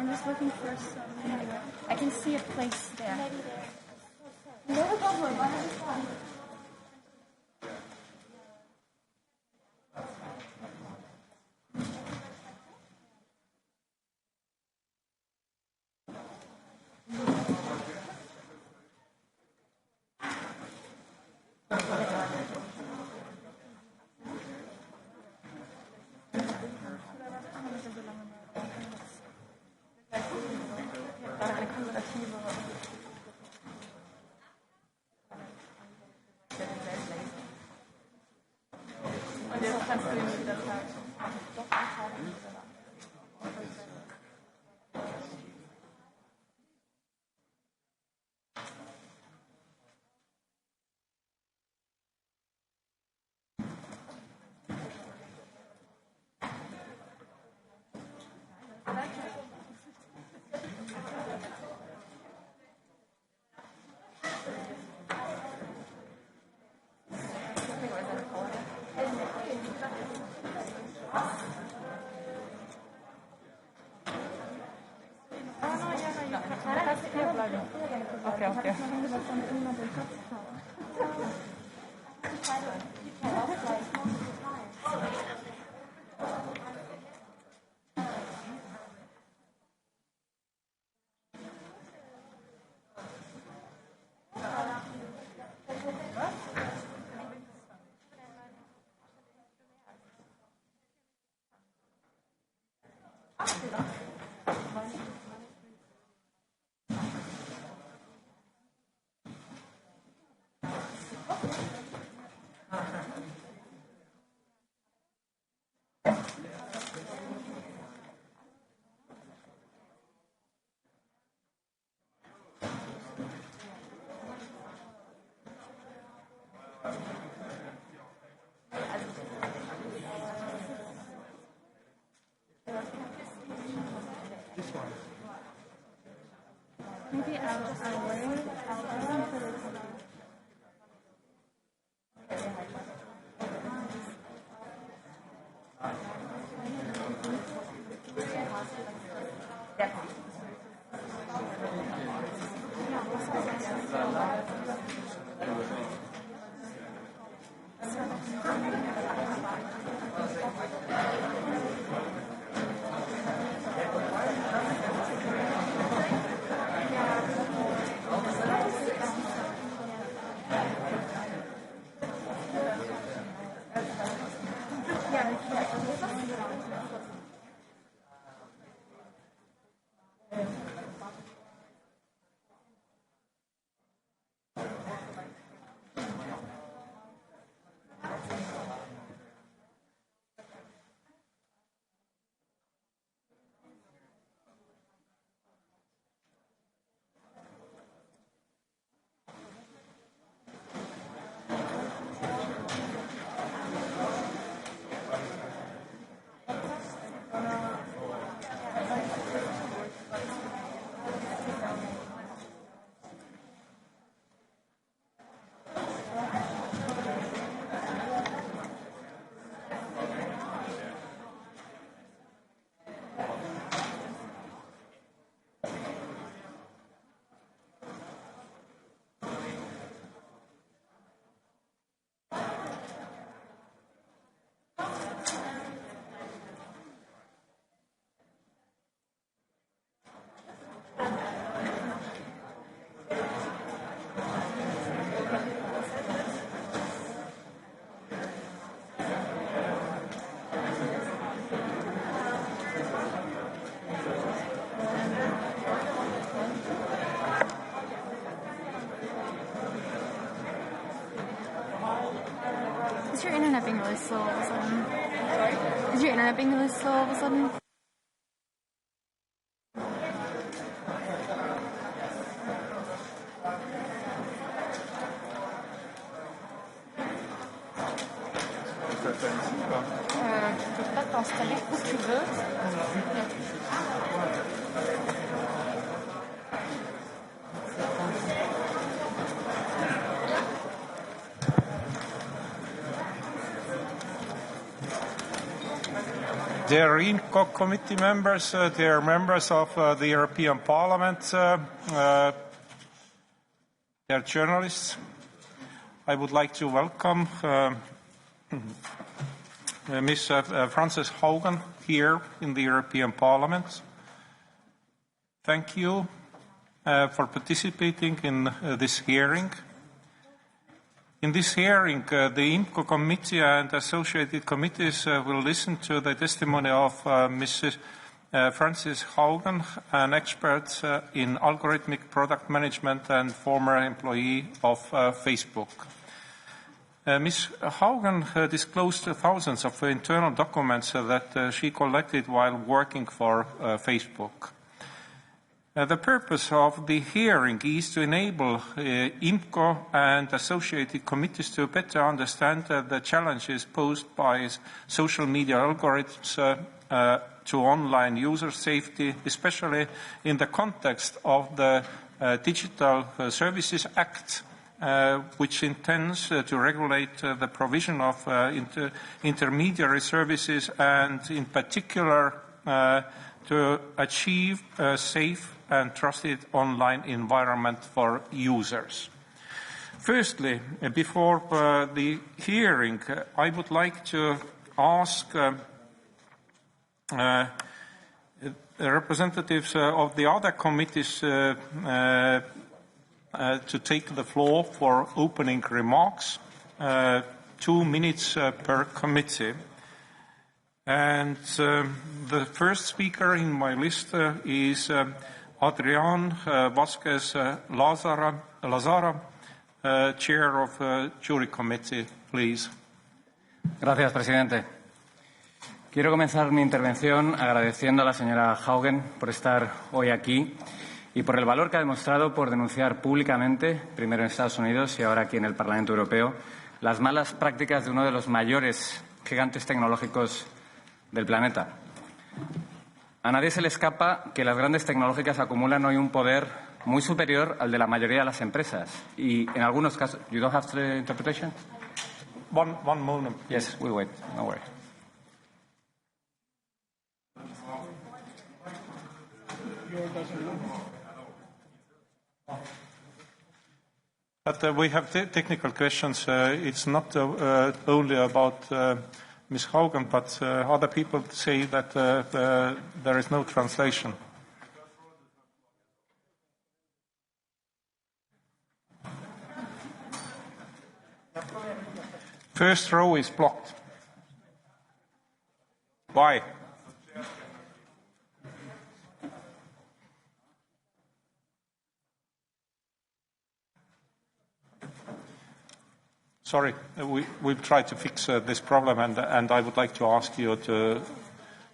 I'm just looking for some. I can see a place there. Maybe there. No problem. I have fun. Okay. Maybe I'll worry. Is your internet being really slow all of a sudden? Sorry? Is your internet being really slow all of a sudden? Tu peux pas t'installer où tu veux. Dear IMCO committee members, dear members of the European Parliament, dear journalists, I would like to welcome Ms. Frances Haugen here in the European Parliament. Thank you for participating in this hearing. In this hearing, the IMCO committee and associated committees will listen to the testimony of Mrs. Frances Haugen, an expert in algorithmic product management and former employee of Facebook. Ms. Haugen disclosed thousands of internal documents that she collected while working for Facebook. The purpose of the hearing is to enable IMCO and associated committees to better understand the challenges posed by social media algorithms to online user safety, especially in the context of the Digital Services Act, which intends to regulate the provision of intermediary services and, in particular, to achieve a safe and trusted online environment for users. Firstly, before the hearing, I would like to ask representatives of the other committees to take the floor for opening remarks, 2 minutes per committee. And the first speaker in my list is Adrián Vázquez Lazara, Chair of Jury Committee, please. Gracias, presidente. Quiero comenzar mi intervención agradeciendo a la señora Haugen por estar hoy aquí y por el valor que ha demostrado por denunciar públicamente, primero en Estados Unidos y ahora aquí en el Parlamento Europeo, las malas prácticas de uno de los mayores gigantes tecnológicos del planeta. A nadie se le escapa que las grandes tecnológicas acumulan hoy un poder muy superior al de la mayoría de las empresas. Y en algunos casos... You don't have the interpretation? One moment. Yes, we'll wait. No worry. But we have technical questions. It's not only about Ms. Haugen, but other people say that there is no translation. First row is blocked. Why? Sorry, we've tried to fix this problem, and I would like to ask you to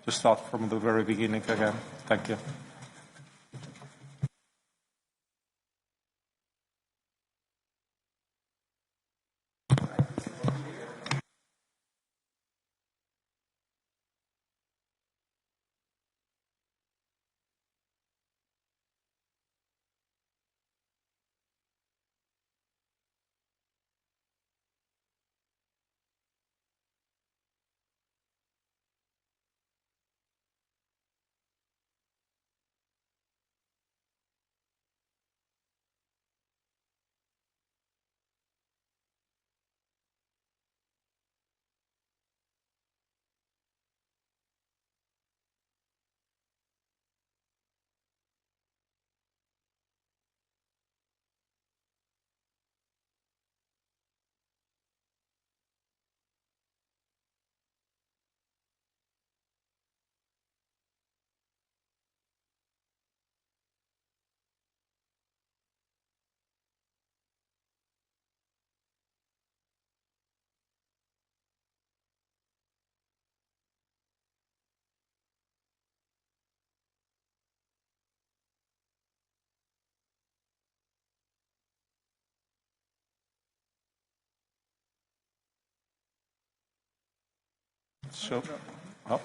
start from the very beginning again. Thank you. So, oh.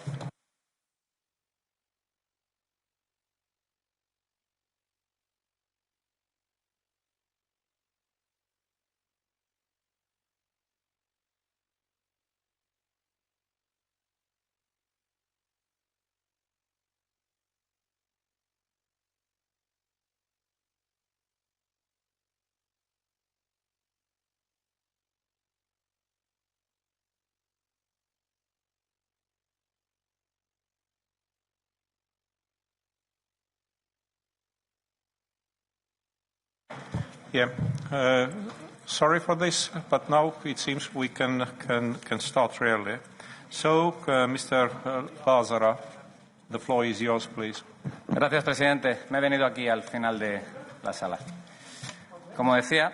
Yeah. Sorry for this, but now it seems we can start really. So, Mr. Lázara, the floor is yours, please. Gracias, presidente. Me he venido aquí al final de la sala. Como decía,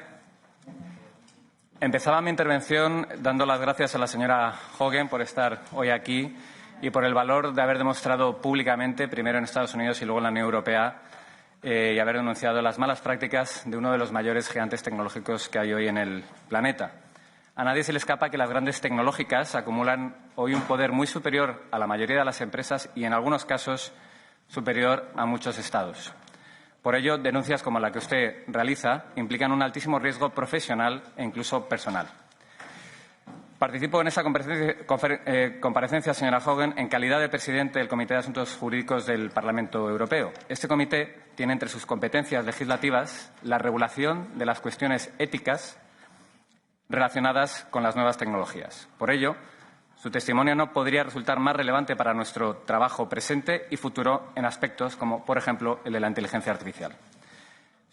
empezaba mi intervención dando las gracias a la señora Haugen por estar hoy aquí y por el valor de haber demostrado públicamente, primero en Estados Unidos y luego en la Unión Europea, y haber denunciado las malas prácticas de uno de los mayores gigantes tecnológicos que hay hoy en el planeta. A nadie se le escapa que las grandes tecnológicas acumulan hoy un poder muy superior a la mayoría de las empresas y, en algunos casos, superior a muchos Estados. Por ello, denuncias como la que usted realiza implican un altísimo riesgo profesional e incluso personal. Participo en esta comparecencia, señora Haugen, en calidad de presidente del Comité de Asuntos Jurídicos del Parlamento Europeo. Este comité tiene entre sus competencias legislativas la regulación de las cuestiones éticas relacionadas con las nuevas tecnologías. Por ello, su testimonio no podría resultar más relevante para nuestro trabajo presente y futuro en aspectos como, por ejemplo, el de la inteligencia artificial.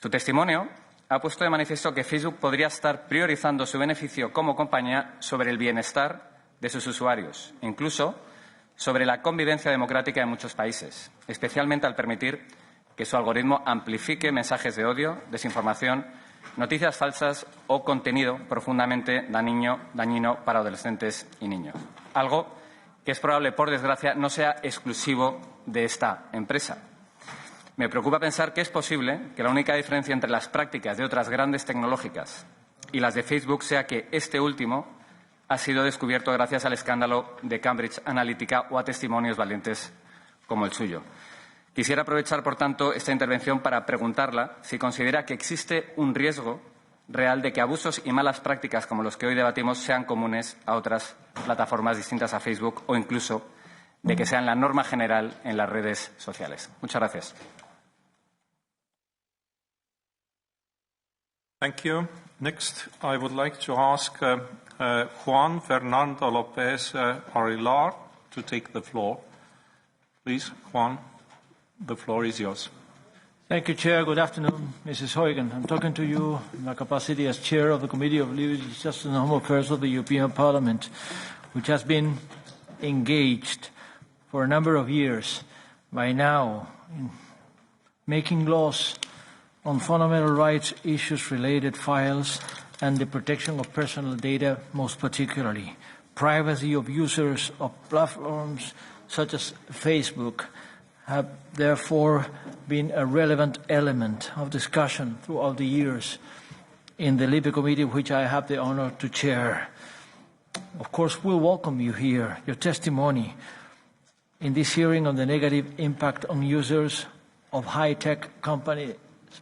Su testimonio ha puesto de manifiesto que Facebook podría estar priorizando su beneficio como compañía sobre el bienestar de sus usuarios, incluso sobre la convivencia democrática en muchos países, especialmente al permitir que su algoritmo amplifique mensajes de odio, desinformación, noticias falsas o contenido profundamente dañino para adolescentes y niños. Algo que es probable, por desgracia, no sea exclusivo de esta empresa. Me preocupa pensar que es posible que la única diferencia entre las prácticas de otras grandes tecnológicas y las de Facebook sea que este último ha sido descubierto gracias al escándalo de Cambridge Analytica o a testimonios valientes como el suyo. Quisiera aprovechar, por tanto, esta intervención para preguntarla si considera que existe un riesgo real de que abusos y malas prácticas como los que hoy debatimos sean comunes a otras plataformas distintas a Facebook o incluso de que sean la norma general en las redes sociales. Muchas gracias. Thank you. Next, I would like to ask Juan Fernando López Aguilar to take the floor. Please, Juan, the floor is yours. Thank you, Chair. Good afternoon, Mrs. Haugen. I'm talking to you in my capacity as Chair of the Committee of Liberty, Justice and Home Affairs of the European Parliament, which has been engaged for a number of years by now in making laws on fundamental rights issues related files and the protection of personal data, most particularly. Privacy of users of platforms such as Facebook have therefore been a relevant element of discussion throughout the years in the LIBE Committee, which I have the honor to chair. Of course, we'll welcome you here, your testimony in this hearing on the negative impact on users of high-tech company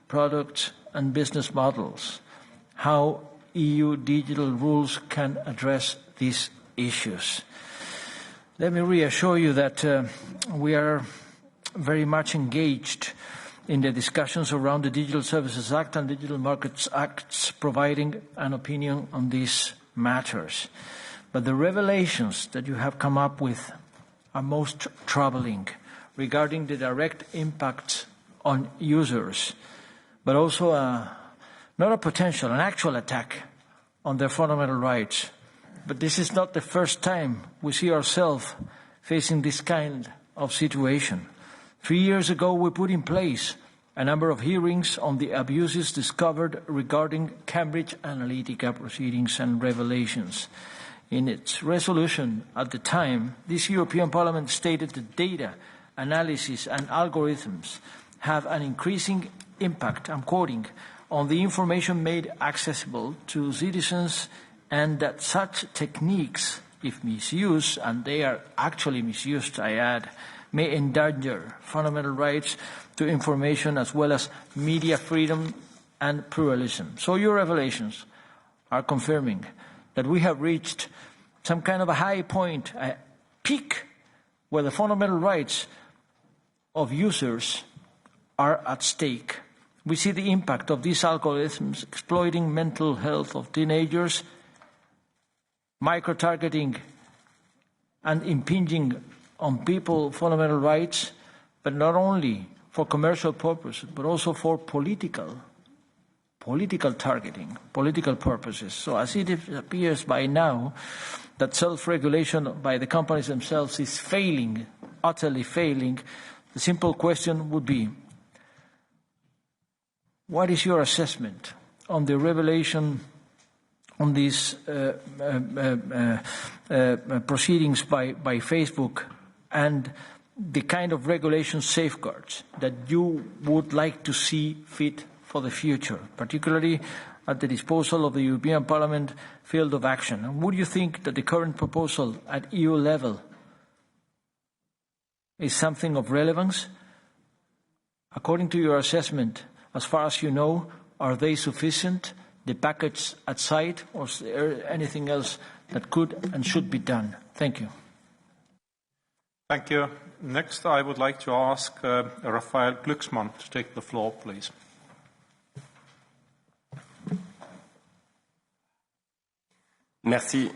products and business models, how EU digital rules can address these issues. Let me reassure you that we are very much engaged in the discussions around the Digital Services Act and Digital Markets Acts, providing an opinion on these matters. But the revelations that you have come up with are most troubling regarding the direct impact on users, but also not a potential, an actual attack on their fundamental rights. But this is not the first time we see ourselves facing this kind of situation. 3 years ago, we put in place a number of hearings on the abuses discovered regarding Cambridge Analytica proceedings and revelations. In its resolution at the time, this European Parliament stated that data, analysis and algorithms have an increasing impact, I'm quoting, on the information made accessible to citizens, and that such techniques, if misused, and they are actually misused, I add, may endanger fundamental rights to information as well as media freedom and pluralism. So your revelations are confirming that we have reached some kind of a high point, a peak, where the fundamental rights of users are at stake. We see the impact of these algorithms exploiting mental health of teenagers, micro-targeting and impinging on people's fundamental rights, but not only for commercial purposes, but also for political political targeting, political purposes. So as it appears by now that self-regulation by the companies themselves is failing, utterly failing, the simple question would be, what is your assessment on the revelation on these proceedings by Facebook and the kind of regulation safeguards that you would like to see fit for the future, particularly at the disposal of the European Parliament field of action? And would you think that the current proposal at EU level is something of relevance? According to your assessment, as far as you know, are they sufficient, the package at sight, or is there anything else that could and should be done? Thank you. Thank you. Next, I would like to ask Raphael Glucksmann to take the floor, please. Merci,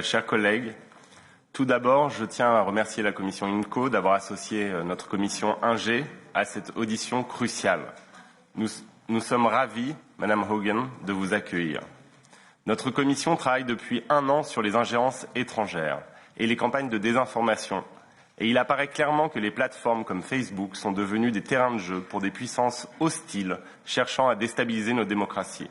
chers collègues. Tout d'abord, je tiens à remercier la commission IMCO d'avoir associé notre commission 1G à cette audition cruciale. Nous sommes ravis, Madame Haugen, de vous accueillir. Notre commission travaille depuis 1 an sur les ingérences étrangères et les campagnes de désinformation. Et il apparaît clairement que les plateformes comme Facebook sont devenues des terrains de jeu pour des puissances hostiles cherchant à déstabiliser nos démocraties.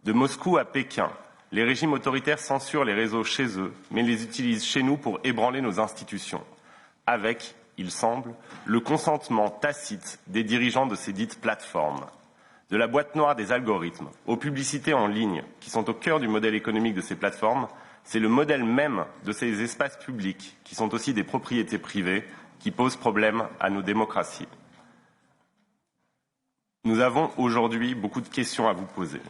De Moscou à Pékin, les régimes autoritaires censurent les réseaux chez eux, mais les utilisent chez nous pour ébranler nos institutions, avec, il semble, le consentement tacite des dirigeants de ces dites plateformes. De la boîte noire des algorithmes aux publicités en ligne, qui sont au cœur du modèle économique de ces plateformes, c'est le modèle même de ces espaces publics, qui sont aussi des propriétés privées, qui pose problème à nos démocraties. Nous avons aujourd'hui beaucoup de questions à vous poser.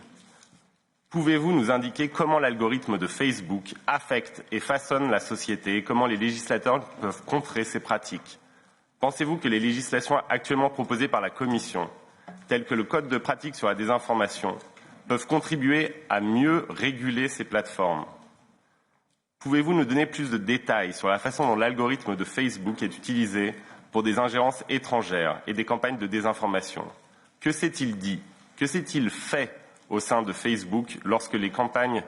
Pouvez-vous nous indiquer comment l'algorithme de Facebook affecte et façonne la société et comment les législateurs peuvent contrer ces pratiques? Pensez-vous que les législations actuellement proposées par la Commission, telles que le Code de pratique sur la désinformation, peuvent contribuer à mieux réguler ces plateformes? Pouvez-vous nous donner plus de détails sur la façon dont l'algorithme de Facebook est utilisé pour des ingérences étrangères et des campagnes de désinformation? Que s'est-il dit? Que s'est-il fait au sein de Facebook lorsque les campagnes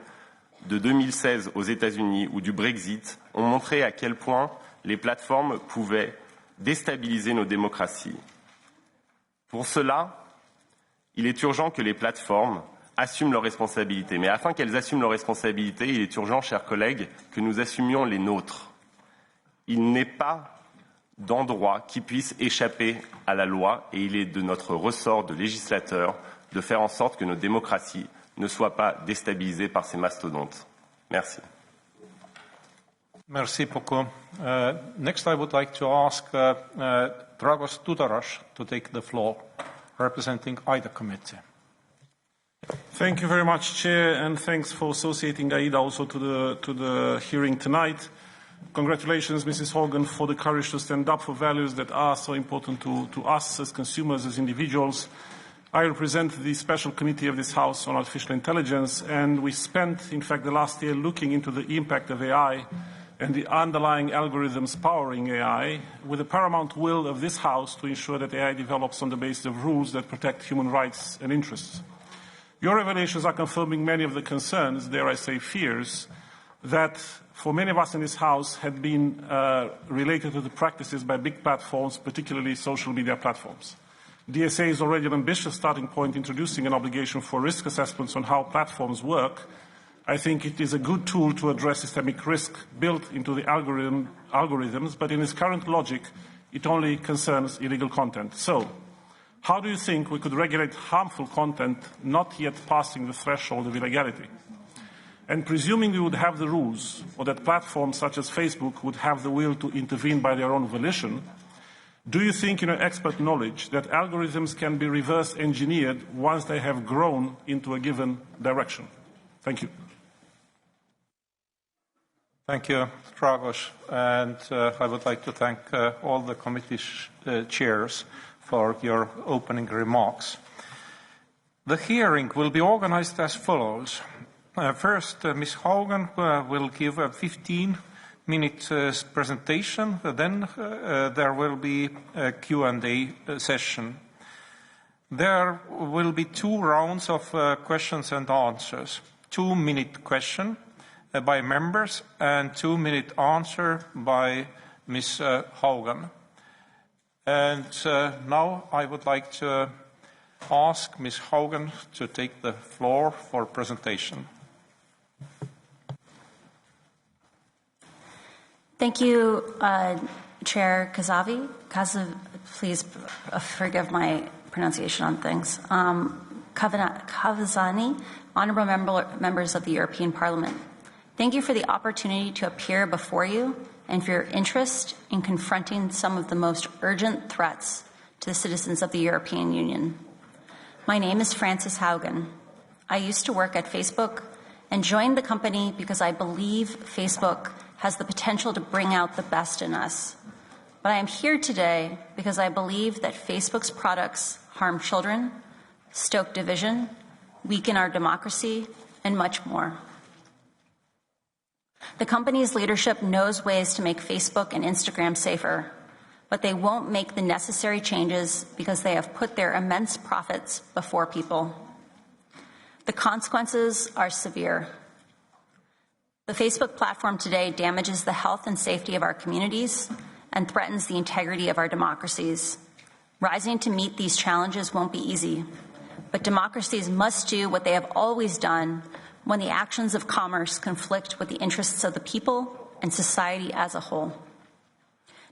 de 2016 aux États-Unis ou du Brexit ont montré à quel point les plateformes pouvaient déstabiliser nos démocraties? Pour cela, il est urgent que les plateformes assument leurs responsabilités. Mais afin qu'elles assument leurs responsabilités, il est urgent, chers collègues, que nous assumions les nôtres. Il n'est pas d'endroit qui puisse échapper à la loi et il est de notre ressort de législateur de faire en sorte que nos démocraties ne soient pas déstabilisées par ces mastodontes. Merci. Merci beaucoup. Next, I would like to ask Dragos Tudoras to take the floor, representing AIDA committee. Thank you very much, Chair, and thanks for associating AIDA also to the hearing tonight. Congratulations, Mrs. Haugen, for the courage to stand up for values that are so important to us as consumers, as individuals. I represent the special committee of this House on artificial intelligence, and we spent, in fact, the last year looking into the impact of AI and the underlying algorithms powering AI, with the paramount will of this House to ensure that AI develops on the basis of rules that protect human rights and interests. Your revelations are confirming many of the concerns, dare I say fears, that for many of us in this House had been related to the practices by big platforms, particularly social media platforms. DSA is already an ambitious starting point, introducing an obligation for risk assessments on how platforms work. I think it is a good tool to address systemic risk built into the algorithms, but in its current logic, it only concerns illegal content. So, how do you think we could regulate harmful content not yet passing the threshold of illegality? And presuming we would have the rules, or that platforms such as Facebook would have the will to intervene by their own volition, do you think, in your expert knowledge, that algorithms can be reverse engineered once they have grown into a given direction? Thank you. Thank you, Dragos. And I would like to thank all the committee chairs for your opening remarks. The hearing will be organized as follows. First, Ms. Haugen will give a 15-minute presentation. Then there will be a Q&A session. There will be 2 rounds of questions and answers. 2-minute question by members and 2-minute answer by Ms. Haugen. And now I would like to ask Ms. Haugen to take the floor for presentation. Thank you, Chair Kazavi. Please forgive my pronunciation on things. Kavazani, honorable members of the European Parliament. Thank you for the opportunity to appear before you and for your interest in confronting some of the most urgent threats to the citizens of the European Union. My name is Frances Haugen. I used to work at Facebook and joined the company because I believe Facebook has the potential to bring out the best in us. But I am here today because I believe that Facebook's products harm children, stoke division, weaken our democracy, and much more. The company's leadership knows ways to make Facebook and Instagram safer, but they won't make the necessary changes because they have put their immense profits before people. The consequences are severe. The Facebook platform today damages the health and safety of our communities and threatens the integrity of our democracies. Rising to meet these challenges won't be easy, but democracies must do what they have always done when the actions of commerce conflict with the interests of the people and society as a whole.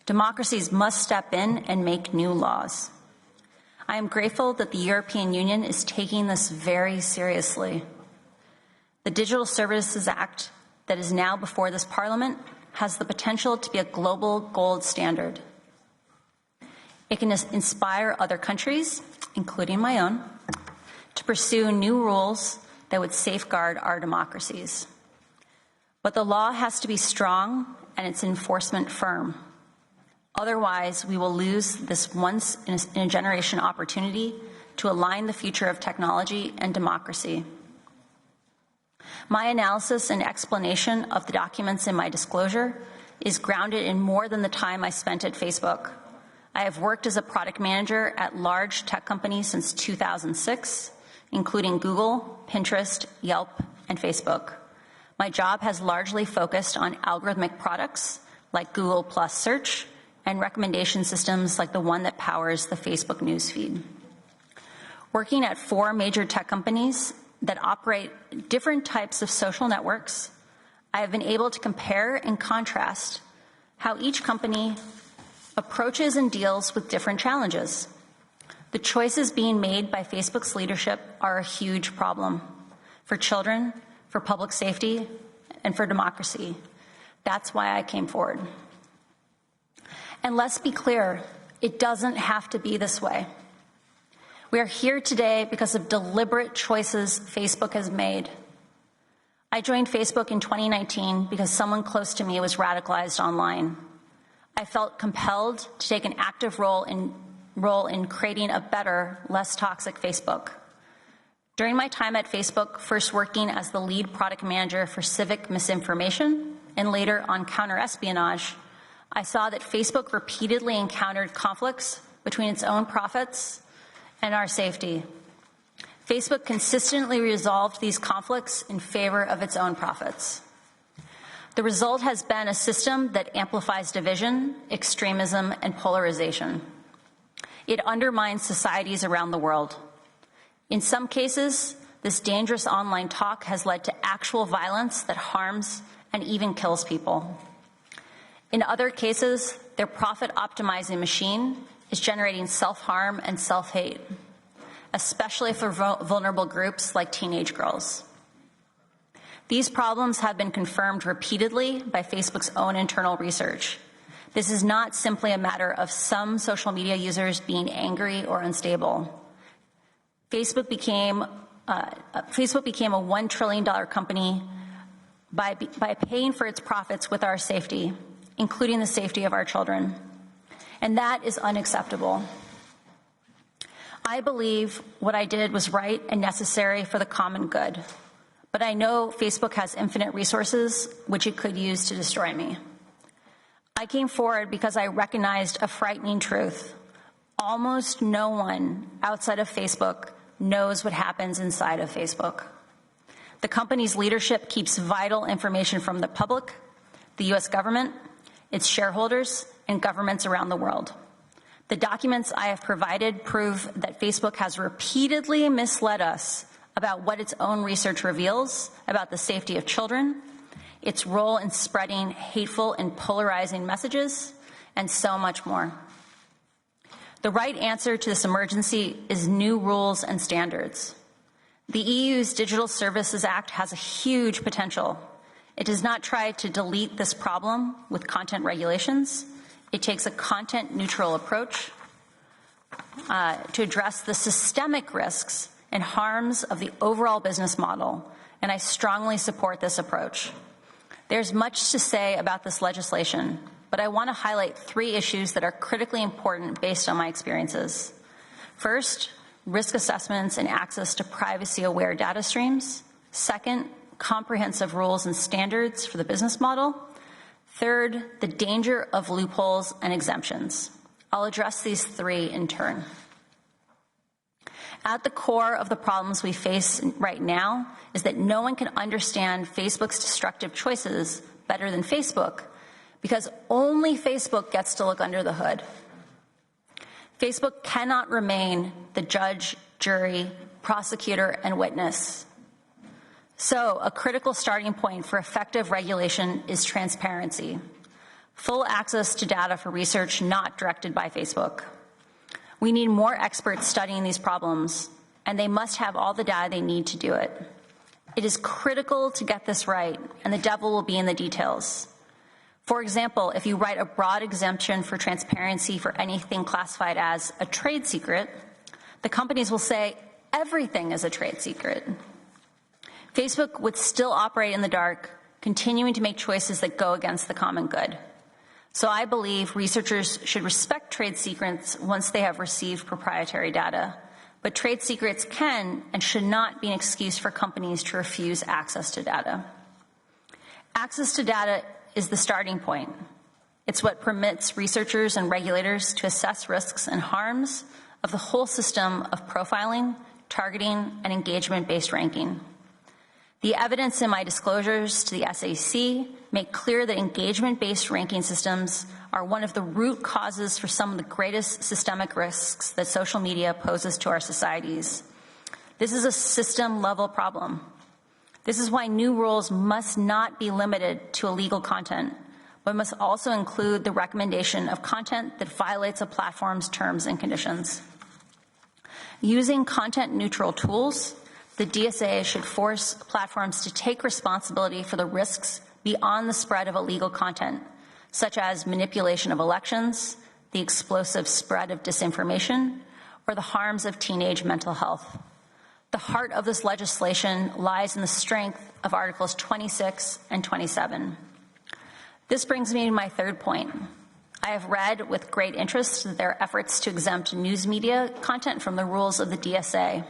Democracies must step in and make new laws. I am grateful that the European Union is taking this very seriously. The Digital Services Act that is now before this Parliament has the potential to be a global gold standard. It can inspire other countries, including my own, to pursue new rules that would safeguard our democracies. But the law has to be strong and its enforcement firm. Otherwise, we will lose this once-in-a-generation opportunity to align the future of technology and democracy. My analysis and explanation of the documents in my disclosure is grounded in more than the time I spent at Facebook. I have worked as a product manager at large tech companies since 2006, including Google, Pinterest, Yelp, and Facebook. My job has largely focused on algorithmic products like Google Plus Search and recommendation systems like the one that powers the Facebook newsfeed. Working at 4 major tech companies that operate different types of social networks, I have been able to compare and contrast how each company approaches and deals with different challenges. The choices being made by Facebook's leadership are a huge problem for children, for public safety, and for democracy. That's why I came forward. And let's be clear, it doesn't have to be this way. We are here today because of deliberate choices Facebook has made. I joined Facebook in 2019 because someone close to me was radicalized online. I felt compelled to take an active role in creating a better, less toxic Facebook. During my time at Facebook, first working as the lead product manager for civic misinformation and later on counter-espionage, I saw that Facebook repeatedly encountered conflicts between its own profits and our safety. Facebook consistently resolved these conflicts in favor of its own profits. The result has been a system that amplifies division, extremism, and polarization. It undermines societies around the world. In some cases, this dangerous online talk has led to actual violence that harms and even kills people. In other cases, their profit-optimizing machine is generating self-harm and self-hate, especially for vulnerable groups like teenage girls. These problems have been confirmed repeatedly by Facebook's own internal research. This is not simply a matter of some social media users being angry or unstable. Facebook became a $1 trillion company by paying for its profits with our safety, including the safety of our children. And that is unacceptable. I believe what I did was right and necessary for the common good. But I know Facebook has infinite resources which it could use to destroy me. I came forward because I recognized a frightening truth. Almost no one outside of Facebook knows what happens inside of Facebook. The company's leadership keeps vital information from the public, the U.S. government, its shareholders, and governments around the world. The documents I have provided prove that Facebook has repeatedly misled us about what its own research reveals about the safety of children, its role in spreading hateful and polarizing messages, and so much more. The right answer to this emergency is new rules and standards. The EU's Digital Services Act has a huge potential. It does not try to delete this problem with content regulations. It takes a content-neutral approach to address the systemic risks and harms of the overall business model, and I strongly support this approach. There's much to say about this legislation, but I want to highlight 3 issues that are critically important based on my experiences. First, risk assessments and access to privacy-aware data streams. Second, comprehensive rules and standards for the business model. Third, the danger of loopholes and exemptions. I'll address these 3 in turn. At the core of the problems we face right now is that no one can understand Facebook's destructive choices better than Facebook, because only Facebook gets to look under the hood. Facebook cannot remain the judge, jury, prosecutor, and witness. So, a critical starting point for effective regulation is transparency. Full access to data for research not directed by Facebook. We need more experts studying these problems, and they must have all the data they need to do it. It is critical to get this right, and the devil will be in the details. For example, if you write a broad exemption for transparency for anything classified as a trade secret, the companies will say everything is a trade secret. Facebook would still operate in the dark, continuing to make choices that go against the common good. So I believe researchers should respect trade secrets once they have received proprietary data. But trade secrets can and should not be an excuse for companies to refuse access to data. Access to data is the starting point. It's what permits researchers and regulators to assess risks and harms of the whole system of profiling, targeting, and engagement-based ranking. The evidence in my disclosures to the SEC make clear that engagement-based ranking systems are one of the root causes for some of the greatest systemic risks that social media poses to our societies. This is a system-level problem. This is why new rules must not be limited to illegal content, but must also include the recommendation of content that violates a platform's terms and conditions. Using content-neutral tools, the DSA should force platforms to take responsibility for the risks beyond the spread of illegal content, such as manipulation of elections, the explosive spread of disinformation, or the harms of teenage mental health. The heart of this legislation lies in the strength of Articles 26 and 27. This brings me to my 3rd point. I have read with great interest that there are efforts to exempt news media content from the rules of the DSA.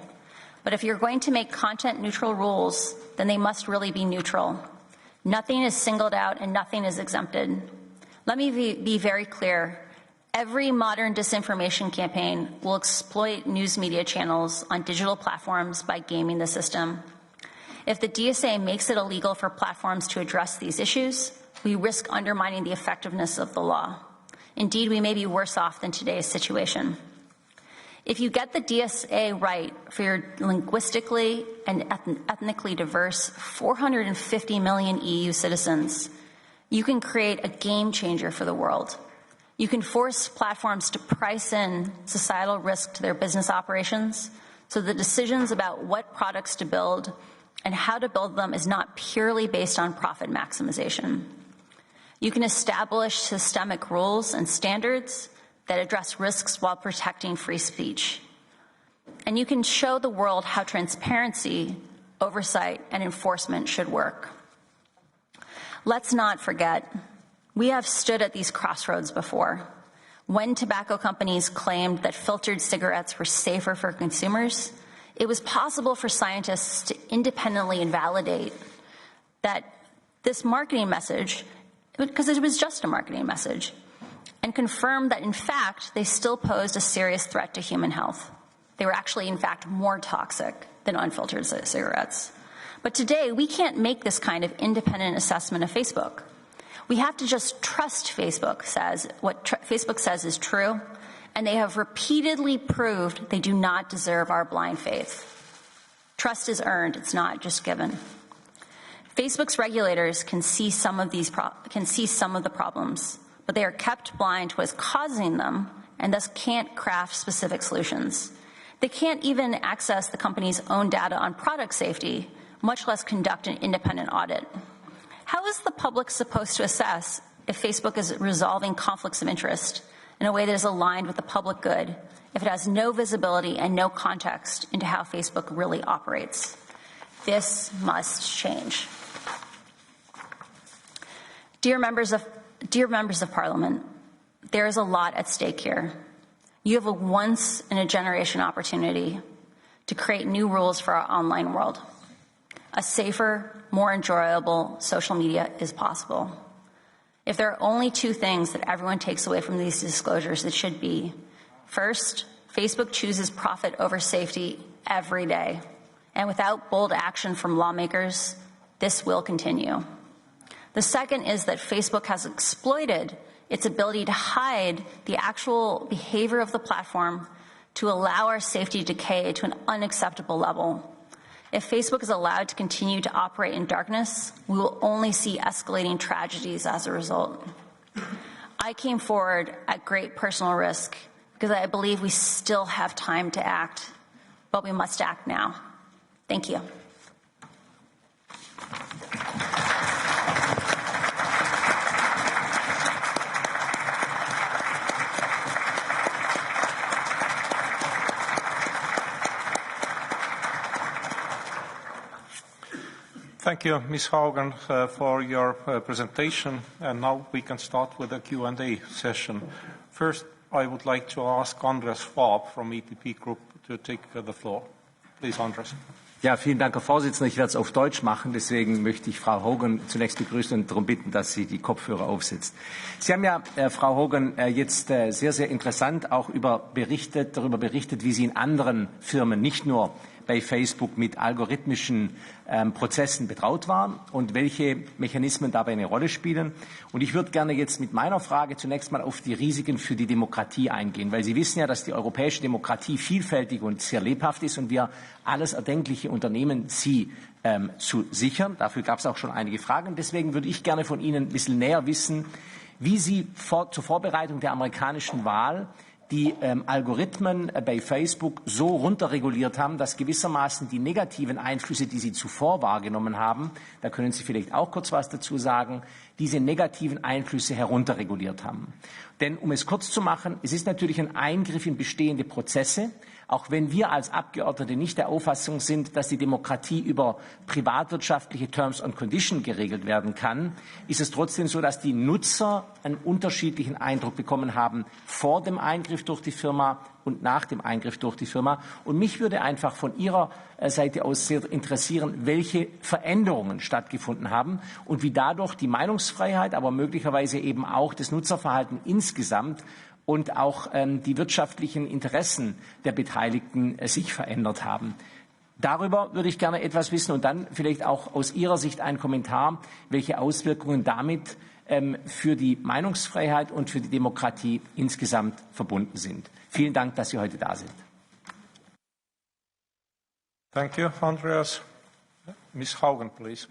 But if you're going to make content-neutral rules, then they must really be neutral. Nothing is singled out and nothing is exempted. Let me be very clear. Every modern disinformation campaign will exploit news media channels on digital platforms by gaming the system. If the DSA makes it illegal for platforms to address these issues, we risk undermining the effectiveness of the law. Indeed, we may be worse off than today's situation. If you get the DSA right for your linguistically and ethnically diverse 450 million EU citizens, you can create a game changer for the world. You can force platforms to price in societal risk to their business operations, so the decisions about what products to build and how to build them is not purely based on profit maximization. You can establish systemic rules and standards that address risks while protecting free speech. And you can show the world how transparency, oversight, and enforcement should work. Let's not forget, we have stood at these crossroads before. When tobacco companies claimed that filtered cigarettes were safer for consumers, it was possible for scientists to independently invalidate that this marketing message, because it was just a marketing message, and confirmed that, in fact, they still posed a serious threat to human health. They were actually, in fact, more toxic than unfiltered cigarettes. But today, we can't make this kind of independent assessment of Facebook. We have to just trust Facebook says what Facebook says is true, and they have repeatedly proved they do not deserve our blind faith. Trust is earned, it's not just given. Facebook's regulators can see some of the problems, but they are kept blind to what's causing them and thus can't craft specific solutions. They can't even access the company's own data on product safety, much less conduct an independent audit. How is the public supposed to assess if Facebook is resolving conflicts of interest in a way that is aligned with the public good if it has no visibility and no context into how Facebook really operates? This must change. Dear members of Parliament, there is a lot at stake here. You have a once-in-a-generation opportunity to create new rules for our online world. A safer, more enjoyable social media is possible. If there are only two things that everyone takes away from these disclosures, it should be, first, Facebook chooses profit over safety every day. And without bold action from lawmakers, this will continue. The second is that Facebook has exploited its ability to hide the actual behavior of the platform to allow our safety to decay to an unacceptable level. If Facebook is allowed to continue to operate in darkness, we will only see escalating tragedies as a result. I came forward at great personal risk because I believe we still have time to act, but we must act now. Thank you. Thank you, Ms. Haugen, for your presentation. And now we can start with the Q&A session. First, I would like to ask Andreas Schwab from EPP Group to take the floor. Please, Andreas. Ja, vielen Dank, Herr Vorsitzender. Ich werde es auf Deutsch machen. Deswegen möchte ich Frau Haugen zunächst begrüßen und darum bitten, dass sie die Kopfhörer aufsetzt. Sie haben ja, Frau Haugen, jetzt sehr, sehr interessant auch darüber berichtet, wie Sie in anderen Firmen, nicht nur bei Facebook, mit algorithmischen Prozessen betraut waren und welche Mechanismen dabei eine Rolle spielen. Und ich würde gerne jetzt mit meiner Frage zunächst mal auf die Risiken für die Demokratie eingehen, weil Sie wissen ja, dass die europäische Demokratie vielfältig und sehr lebhaft ist und wir alles Erdenkliche unternehmen, sie zu sichern. Dafür gab es auch schon einige Fragen. Deswegen würde ich gerne von Ihnen ein bisschen näher wissen, wie Sie zur Vorbereitung der amerikanischen Wahl die Algorithmen bei Facebook so runterreguliert haben, dass gewissermaßen die negativen Einflüsse, die Sie zuvor wahrgenommen haben, da können Sie vielleicht auch kurz was dazu sagen, diese negativen Einflüsse herunterreguliert haben. Denn um es kurz zu machen, es ist natürlich ein Eingriff in bestehende Prozesse, auch wenn wir als Abgeordnete nicht der Auffassung sind, dass die Demokratie über privatwirtschaftliche Terms and Conditions geregelt werden kann, ist es trotzdem so, dass die Nutzer einen unterschiedlichen Eindruck bekommen haben vor dem Eingriff durch die Firma und nach dem Eingriff durch die Firma. Und mich würde einfach von Ihrer Seite aus sehr interessieren, welche Veränderungen stattgefunden haben und wie dadurch die Meinungsfreiheit, aber möglicherweise eben auch das Nutzerverhalten insgesamt und auch die wirtschaftlichen Interessen der Beteiligten sich verändert haben. Darüber würde ich gerne etwas wissen und dann vielleicht auch aus Ihrer Sicht ein Kommentar, welche Auswirkungen damit für die Meinungsfreiheit und für die Demokratie insgesamt verbunden sind. Vielen Dank, dass Sie heute da sind. Thank you, Andreas. Ms. Haugen, please.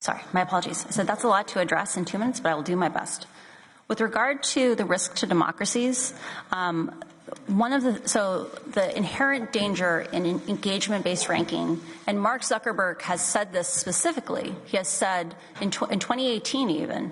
Sorry, my apologies. I said that's a lot to address in 2 minutes, but I will do my best. With regard to the risk to democracies, the inherent danger in engagement-based ranking, and Mark Zuckerberg has said this specifically. He has said in 2018 even,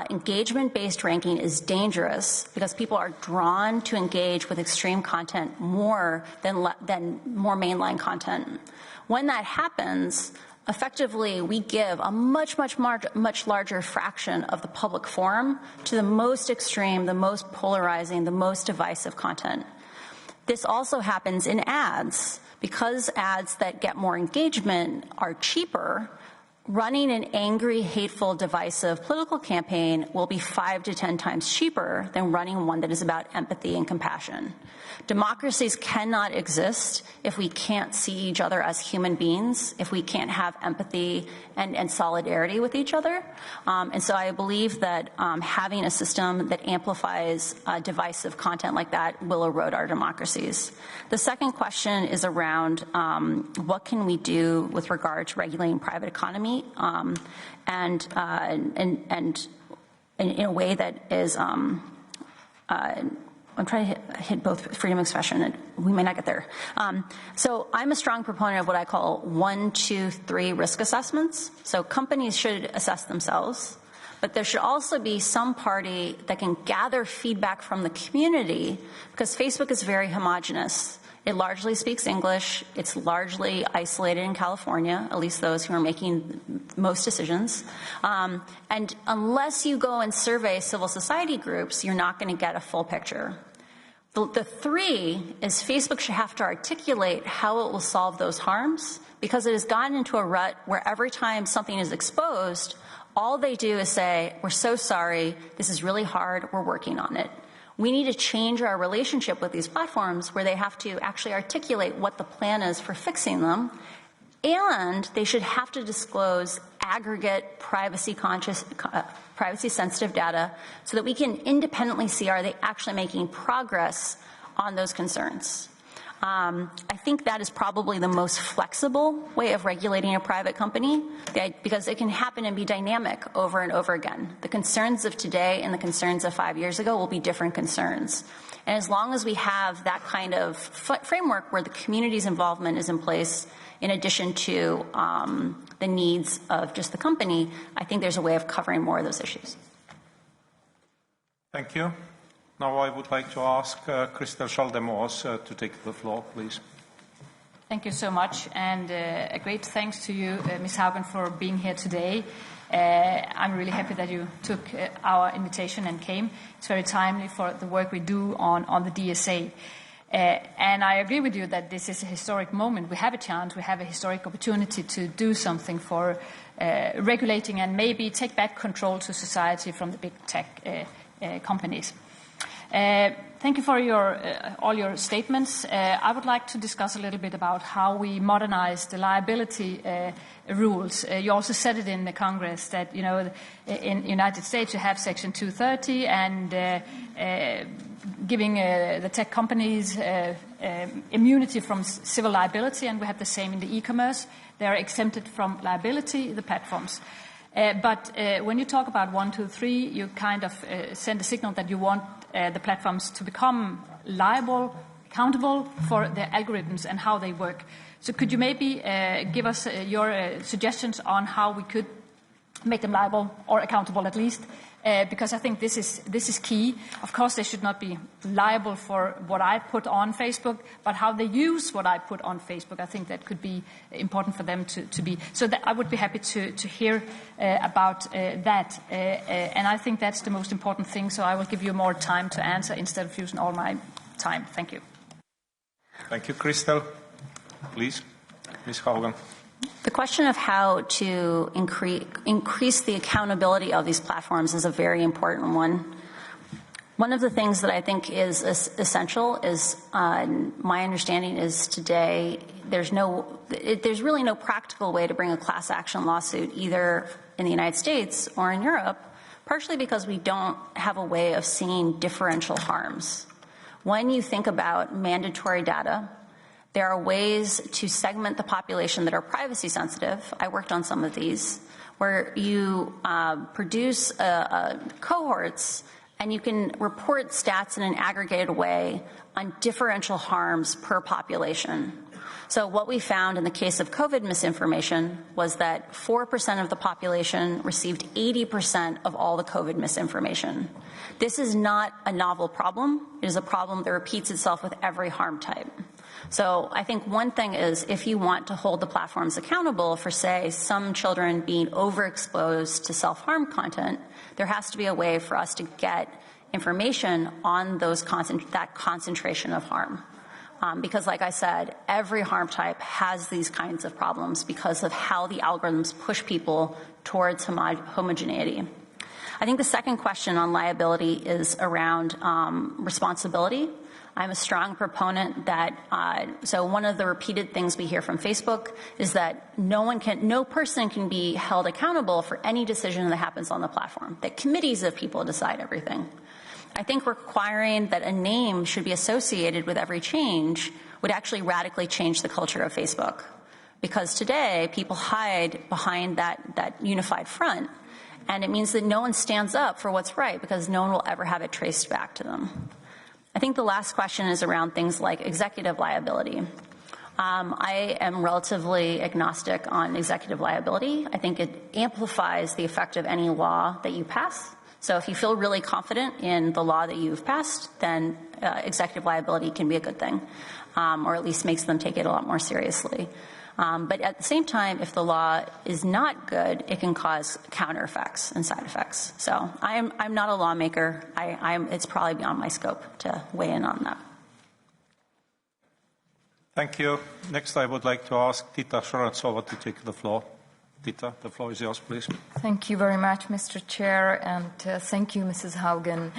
engagement-based ranking is dangerous because people are drawn to engage with extreme content more than more mainline content. When that happens, effectively, we give a much larger fraction of the public forum to the most extreme, the most polarizing, the most divisive content. This also happens in ads. Because ads that get more engagement are cheaper, running an angry, hateful, divisive political campaign will be 5 to 10 times cheaper than running one that is about empathy and compassion. Democracies cannot exist if we can't see each other as human beings, if we can't have empathy and solidarity with each other. And so I believe that having a system that amplifies divisive content like that will erode our democracies. The second question is around what can we do with regard to regulating private economy and in a way that is I'm trying to hit both freedom of expression, and we may not get there. So I'm a strong proponent of what I call 1, 2, 3 risk assessments. So companies should assess themselves, but there should also be some party that can gather feedback from the community, because Facebook is very homogenous. It largely speaks English. It's largely isolated in California, at least those who are making most decisions. And unless you go and survey civil society groups, you're not going to get a full picture. The 3 is Facebook should have to articulate how it will solve those harms, because it has gotten into a rut where every time something is exposed, all they do is say, we're so sorry, this is really hard, we're working on it. We need to change our relationship with these platforms where they have to actually articulate what the plan is for fixing them, and they should have to disclose aggregate privacy-sensitive data so that we can independently see, are they actually making progress on those concerns. I think that is probably the most flexible way of regulating a private company, because it can happen and be dynamic over and over again. The concerns of today and the concerns of 5 years ago will be different concerns. And as long as we have that kind of framework where the community's involvement is in place, in addition to the needs of just the company, I think there's a way of covering more of those issues. Thank you. Now I would like to ask Christel Schaldemose to take the floor, please. Thank you so much, and a great thanks to you, Ms. Haugen, for being here today. I'm really happy that you took our invitation and came. It's very timely for the work we do on the DSA. And I agree with you that this is a historic moment. We have a chance, we have a historic opportunity to do something for regulating and maybe take back control to society from the big tech companies. Thank you for all your statements. I would like to discuss a little bit about how we modernize the liability rules. You also said it in the Congress that, you know, in the United States you have Section 230 and giving the tech companies immunity from civil liability, and we have the same in the e-commerce. They are exempted from liability, the platforms. But when you talk about 1, 2, 3, you kind of send a signal that you want the platforms to become liable, accountable for their algorithms and how they work. So could you maybe give us your suggestions on how we could make them liable or accountable at least? Because I think this is key. Of course, they should not be liable for what I put on Facebook, but how they use what I put on Facebook, I think that could be important for them to be. So that I would be happy to hear about that. And I think that's the most important thing, so I will give you more time to answer instead of using all my time. Thank you. Thank you, Christel. Please, Ms. Haugen. The question of how to increase the accountability of these platforms is a very important one. One of the things that I think is essential is, my understanding is today, there's really no practical way to bring a class action lawsuit either in the United States or in Europe, partially because we don't have a way of seeing differential harms. When you think about mandatory data, there are ways to segment the population that are privacy sensitive. I worked on some of these, where you produce cohorts and you can report stats in an aggregated way on differential harms per population. So what we found in the case of COVID misinformation was that 4% of the population received 80% of all the COVID misinformation. This is not a novel problem. It is a problem that repeats itself with every harm type. So I think one thing is, if you want to hold the platforms accountable for, say, some children being overexposed to self-harm content, there has to be a way for us to get information on that concentration of harm. Because like I said, every harm type has these kinds of problems because of how the algorithms push people towards homogeneity. I think the second question on liability is around responsibility. I'm a strong proponent that, so one of the repeated things we hear from Facebook is that no person can be held accountable for any decision that happens on the platform, that committees of people decide everything. I think requiring that a name should be associated with every change would actually radically change the culture of Facebook. Because today, people hide behind that unified front, and it means that no one stands up for what's right because no one will ever have it traced back to them. I think the last question is around things like executive liability. I am relatively agnostic on executive liability. I think it amplifies the effect of any law that you pass. So if you feel really confident in the law that you've passed, then executive liability can be a good thing, or at least makes them take it a lot more seriously. But at the same time, if the law is not good, it can cause counter effects and side effects. So I'm not a lawmaker. It's probably beyond my scope to weigh in on that. Thank you. Next, I would like to ask Tita Shorantsova to take the floor. Tita, the floor is yours, please. Thank you very much, Mr. Chair, and thank you, Mrs. Haugen.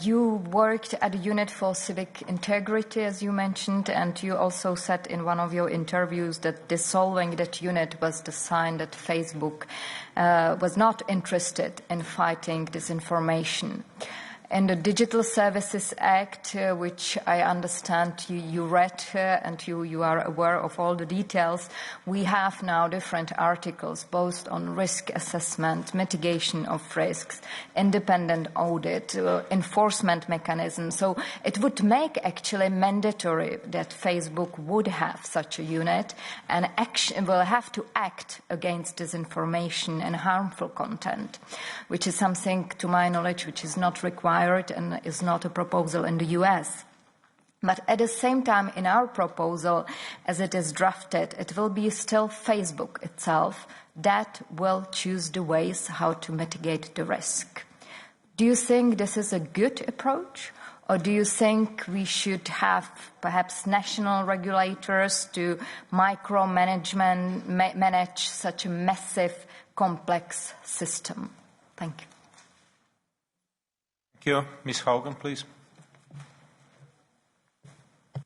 You worked at a unit for civic integrity, as you mentioned, and you also said in one of your interviews that dissolving that unit was the sign that Facebook was not interested in fighting disinformation. In the Digital Services Act, which I understand you read and you are aware of all the details, we have now different articles both on risk assessment, mitigation of risks, independent audit, enforcement mechanism. So it would make actually mandatory that Facebook would have such a unit and will have to act against disinformation and harmful content, which is something, to my knowledge, which is not required and is not a proposal in the US. But at the same time, in our proposal, as it is drafted, it will be still Facebook itself that will choose the ways how to mitigate the risk. Do you think this is a good approach? Or do you think we should have perhaps national regulators to manage such a massive, complex system? Thank you. Thank you. Ms. Haugen, please.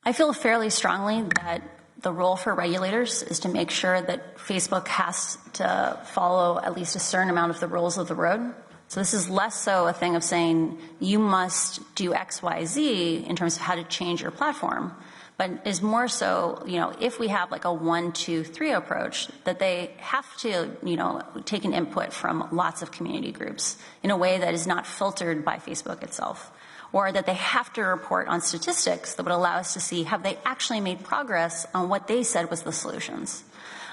I feel fairly strongly that the role for regulators is to make sure that Facebook has to follow at least a certain amount of the rules of the road. So this is less so a thing of saying you must do X, Y, Z in terms of how to change your platform, but is more so, if we have like a 1, 2, 3 approach, that they have to, take an input from lots of community groups in a way that is not filtered by Facebook itself, or that they have to report on statistics that would allow us to see have they actually made progress on what they said was the solutions.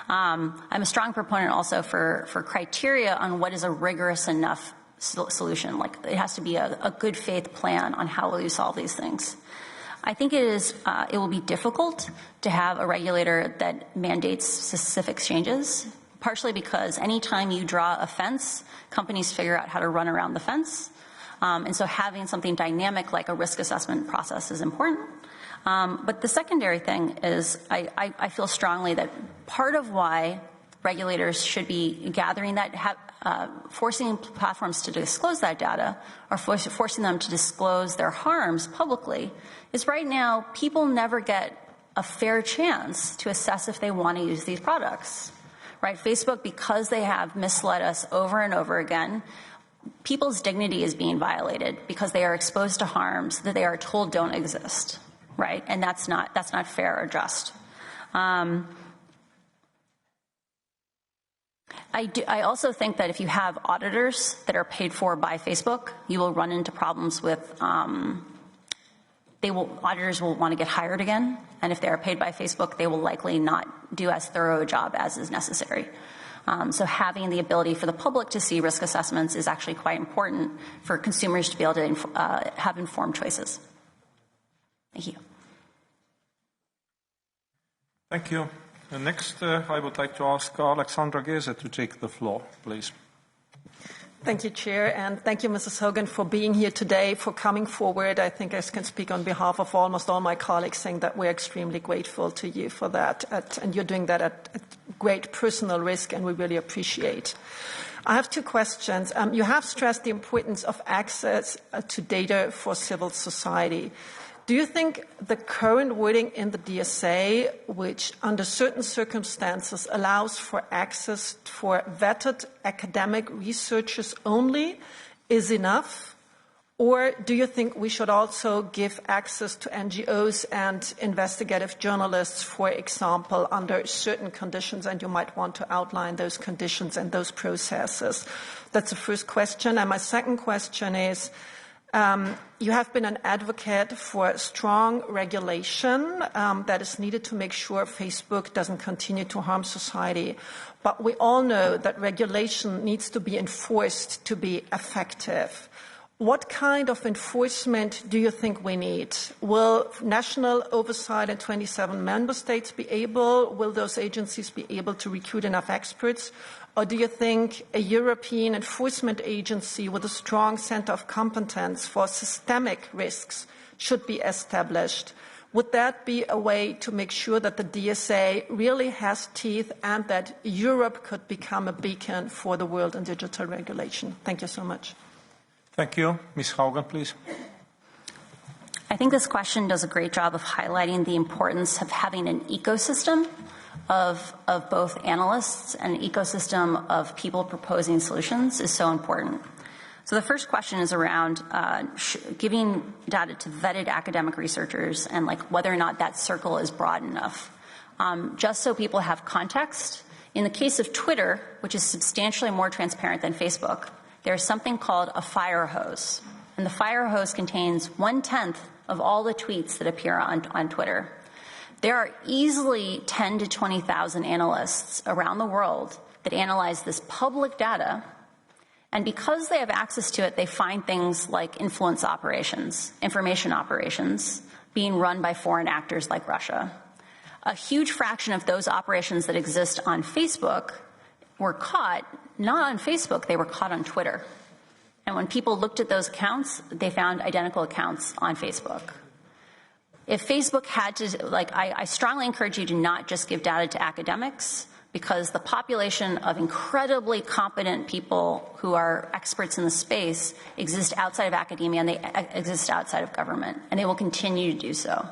I'm a strong proponent also for criteria on what is a rigorous enough solution. Like it has to be a good faith plan on how will you solve these things. I think it will be difficult to have a regulator that mandates specific changes, partially because anytime you draw a fence, companies figure out how to run around the fence. And so having something dynamic like a risk assessment process is important. But the secondary thing is I feel strongly that part of why regulators should be gathering that, forcing platforms to disclose that data or forcing them to disclose their harms publicly is right now people never get a fair chance to assess if they want to use these products. Right? Facebook, because they have misled us over and over again, people's dignity is being violated because they are exposed to harms that they are told don't exist. Right? And that's not fair or just. I also think that if you have auditors that are paid for by Facebook, you will run into problems with auditors will want to get hired again, and if they are paid by Facebook, they will likely not do as thorough a job as is necessary. So having the ability for the public to see risk assessments is actually quite important for consumers to be able to have informed choices. Thank you. Thank you. Next, I would like to ask Alexandra Geze to take the floor, please. Thank you, Chair, and thank you, Mrs. Haugen, for being here today, for coming forward. I think I can speak on behalf of almost all my colleagues saying that we're extremely grateful to you for that, and you're doing that at great personal risk, and we really appreciate. I have two questions. You have stressed the importance of access to data for civil society. Do you think the current wording in the DSA, which under certain circumstances allows for access for vetted academic researchers only, is enough? Or do you think we should also give access to NGOs and investigative journalists, for example, under certain conditions, and you might want to outline those conditions and those processes? That's the first question. And my second question is, you have been an advocate for strong regulation that is needed to make sure Facebook doesn't continue to harm society. But we all know that regulation needs to be enforced to be effective. What kind of enforcement do you think we need? Will national oversight in 27 member states be able, will those agencies be able to recruit enough experts? Or do you think a European enforcement agency with a strong center of competence for systemic risks should be established? Would that be a way to make sure that the DSA really has teeth and that Europe could become a beacon for the world in digital regulation? Thank you so much. Thank you. Ms. Haugen, please. I think this question does a great job of highlighting the importance of having an ecosystem of both analysts and an ecosystem of people proposing solutions is so important. So the first question is around giving data to vetted academic researchers and whether or not that circle is broad enough. Just so people have context, in the case of Twitter, which is substantially more transparent than Facebook, there's something called a fire hose. And the fire hose contains 1/10 of all the tweets that appear on Twitter. There are easily 10 to 20,000 analysts around the world that analyze this public data. And because they have access to it, they find things like influence operations, information operations, being run by foreign actors like Russia. A huge fraction of those operations that exist on Facebook were caught, not on Facebook, they were caught on Twitter. And when people looked at those accounts, they found identical accounts on Facebook. If Facebook had to, I strongly encourage you to not just give data to academics, because the population of incredibly competent people who are experts in the space exist outside of academia and they exist outside of government, and they will continue to do so.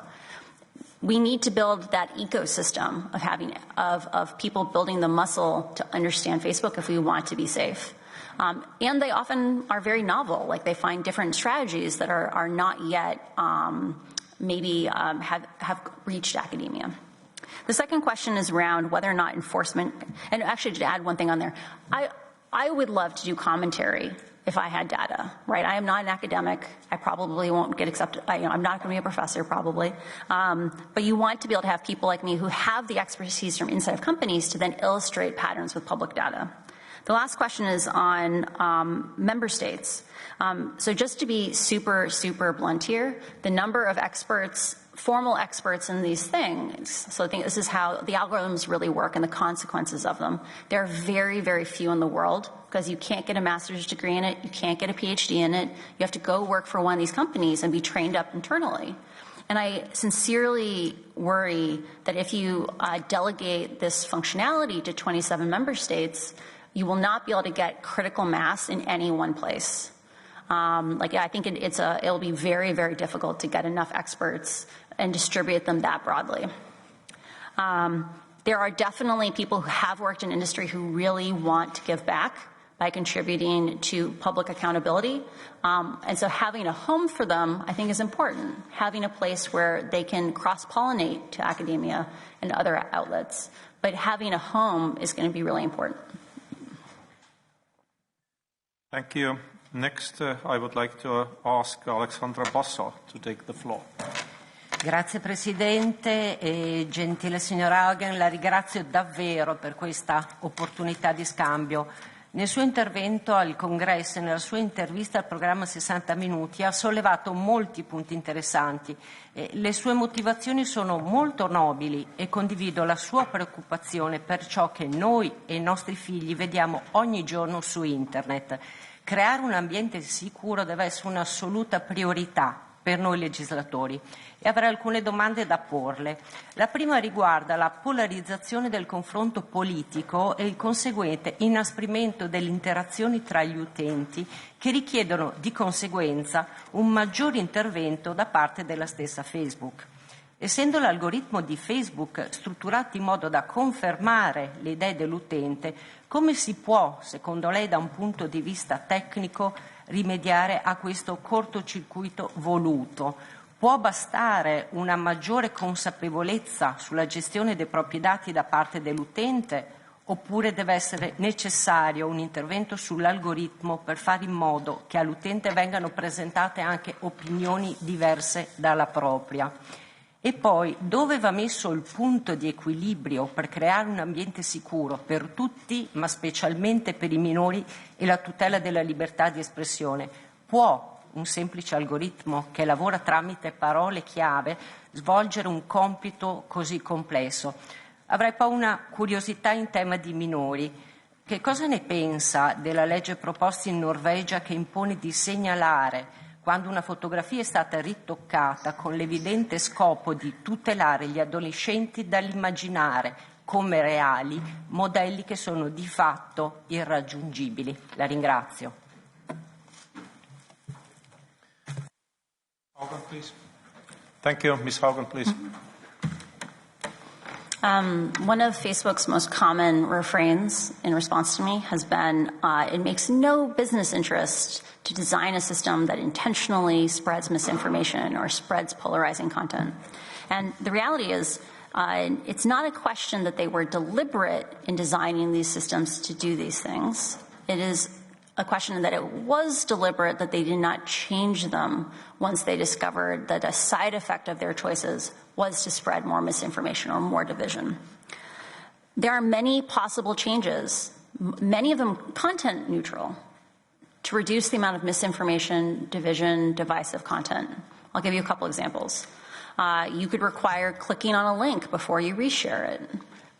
We need to build that ecosystem of people building the muscle to understand Facebook if we want to be safe. And they often are very novel, they find different strategies that are not yet have reached academia. The second question is around whether or not enforcement, and actually to add one thing on there, I would love to do commentary if I had data, right? I am not an academic. I probably won't get accepted. I'm not going to be a professor probably. But you want to be able to have people like me who have the expertise from inside of companies to then illustrate patterns with public data. The last question is on member states. So just to be super, super blunt here, the number of experts, formal experts in these things, so I think this is how the algorithms really work and the consequences of them. There are very, very few in the world because you can't get a master's degree in it, you can't get a PhD in it, you have to go work for one of these companies and be trained up internally. And I sincerely worry that if you delegate this functionality to 27 member states, you will not be able to get critical mass in any one place. I think it'll be very, very difficult to get enough experts and distribute them that broadly. There are definitely people who have worked in industry who really want to give back by contributing to public accountability. And so having a home for them, I think, is important. Having a place where they can cross-pollinate to academia and other outlets. But having a home is going to be really important. Thank you. Next, I would like to ask Alexandra Basso to take the floor. Grazie Presidente e gentile signora Haugen, la ringrazio davvero per questa opportunità di scambio. Nel suo intervento al Congresso e nella sua intervista al programma 60 Minuti ha sollevato molti punti interessanti. Le sue motivazioni sono molto nobili e condivido la sua preoccupazione per ciò che noi e i nostri figli vediamo ogni giorno su Internet. Creare un ambiente sicuro deve essere un'assoluta priorità per noi legislatori e avrei alcune domande da porle. La prima riguarda la polarizzazione del confronto politico e il conseguente inasprimento delle interazioni tra gli utenti che richiedono di conseguenza un maggiore intervento da parte della stessa Facebook. Essendo l'algoritmo di Facebook strutturato in modo da confermare le idee dell'utente, come si può, secondo lei, da un punto di vista tecnico, rimediare a questo cortocircuito voluto? Può bastare una maggiore consapevolezza sulla gestione dei propri dati da parte dell'utente oppure deve essere necessario un intervento sull'algoritmo per fare in modo che all'utente vengano presentate anche opinioni diverse dalla propria? E poi, dove va messo il punto di equilibrio per creare un ambiente sicuro per tutti, ma specialmente per i minori e la tutela della libertà di espressione? Può un semplice algoritmo che lavora tramite parole chiave svolgere un compito così complesso? Avrei poi una curiosità in tema di minori. Che cosa ne pensa della legge proposta in Norvegia che impone di segnalare quando una fotografia è stata ritoccata con l'evidente scopo di tutelare gli adolescenti dall'immaginare come reali modelli che sono di fatto irraggiungibili? La ringrazio. Haugen, please. Thank you. Ms. Haugen, please. One of Facebook's most common refrains in response to me has been, it makes no business interest to design a system that intentionally spreads misinformation or spreads polarizing content. And the reality is, it's not a question that they were deliberate in designing these systems to do these things. It is a question that it was deliberate that they did not change them once they discovered that a side effect of their choices was to spread more misinformation or more division. There are many possible changes, many of them content neutral, to reduce the amount of misinformation, division, divisive content. I'll give you a couple examples. You could require clicking on a link before you reshare it.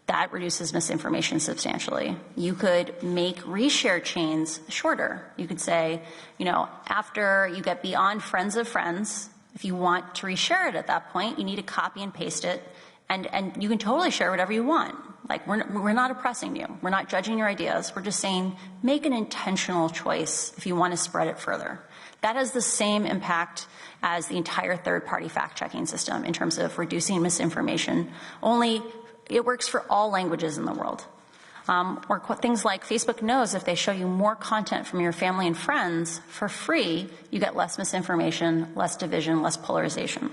That reduces misinformation substantially. You could make reshare chains shorter. You could say, after you get beyond friends of friends, if you want to reshare it at that point, you need to copy and paste it, and you can totally share whatever you want. Like, we're not oppressing you. We're not judging your ideas. We're just saying, make an intentional choice if you want to spread it further. That has the same impact as the entire third-party fact-checking system in terms of reducing misinformation, only it works for all languages in the world. Or things like Facebook knows if they show you more content from your family and friends for free, you get less misinformation, less division, less polarization.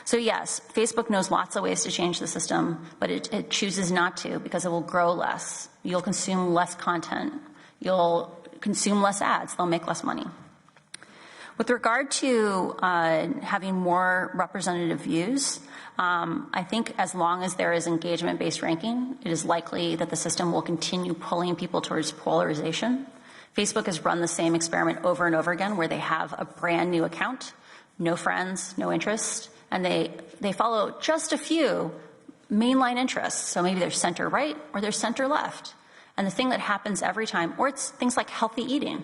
So yes, Facebook knows lots of ways to change the system, but it chooses not to because it will grow less. You'll consume less content. You'll consume less ads. They'll make less money. With regard to having more representative views, I think as long as there is engagement-based ranking, it is likely that the system will continue pulling people towards polarization. Facebook has run the same experiment over and over again where they have a brand new account, no friends, no interest, and they follow just a few mainline interests. So maybe they're center-right or they're center-left. And the thing that happens every time, or it's things like healthy eating.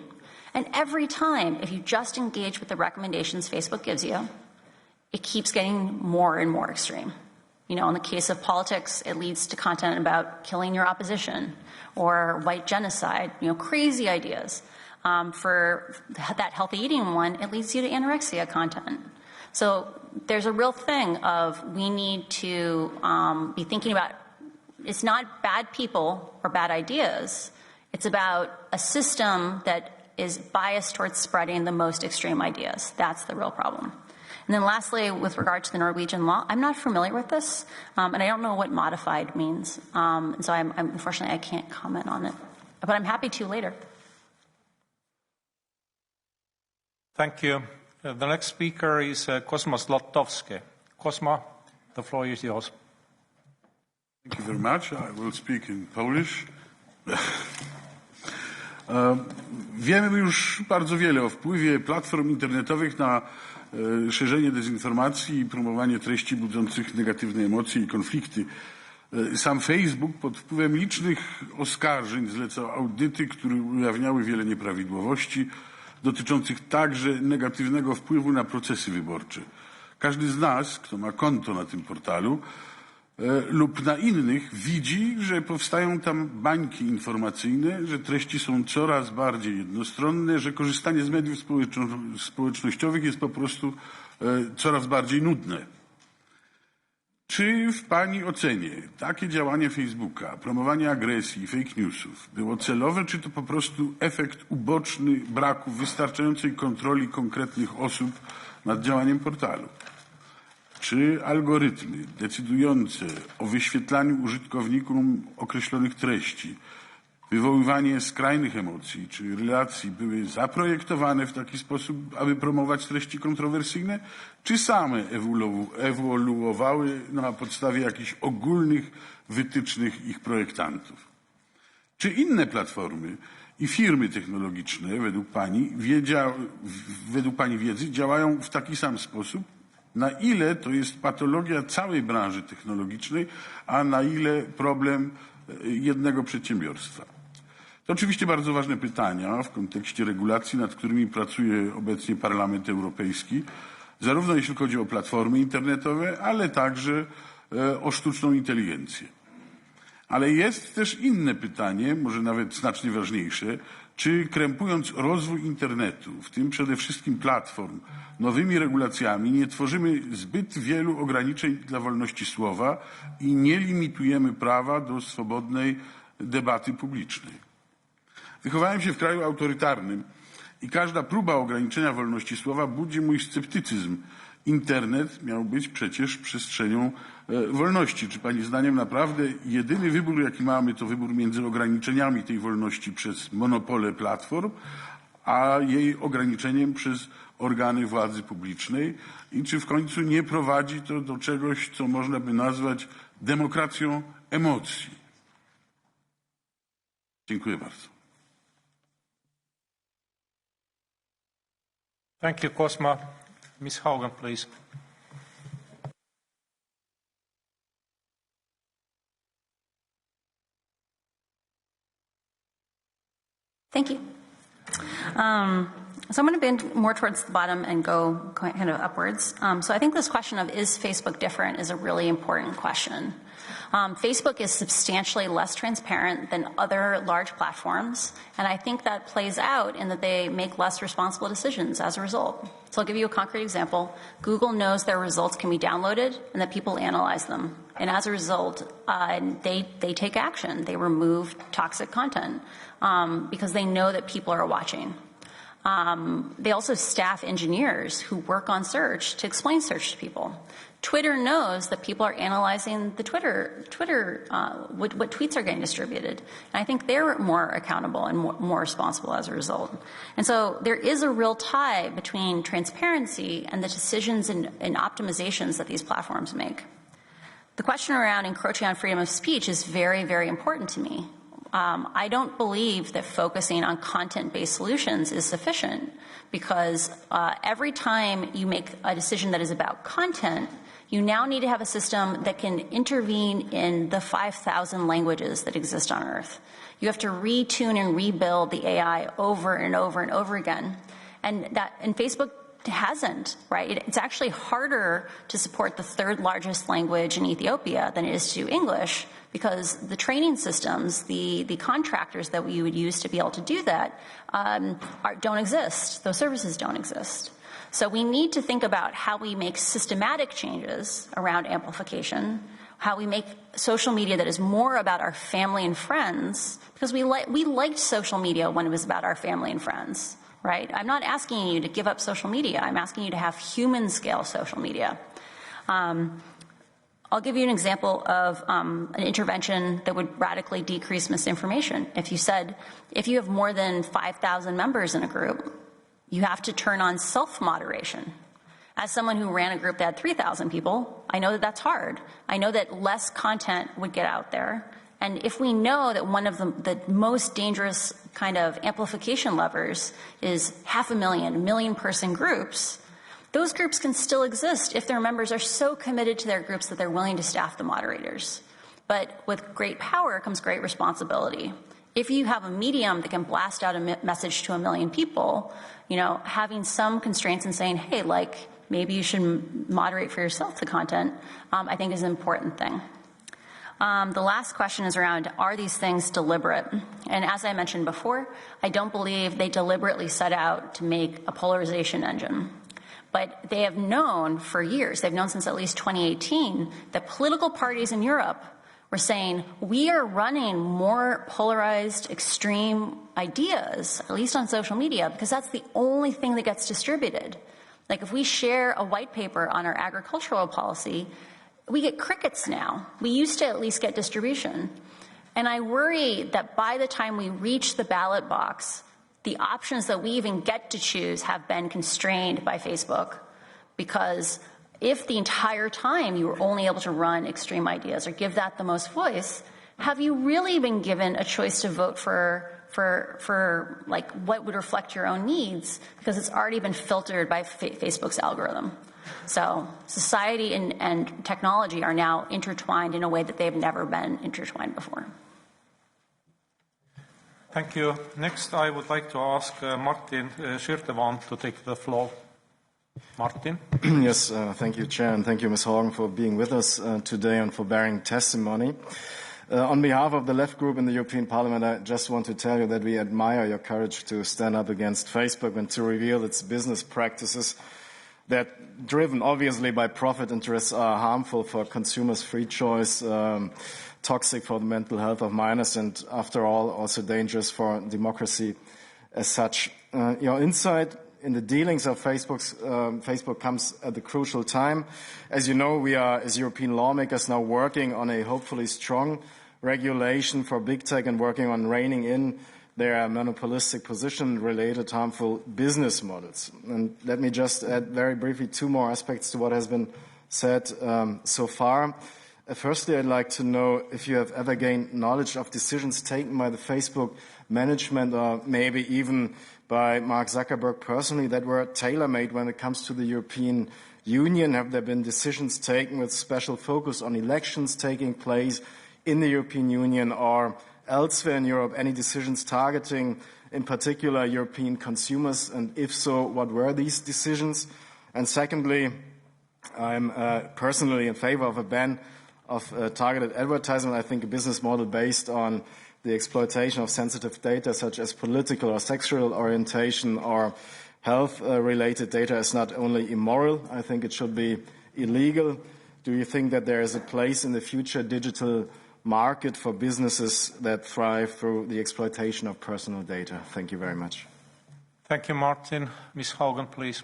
And every time, if you just engage with the recommendations Facebook gives you, it keeps getting more and more extreme. In the case of politics, it leads to content about killing your opposition or white genocide, crazy ideas. For that healthy eating one, it leads you to anorexia content. So there's a real thing of we need to be thinking about, it's not bad people or bad ideas. It's about a system that is biased towards spreading the most extreme ideas. That's the real problem. And then lastly, with regard to the Norwegian law, I'm not familiar with this, and I don't know what modified means. And so unfortunately, I can't comment on it. But I'm happy to later. Thank you. The next speaker is Kosma Zlotowski. Kosma, the floor is yours. Thank you very much. I will speak in Polish. Wiemy już bardzo wiele o wpływie platform internetowych na szerzenie dezinformacji i promowanie treści budzących negatywne emocje i konflikty. Sam Facebook pod wpływem licznych oskarżeń zlecał audyty, które ujawniały wiele nieprawidłowości dotyczących także negatywnego wpływu na procesy wyborcze. Każdy z nas, kto ma konto na tym portalu lub na innych, widzi, że powstają tam bańki informacyjne, że treści są coraz bardziej jednostronne, że korzystanie z mediów społecznościowych jest po prostu coraz bardziej nudne. Czy w Pani ocenie takie działanie Facebooka, promowanie agresji i fake newsów było celowe, czy to po prostu efekt uboczny braku wystarczającej kontroli konkretnych osób nad działaniem portalu? Czy algorytmy decydujące o wyświetlaniu użytkownikom określonych treści, wywoływanie skrajnych emocji czy relacji były zaprojektowane w taki sposób, aby promować treści kontrowersyjne, czy same ewoluowały na podstawie jakichś ogólnych wytycznych ich projektantów? Czy inne platformy i firmy technologiczne według Pani wiedzy działają w taki sam sposób? Na ile to jest patologia całej branży technologicznej, a na ile problem jednego przedsiębiorstwa? To oczywiście bardzo ważne pytania w kontekście regulacji, nad którymi pracuje obecnie Parlament Europejski, zarówno jeśli chodzi o platformy internetowe, ale także o sztuczną inteligencję. Ale jest też inne pytanie, może nawet znacznie ważniejsze, czy krępując rozwój internetu, w tym przede wszystkim platform, nowymi regulacjami nie tworzymy zbyt wielu ograniczeń dla wolności słowa i nie limitujemy prawa do swobodnej debaty publicznej. Wychowałem się w kraju autorytarnym i każda próba ograniczenia wolności słowa budzi mój sceptycyzm. Internet miał być przecież przestrzenią wolności. Czy Pani zdaniem naprawdę jedyny wybór, jaki mamy, to wybór między ograniczeniami tej wolności przez monopole platform, a jej ograniczeniem przez organy władzy publicznej? I czy w końcu nie prowadzi to do czegoś, co można by nazwać demokracją emocji? Dziękuję bardzo. Thank you, Cosma. Ms. Haugen, please. Thank you. So I'm going to bend more towards the bottom and go kind of upwards. So I think this question of is Facebook different is a really important question. Facebook is substantially less transparent than other large platforms, and I think that plays out in that they make less responsible decisions as a result. So I'll give you a concrete example. Google knows their results can be downloaded and that people analyze them. And as a result, they take action. They remove toxic content because they know that people are watching. They also staff engineers who work on search to explain search to people. Twitter knows that people are analyzing the what tweets are getting distributed. And I think they're more accountable and more responsible as a result. And so there is a real tie between transparency and the decisions and optimizations that these platforms make. The question around encroaching on freedom of speech is very, very important to me. I don't believe that focusing on content-based solutions is sufficient because every time you make a decision that is about content, you now need to have a system that can intervene in the 5,000 languages that exist on Earth. You have to retune and rebuild the AI over and over and over again. And Facebook hasn't, right? It's actually harder to support the third largest language in Ethiopia than it is to English because the training systems, the contractors that we would use to be able to do that don't exist. Those services don't exist. So we need to think about how we make systematic changes around amplification, how we make social media that is more about our family and friends, because we liked social media when it was about our family and friends, right? I'm not asking you to give up social media. I'm asking you to have human-scale social media. I'll give you an example of an intervention that would radically decrease misinformation. If you have more than 5,000 members in a group, you have to turn on self-moderation. As someone who ran a group that had 3,000 people, I know that that's hard. I know that less content would get out there, And if we know that one of the most dangerous kind of amplification levers is 500,000, 1 million person groups, those groups can still exist if their members are so committed to their groups that they're willing to staff the moderators. But with great power comes great responsibility. If you have a medium that can blast out a message to 1 million people, having some constraints and saying, hey, maybe you should moderate for yourself the content, I think is an important thing. The last question is around, are these things deliberate? And as I mentioned before, I don't believe they deliberately set out to make a polarization engine. But they have known for years, they've known since at least 2018, that political parties in Europe were saying, we are running more polarized, extreme ideas, at least on social media, because that's the only thing that gets distributed. Like if we share a white paper on our agricultural policy, we get crickets now. We used to at least get distribution. And I worry that by the time we reach the ballot box, the options that we even get to choose have been constrained by Facebook. Because if the entire time you were only able to run extreme ideas or give that the most voice, have you really been given a choice to vote for what would reflect your own needs? Because it's already been filtered by Facebook's algorithm. So society and technology are now intertwined in a way that they've never been intertwined before. Thank you. Next, I would like to ask Martin Schirdewan to take the floor. Martin? Yes, thank you, Chair, and thank you, Ms. Haugen, for being with us today and for bearing testimony. On behalf of the Left Group in the European Parliament, I just want to tell you that we admire your courage to stand up against Facebook and to reveal its business practices that, driven obviously by profit interests, are harmful for consumers' free choice, toxic for the mental health of minors, and after all, also dangerous for democracy as such. Your insight in the dealings of Facebook comes at the crucial time. As you know, we are, as European lawmakers, now working on a hopefully strong regulation for big tech and working on reining in their monopolistic position related harmful business models. And let me just add very briefly 2 more aspects to what has been said so far. Firstly, I'd like to know if you have ever gained knowledge of decisions taken by the Facebook management or maybe even by Mark Zuckerberg personally that were tailor-made when it comes to the European Union. Have there been decisions taken with special focus on elections taking place in the European Union or elsewhere in Europe? Any decisions targeting, in particular, European consumers? And if so, what were these decisions? And secondly, I'm personally in favor of a ban of targeted advertising. I think a business model based on the exploitation of sensitive data such as political or sexual orientation or health-related data is not only immoral, I think it should be illegal. Do you think that there is a place in the future digital market for businesses that thrive through the exploitation of personal data? Thank you very much. Thank you, Martin. Ms. Haugen, please.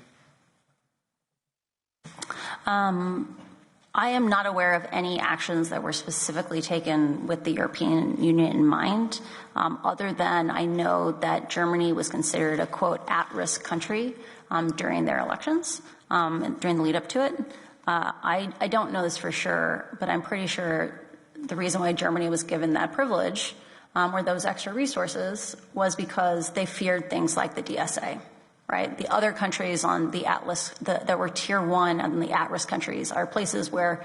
I am not aware of any actions that were specifically taken with the European Union in mind, other than I know that Germany was considered a, quote, at-risk country during their elections, during the lead-up to it. I don't know this for sure, but I'm pretty sure the reason why Germany was given that privilege or those extra resources was because they feared things like the DSA. Right? The other countries on the Atlas that were tier 1 and the at-risk countries are places where,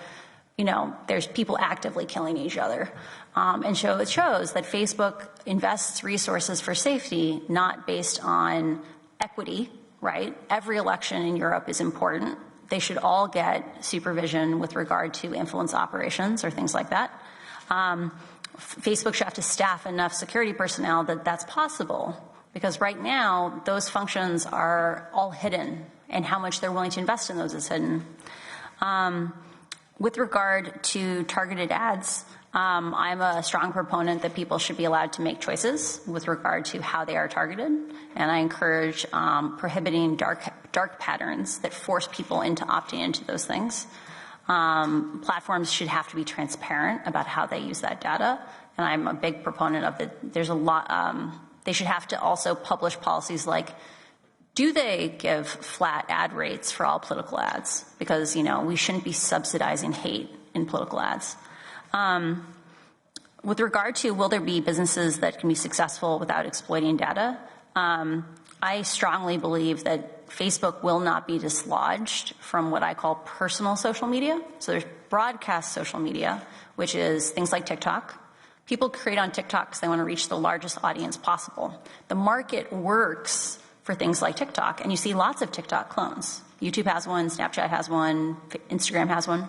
there's people actively killing each other. And so it shows that Facebook invests resources for safety, not based on equity, right? Every election in Europe is important. They should all get supervision with regard to influence operations or things like that. Facebook should have to staff enough security personnel that that's possible. Because right now, those functions are all hidden, and how much they're willing to invest in those is hidden. With regard to targeted ads, I'm a strong proponent that people should be allowed to make choices with regard to how they are targeted, and I encourage prohibiting dark patterns that force people into opting into those things. Platforms should have to be transparent about how they use that data, and I'm a big proponent of it. There's a lot. They should have to also publish policies like, do they give flat ad rates for all political ads? Because, we shouldn't be subsidizing hate in political ads. With regard to will there be businesses that can be successful without exploiting data, I strongly believe that Facebook will not be dislodged from what I call personal social media. So there's broadcast social media, which is things like TikTok. People create on TikTok because they want to reach the largest audience possible. The market works for things like TikTok, and you see lots of TikTok clones. YouTube has one, Snapchat has one, Instagram has one.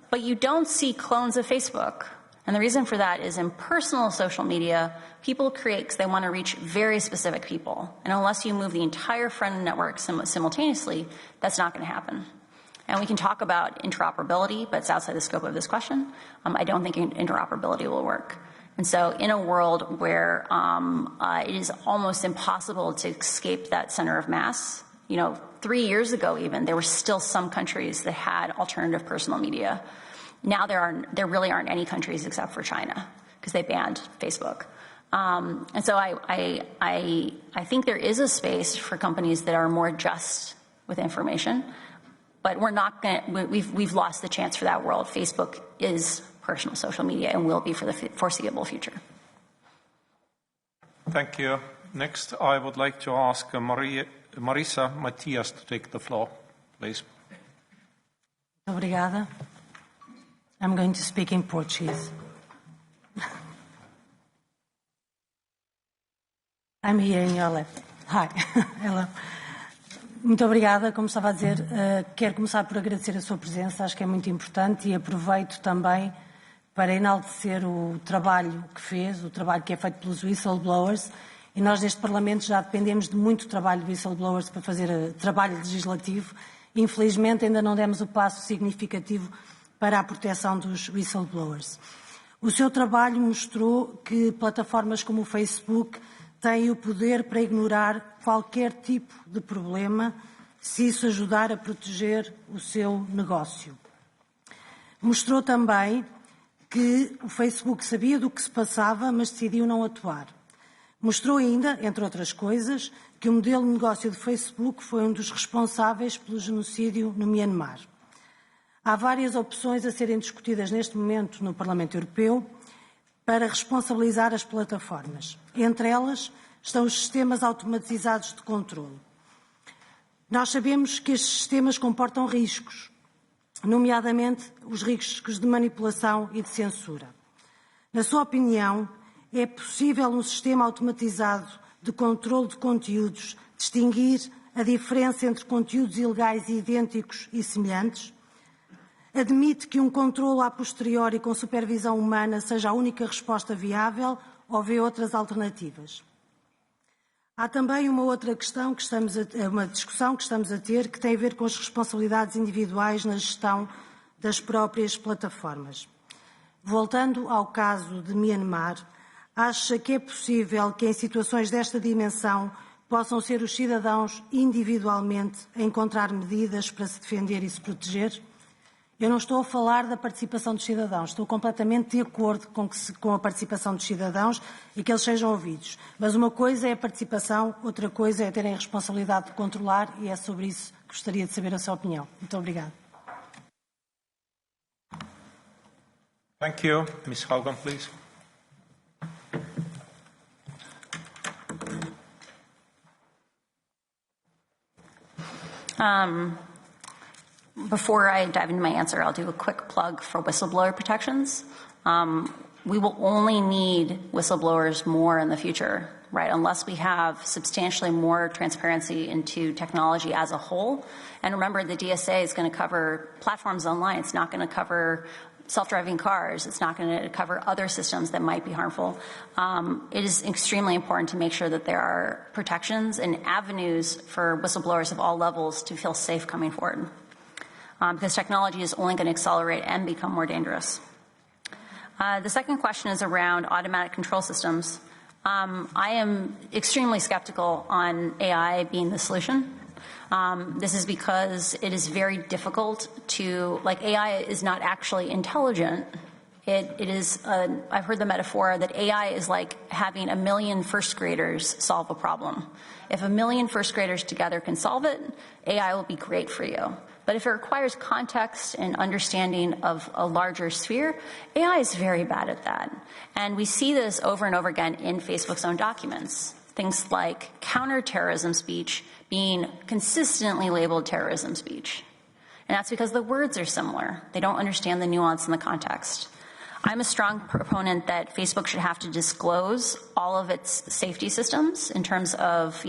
But you don't see clones of Facebook. And the reason for that is in personal social media, people create because they want to reach very specific people. And unless you move the entire friend network simultaneously, that's not going to happen. And we can talk about interoperability, but it's outside the scope of this question. I don't think interoperability will work. And so in a world where it is almost impossible to escape that center of mass, 3 years ago even, there were still some countries that had alternative personal media. Now there really aren't any countries except for China because they banned Facebook. And so I think there is a space for companies that are more just with information, but we've lost the chance for that world. Facebook is personal social media and will be for the foreseeable future. Thank you. Next, I would like to ask Marisa Matias to take the floor, please. Obrigada. I'm going to speak in Portuguese. I'm here in your left. Hi. Hello. Muito obrigada. Como estava a dizer, quero começar por agradecer a sua presença. Acho que é muito importante e aproveito também para enaltecer o trabalho que fez, o trabalho que é feito pelos whistleblowers. E nós, neste Parlamento, já dependemos de muito trabalho de whistleblowers para fazer trabalho legislativo. Infelizmente, ainda não demos o passo significativo para a proteção dos whistleblowers. O seu trabalho mostrou que plataformas como o Facebook têm o poder para ignorar qualquer tipo de problema se isso ajudar a proteger o seu negócio. Mostrou também que o Facebook sabia do que se passava, mas decidiu não atuar. Mostrou ainda, entre outras coisas, que o modelo de negócio do Facebook foi um dos responsáveis pelo genocídio no Myanmar. Há várias opções a serem discutidas neste momento no Parlamento Europeu para responsabilizar as plataformas. Entre elas estão os sistemas automatizados de controle. Nós sabemos que estes sistemas comportam riscos, nomeadamente os riscos de manipulação e de censura. Na sua opinião, é possível um sistema automatizado de controle de conteúdos distinguir a diferença entre conteúdos ilegais e idênticos e semelhantes? Admite que um controle a posteriori com supervisão humana seja a única resposta viável ou vê outras alternativas? Há também uma outra questão, uma discussão que estamos a ter, que tem a ver com as responsabilidades individuais na gestão das próprias plataformas. Voltando ao caso de Myanmar, acha que é possível que em situações desta dimensão possam ser os cidadãos individualmente a encontrar medidas para se defender e se proteger? Eu não estou a falar da participação dos cidadãos, estou completamente de acordo com a participação dos cidadãos e que eles sejam ouvidos. Mas uma coisa é a participação, outra coisa é terem a responsabilidade de controlar e é sobre isso que gostaria de saber a sua opinião. Muito obrigada. Thank you. Ms. Haugen, please. Before I dive into my answer, I'll do a quick plug for whistleblower protections. We will only need whistleblowers more in the future, right, unless we have substantially more transparency into technology as a whole. And remember, the DSA is going to cover platforms online. It's not going to cover self-driving cars. It's not going to cover other systems that might be harmful. It is extremely important to make sure that there are protections and avenues for whistleblowers of all levels to feel safe coming forward. Because technology is only going to accelerate and become more dangerous. The second question is around automatic control systems. I am extremely skeptical on AI being the solution. This is because it is very difficult to, AI is not actually intelligent. It is, I've heard the metaphor that AI is like having 1 million first graders solve a problem. If 1 million first graders together can solve it, AI will be great for you. But if it requires context and understanding of a larger sphere, AI is very bad at that. And we see this over and over again in Facebook's own documents. Things like counterterrorism speech being consistently labeled terrorism speech. And that's because the words are similar. They don't understand the nuance and the context. I'm a strong proponent that Facebook should have to disclose all of its safety systems in terms of,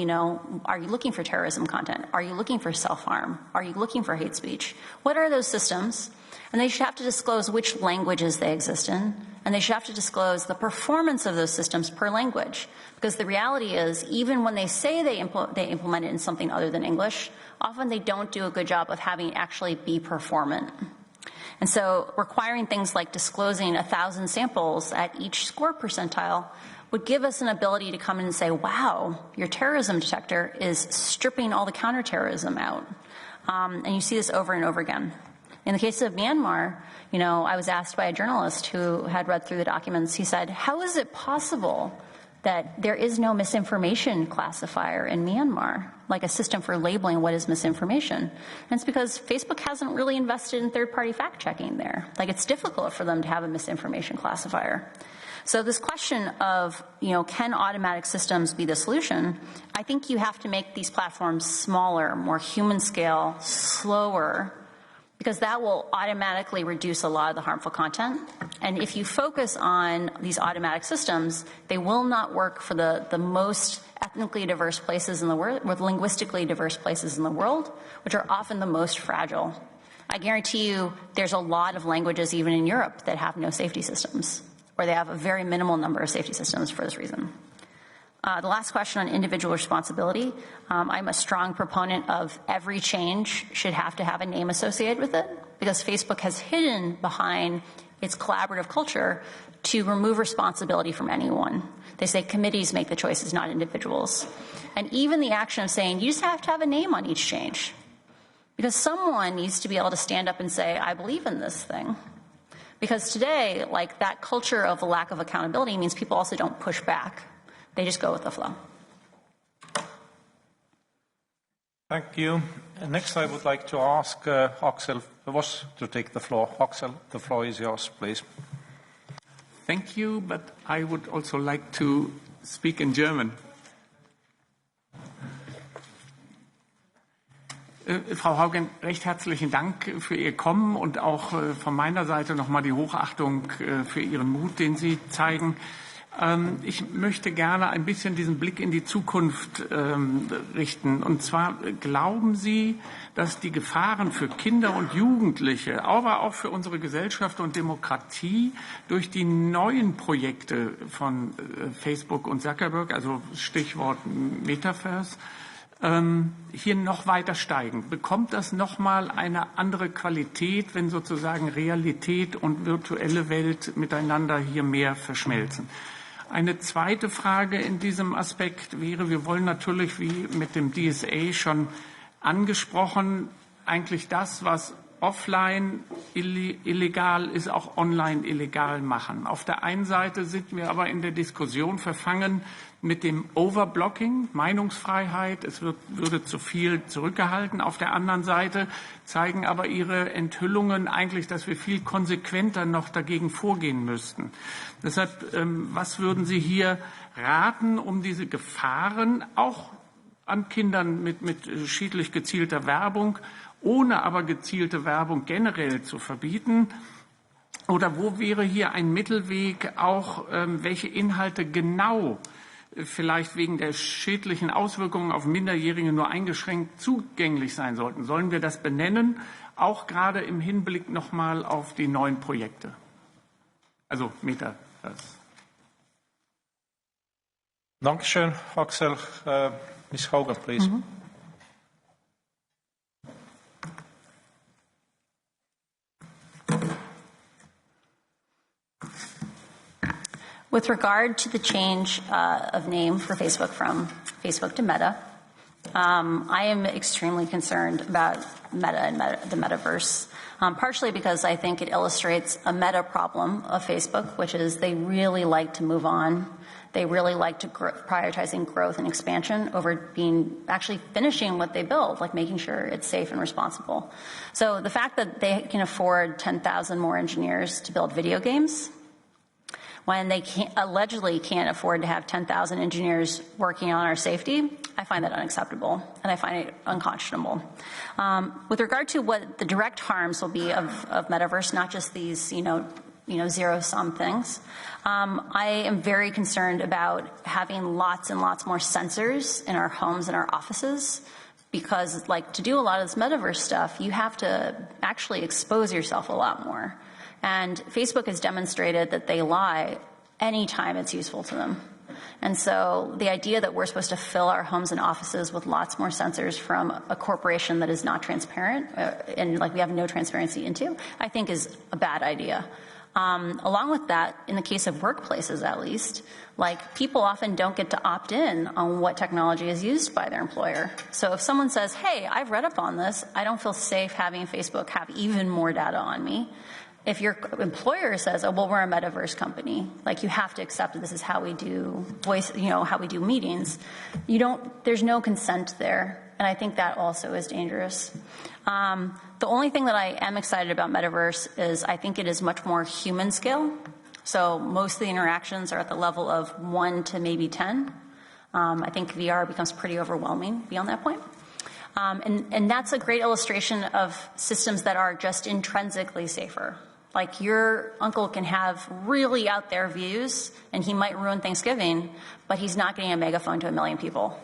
are you looking for terrorism content? Are you looking for self-harm? Are you looking for hate speech? What are those systems? And they should have to disclose which languages they exist in. And they should have to disclose the performance of those systems per language. Because the reality is, even when they say they implement it in something other than English, often they don't do a good job of having it actually be performant. And so requiring things like disclosing 1,000 samples at each score percentile would give us an ability to come in and say, wow, your terrorism detector is stripping all the counterterrorism out. And you see this over and over again. In the case of Myanmar, I was asked by a journalist who had read through the documents, he said, how is it possible that there is no misinformation classifier in Myanmar, like a system for labeling what is misinformation? And it's because Facebook hasn't really invested in third-party fact-checking there. Like, it's difficult for them to have a misinformation classifier. So this question of, can automatic systems be the solution? I think you have to make these platforms smaller, more human scale, slower, because that will automatically reduce a lot of the harmful content. And if you focus on these automatic systems, they will not work for the most ethnically diverse places in the world, with linguistically diverse places in the world, which are often the most fragile. I guarantee you there's a lot of languages, even in Europe, that have no safety systems, or they have a very minimal number of safety systems for this reason. The last question on individual responsibility. I'm a strong proponent of every change should have to have a name associated with it, because Facebook has hidden behind its collaborative culture to remove responsibility from anyone. They say committees make the choices, not individuals. And even the action of saying you just have to have a name on each change, because someone needs to be able to stand up and say, I believe in this thing. Because today, like, that culture of a lack of accountability means people also don't push back. They just go with the flow. Thank you. Next, I would like to ask Axel Voss to take the floor. Axel, the floor is yours, please. Thank you, but I would also like to speak in German. Frau Haugen, recht herzlichen Dank für Ihr Kommen und auch von meiner Seite nochmal die Hochachtung für Ihren Mut, den Sie zeigen. Ich möchte gerne ein bisschen diesen Blick in die Zukunft richten. Und zwar, glauben Sie, dass die Gefahren für Kinder und Jugendliche, aber auch für unsere Gesellschaft und Demokratie durch die neuen Projekte von Facebook und Zuckerberg, also Stichwort Metaverse, hier noch weiter steigen? Bekommt das nochmal eine andere Qualität, wenn sozusagen Realität und virtuelle Welt miteinander hier mehr verschmelzen? Eine zweite Frage in diesem Aspekt wäre, wir wollen natürlich, wie mit dem DSA schon angesprochen, eigentlich das, was offline illegal ist, auch online illegal machen. Auf der einen Seite sind wir aber in der Diskussion verfangen mit dem Overblocking, Meinungsfreiheit, es würde zu viel zurückgehalten. Auf der anderen Seite zeigen aber Ihre Enthüllungen eigentlich, dass wir viel konsequenter noch dagegen vorgehen müssten. Deshalb, was würden Sie hier raten, um diese Gefahren auch an Kindern mit schädlich gezielter Werbung, ohne aber gezielte Werbung generell zu verbieten? Oder wo wäre hier ein Mittelweg, auch welche Inhalte genau vielleicht wegen der schädlichen Auswirkungen auf Minderjährige nur eingeschränkt zugänglich sein sollten? Sollen wir das benennen, auch gerade im Hinblick nochmal auf die neuen Projekte? Also Metaverse. Dankeschön, Axel. Ms. Haugen, please. With regard to the change of name for Facebook from Facebook to Meta, I am extremely concerned about Meta and the metaverse, partially because I think it illustrates a meta problem of Facebook, which is they really like to move on. They really like to prioritizing growth and expansion over actually finishing what they build, like making sure it's safe and responsible. So the fact that they can afford 10,000 more engineers to build video games, when they allegedly can't afford to have 10,000 engineers working on our safety, I find that unacceptable, and I find it unconscionable. With regard to what the direct harms will be of metaverse, not just these, zero-sum things, I am very concerned about having lots and lots more sensors in our homes and our offices, because, to do a lot of this metaverse stuff, you have to actually expose yourself a lot more. And Facebook has demonstrated that they lie anytime it's useful to them. And so the idea that we're supposed to fill our homes and offices with lots more sensors from a corporation that is not transparent and we have no transparency into, I think is a bad idea. Along with that, in the case of workplaces at least, people often don't get to opt in on what technology is used by their employer. So if someone says, hey, I've read up on this, I don't feel safe having Facebook have even more data on me. If your employer says, oh, well, we're a metaverse company, you have to accept that this is how we do how we do meetings, there's no consent there. And I think that also is dangerous. The only thing that I am excited about metaverse is I think it is much more human scale. So most of the interactions are at the level of 1 to maybe 10. I think VR becomes pretty overwhelming beyond that point. And that's a great illustration of systems that are just intrinsically safer. Your uncle can have really out there views, and he might ruin Thanksgiving, but he's not getting a megaphone to 1 million people,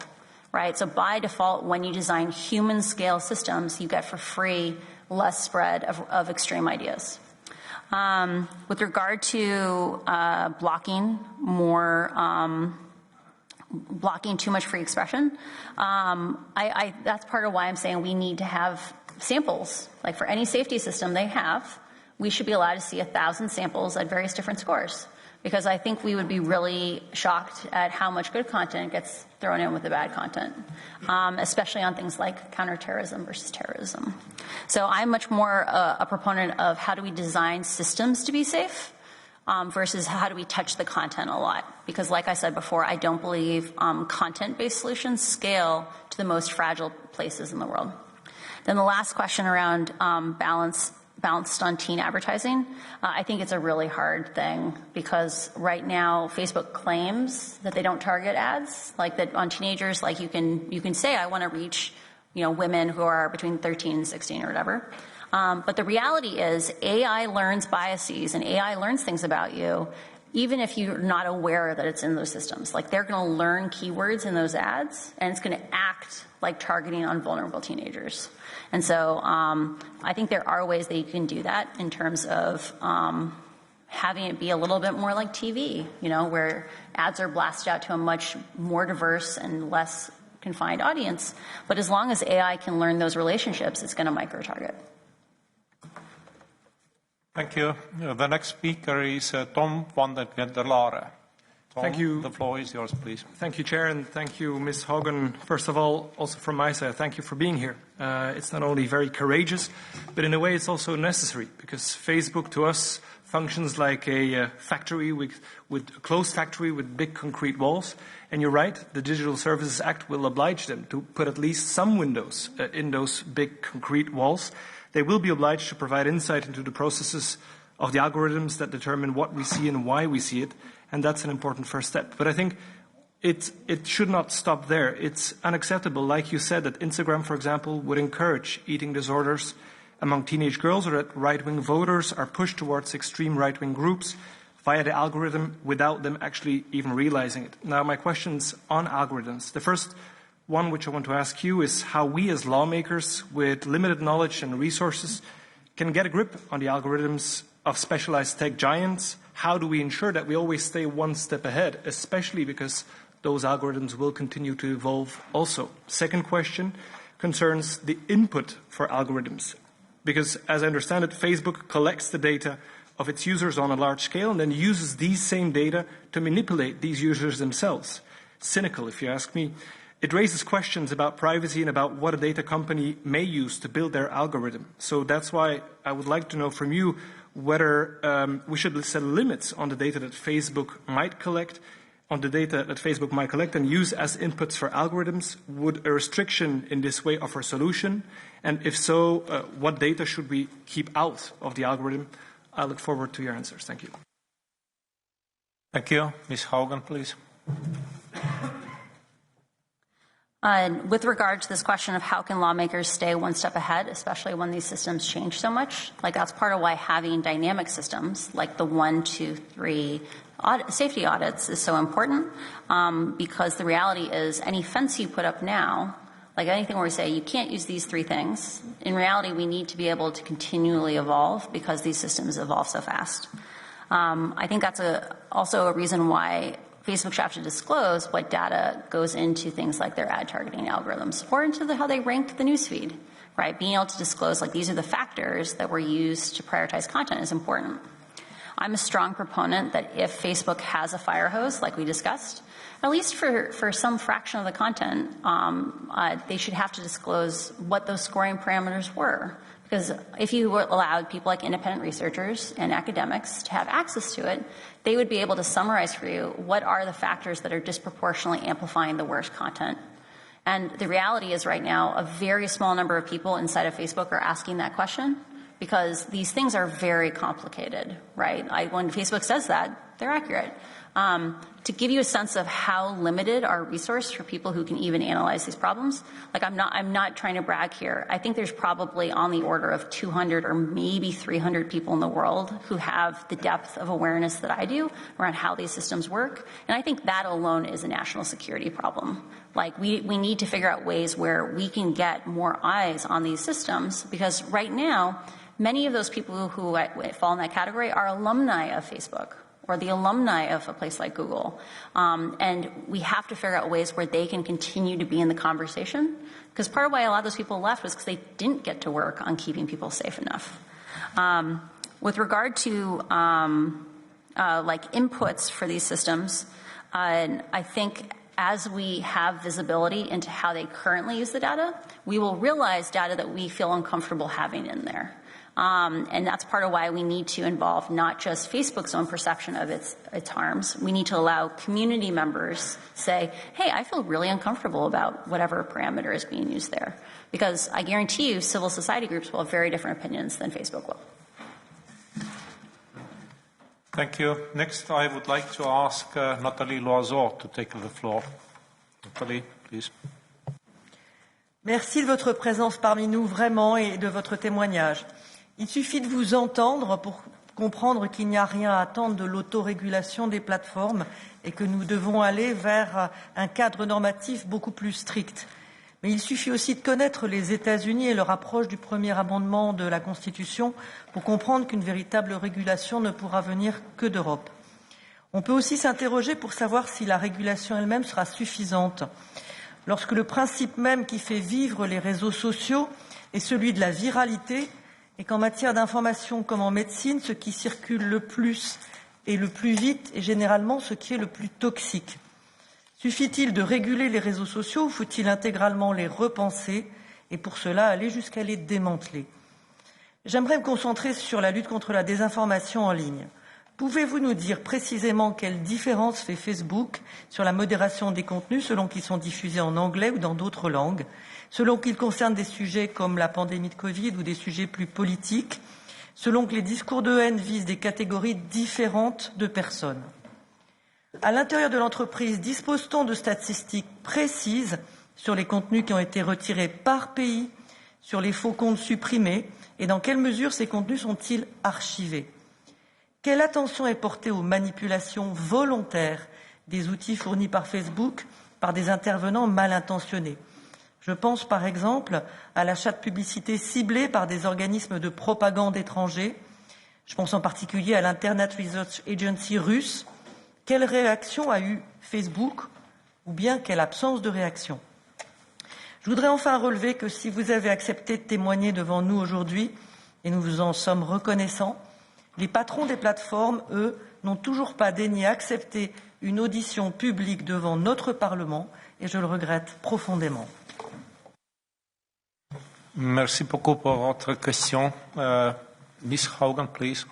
right? So by default, when you design human scale systems, you get for free less spread of extreme ideas. With regard to blocking too much free expression, that's part of why I'm saying we need to have samples. For any safety system they have, we should be allowed to see 1,000 samples at various different scores, because I think we would be really shocked at how much good content gets thrown in with the bad content, especially on things like counterterrorism versus terrorism. So I'm much more a proponent of how do we design systems to be safe versus how do we touch the content a lot. Because like I said before, I don't believe content-based solutions scale to the most fragile places in the world. Then the last question around balanced on teen advertising, I think it's a really hard thing, because right now Facebook claims that they don't target ads, that on teenagers, you can say, I want to reach, women who are between 13 and 16 or whatever. But the reality is AI learns biases and AI learns things about you, even if you're not aware that it's in those systems. They're going to learn keywords in those ads, and it's going to act like targeting on vulnerable teenagers. And so I think there are ways that you can do that in terms of having it be a little bit more like TV, where ads are blasted out to a much more diverse and less confined audience. But as long as AI can learn those relationships, it's going to micro-target. Thank you. The next speaker is Tom van der Lare. Tom, thank you. The floor is yours, please. Thank you, Chair, and thank you, Ms. Haugen. First of all, also from my side, thank you for being here. It's not only very courageous, but in a way it's also necessary, because Facebook to us functions like a factory with a closed factory with big concrete walls. And you're right, the Digital Services Act will oblige them to put at least some windows in those big concrete walls. They will be obliged to provide insight into the processes of the algorithms that determine what we see and why we see it. And that's an important first step. But I think it should not stop there. It's unacceptable, like you said, that Instagram, for example, would encourage eating disorders among teenage girls, or that right-wing voters are pushed towards extreme right-wing groups via the algorithm without them actually even realizing it. Now, my question's on algorithms. The first one which I want to ask you is how we as lawmakers with limited knowledge and resources can get a grip on the algorithms of specialized tech giants. How do we ensure that we always stay one step ahead, especially because those algorithms will continue to evolve also? Second question concerns the input for algorithms, because as I understand it, Facebook collects the data of its users on a large scale and then uses these same data to manipulate these users themselves. Cynical, if you ask me. It raises questions about privacy and about what a data company may use to build their algorithm. So that's why I would like to know from you whether we should set limits on the data that Facebook might collect, on the data that Facebook might collect and use as inputs for algorithms? Would a restriction in this way offer a solution? And if so, what data should we keep out of the algorithm? I look forward to your answers. Thank you. Thank you. Ms. Haugen, please. With regard to this question of how can lawmakers stay one step ahead, especially when these systems change so much, like that's part of why having dynamic systems like the 1, 2, 3 safety audits is so important, because the reality is any fence you put up now, like anything where we say you can't use these 3 things, in reality we need to be able to continually evolve because these systems evolve so fast. I think that's also a reason why Facebook should have to disclose what data goes into things like their ad targeting algorithms or into how they rank the newsfeed, right? Being able to disclose, like, these are the factors that were used to prioritize content is important. I'm a strong proponent that if Facebook has a fire hose, like we discussed, at least for some fraction of the content, they should have to disclose what those scoring parameters were. Because if you allowed people like independent researchers and academics to have access to it, they would be able to summarize for you what are the factors that are disproportionately amplifying the worst content. And the reality is right now a very small number of people inside of Facebook are asking that question because these things are very complicated, right? When Facebook says that, they're accurate. To give you a sense of how limited our resource for people who can even analyze these problems, like I'm not trying to brag here. I think there's probably on the order of 200 or maybe 300 people in the world who have the depth of awareness that I do around how these systems work. And I think that alone is a national security problem. Like we need to figure out ways where we can get more eyes on these systems, because right now, many of those people who fall in that category are alumni of Facebook or the alumni of a place like Google. And we have to figure out ways where they can continue to be in the conversation, because part of why a lot of those people left was because they didn't get to work on keeping people safe enough. With regard to like inputs for these systems, I think as we have visibility into how they currently use the data, we will realize data that we feel uncomfortable having in there. And that's part of why we need to involve not just Facebook's own perception of its harms. We need to allow community members say, hey, I feel really uncomfortable about whatever parameter is being used there. Because I guarantee you civil society groups will have very different opinions than Facebook will. Thank you. Next, I would like to ask Nathalie Loiseau to take the floor. Nathalie, please. Merci de votre présence parmi nous, vraiment, et de votre témoignage. Il suffit de vous entendre pour comprendre qu'il n'y a rien à attendre de l'autorégulation des plateformes et que nous devons aller vers un cadre normatif beaucoup plus strict. Mais il suffit aussi de connaître les États-Unis et leur approche du premier amendement de la Constitution pour comprendre qu'une véritable régulation ne pourra venir que d'Europe. On peut aussi s'interroger pour savoir si la régulation elle-même sera suffisante. Lorsque le principe même qui fait vivre les réseaux sociaux est celui de la viralité, et qu'en matière d'information comme en médecine, ce qui circule le plus et le plus vite est généralement ce qui est le plus toxique. Suffit-il de réguler les réseaux sociaux ou faut-il intégralement les repenser et pour cela aller jusqu'à les démanteler? J'aimerais me concentrer sur la lutte contre la désinformation en ligne. Pouvez-vous nous dire précisément quelle différence fait Facebook sur la modération des contenus selon qu'ils sont diffusés en anglais ou dans d'autres langues, selon qu'ils concernent des sujets comme la pandémie de Covid ou des sujets plus politiques, selon que les discours de haine visent des catégories différentes de personnes? À l'intérieur de l'entreprise, dispose-t-on de statistiques précises sur les contenus qui ont été retirés par pays, sur les faux comptes supprimés et dans quelle mesure ces contenus sont-ils archivés? Quelle attention est portée aux manipulations volontaires des outils fournis par Facebook par des intervenants mal intentionnés? Je pense par exemple à l'achat de publicité ciblée par des organismes de propagande étrangers. Je pense en particulier à l'Internet Research Agency russe. Quelle réaction a eu Facebook ou bien quelle absence de réaction? Je voudrais enfin relever que si vous avez accepté de témoigner devant nous aujourd'hui, et nous vous en sommes reconnaissants, les patrons des plateformes, eux, n'ont toujours pas daigné accepter une audition publique devant notre Parlement, et je le regrette profondément. Merci beaucoup pour votre question. Ms. Haugen, please.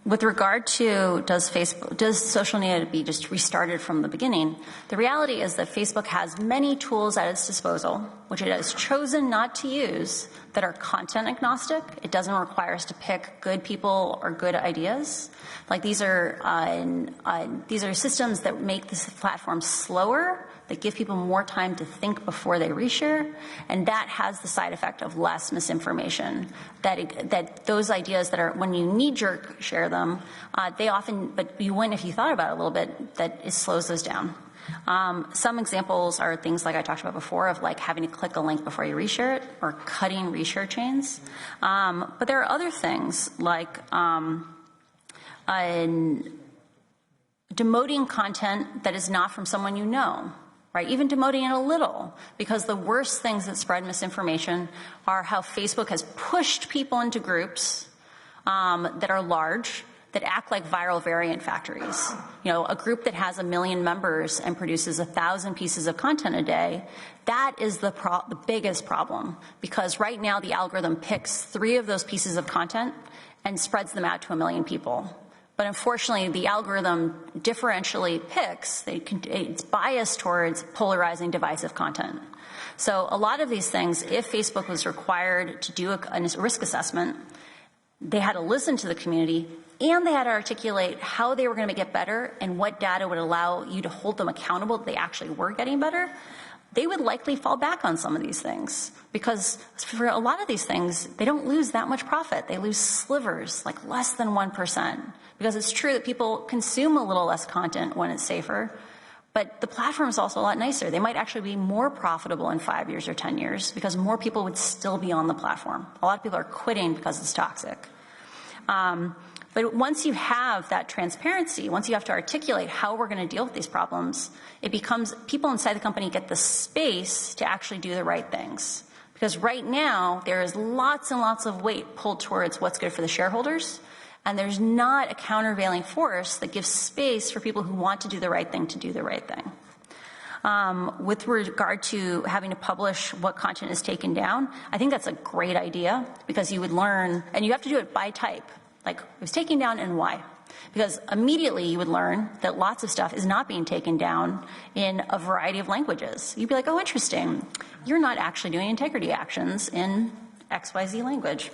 With regard to does social need to be just restarted from the beginning, the reality is that Facebook has many tools at its disposal, which it has chosen not to use, that are content agnostic. It doesn't require us to pick good people or good ideas. Like these are systems that make this platform slower, that give people more time to think before they reshare, and that has the side effect of less misinformation. That those ideas that are, when you knee-jerk share them, they often, but you wouldn't if you thought about it a little bit, that it slows those down. Some examples are things like I talked about before of like having to click a link before you reshare it or cutting reshare chains. But there are other things like demoting content that is not from someone you know. Right? Even demoting it a little, because the worst things that spread misinformation are how Facebook has pushed people into groups that are large, that act like viral variant factories. You know, a group that has 1 million members and produces 1,000 pieces of content a day, that is the biggest problem, because right now the algorithm picks 3 of those pieces of content and spreads them out to 1 million people. But unfortunately, the algorithm differentially picks, it's biased towards polarizing divisive content. So a lot of these things, if Facebook was required to do a risk assessment, they had to listen to the community and they had to articulate how they were going to get better and what data would allow you to hold them accountable that they actually were getting better. They would likely fall back on some of these things because for a lot of these things, they don't lose that much profit. They lose slivers, like less than 1%. Because it's true that people consume a little less content when it's safer, but the platform is also a lot nicer. They might actually be more profitable in 5 years or 10 years because more people would still be on the platform. A lot of people are quitting because it's toxic. But once you have that transparency, once you have to articulate how we're going to deal with these problems, it becomes people inside the company get the space to actually do the right things. Because right now, there is lots and lots of weight pulled towards what's good for the shareholders, and there's not a countervailing force that gives space for people who want to do the right thing to do the right thing. With regard to having to publish what content is taken down, I think that's a great idea because you would learn, and you have to do it by type, like it was taken down and why. Because immediately you would learn that lots of stuff is not being taken down in a variety of languages. You'd be like, oh, interesting. You're not actually doing integrity actions in XYZ language.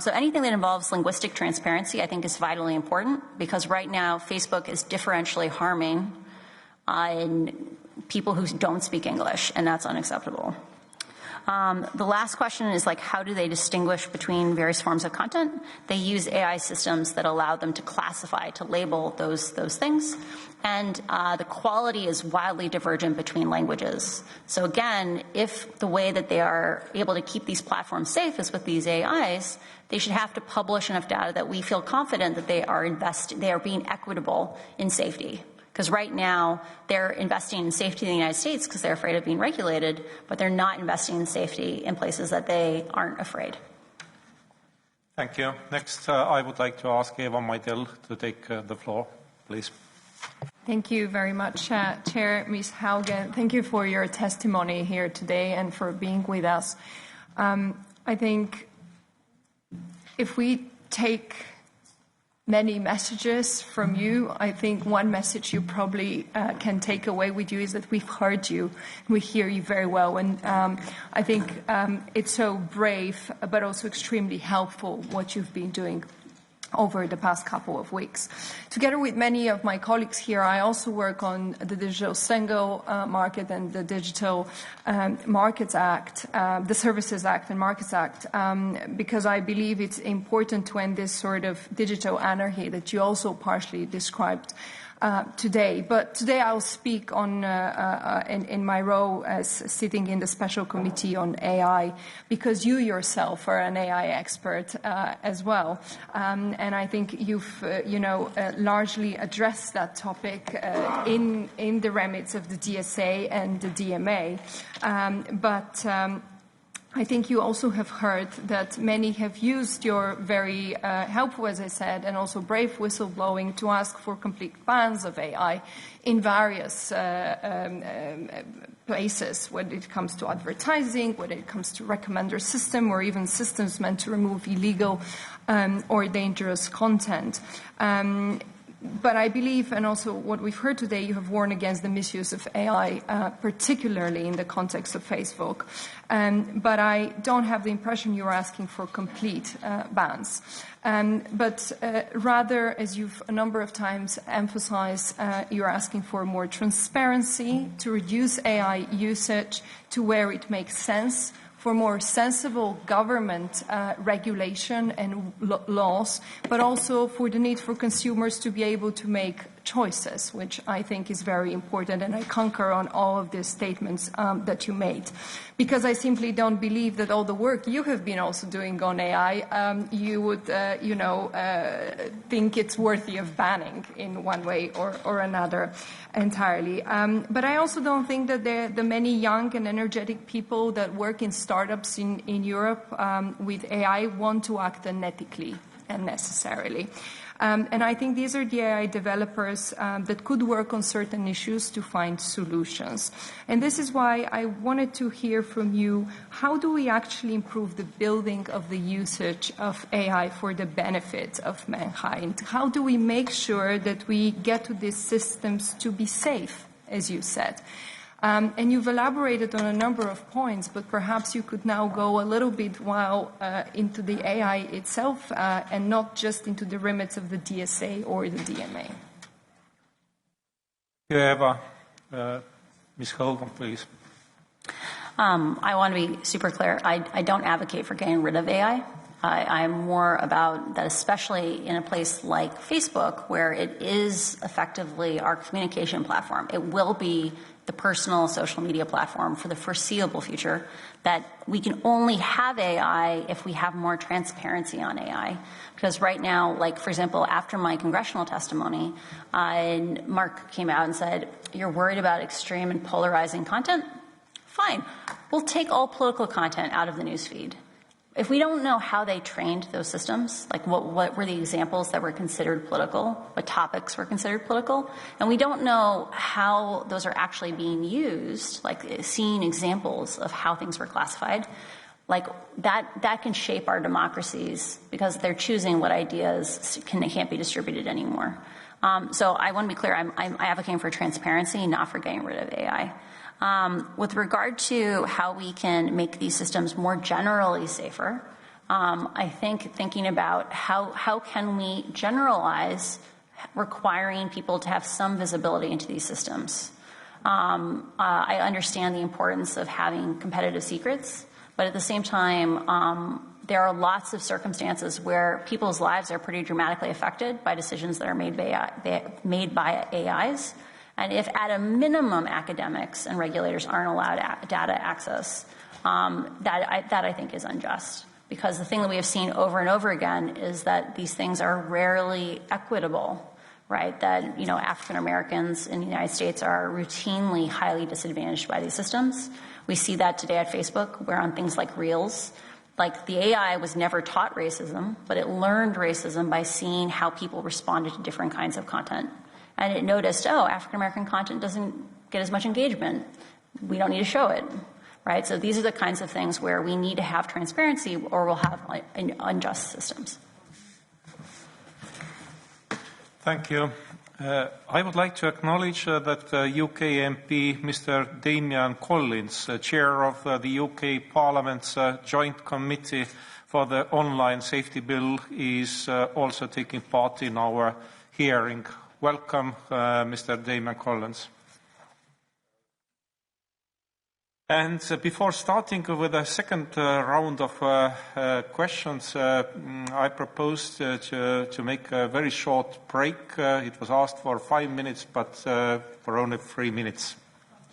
So anything that involves linguistic transparency, I think, is vitally important because right now Facebook is differentially harming people who don't speak English, and that's unacceptable. The last question is like, how do they distinguish between various forms of content? They use AI systems that allow them to classify, to label those things. And the quality is wildly divergent between languages. So again, if the way that they are able to keep these platforms safe is with these AIs, they should have to publish enough data that we feel confident that they are being equitable in safety. Because right now, they're investing in safety in the United States because they're afraid of being regulated, but they're not investing in safety in places that they aren't afraid. Thank you. Next, I would like to ask Eva Maidel to take the floor, please. Thank you very much, Chair Ms. Haugen. Thank you for your testimony here today and for being with us. I think if we take many messages from you, I think one message you probably can take away with you is that we've heard you, we hear you very well, and I think it's so brave but also extremely helpful what you've been doing over the past couple of weeks. Together with many of my colleagues here, I also work on the Digital Single Market and the Digital Markets Act, the Services Act and Markets Act, because I believe it's important to end this sort of digital anarchy that you also partially described today. But today I'll speak on in my role as sitting in the Special Committee on AI, because you yourself are an AI expert as well, and I think you've largely addressed that topic in the remits of the DSA and the DMA, but I think you also have heard that many have used your very helpful, as I said, and also brave whistleblowing to ask for complete bans of AI in various places, when it comes to advertising, when it comes to recommender system, or even systems meant to remove illegal or dangerous content. But I believe, and also what we've heard today, you have warned against the misuse of AI, particularly in the context of Facebook. But I don't have the impression you're asking for complete bans. But rather, as you've a number of times emphasized, you're asking for more transparency, to reduce AI usage to where it makes sense, for more sensible government regulation and laws, but also for the need for consumers to be able to make choices, which I think is very important, and I concur on all of these statements that you made. Because I simply don't believe that all the work you have been also doing on AI, you would, think it's worthy of banning in one way or another entirely. But I also don't think that the many young and energetic people that work in startups in Europe with AI want to act unethically and necessarily. And I think these are the AI developers that could work on certain issues to find solutions. And this is why I wanted to hear from you, how do we actually improve the building of the usage of AI for the benefit of mankind? How do we make sure that we get to these systems to be safe, as you said? And you've elaborated on a number of points, but perhaps you could now go a little bit into the AI itself and not just into the remits of the DSA or the DMA. Eva, Ms. Haugen, please. I want to be super clear. I don't advocate for getting rid of AI. I'm more about that, especially in a place like Facebook, where it is effectively our communication platform. It will be the personal social media platform for the foreseeable future, that we can only have AI if we have more transparency on AI. Because right now, like, for example, after my congressional testimony, Mark came out and said, you're worried about extreme and polarizing content? Fine. We'll take all political content out of the newsfeed. If we don't know how they trained those systems, like what were the examples that were considered political, what topics were considered political, and we don't know how those are actually being used, like seeing examples of how things were classified, like that can shape our democracies, because they're choosing what ideas can't be distributed anymore. So I want to be clear, I'm advocating for transparency, not for getting rid of AI. With regard to how we can make these systems more generally safer, I think thinking about how can we generalize requiring people to have some visibility into these systems. I understand the importance of having competitive secrets, but at the same time, there are lots of circumstances where people's lives are pretty dramatically affected by decisions that are made by AIs. And if at a minimum academics and regulators aren't allowed data access, that I think is unjust. Because the thing that we have seen over and over again is that these things are rarely equitable, right? That, African Americans in the United States are routinely highly disadvantaged by these systems. We see that today at Facebook, where on things like Reels, like the AI was never taught racism, but it learned racism by seeing how people responded to different kinds of content. And it noticed, African-American content doesn't get as much engagement. We don't need to show it, right? So these are the kinds of things where we need to have transparency, or we'll have unjust systems. Thank you. I would like to acknowledge that UK MP Mr. Damian Collins, chair of the UK Parliament's Joint Committee for the Online Safety Bill, is also taking part in our hearing. Welcome, Mr. Damian Collins. And before starting with the second round of questions, I propose to make a very short break. It was asked for 5 minutes, but for only 3 minutes.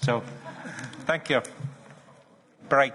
So, thank you. Break.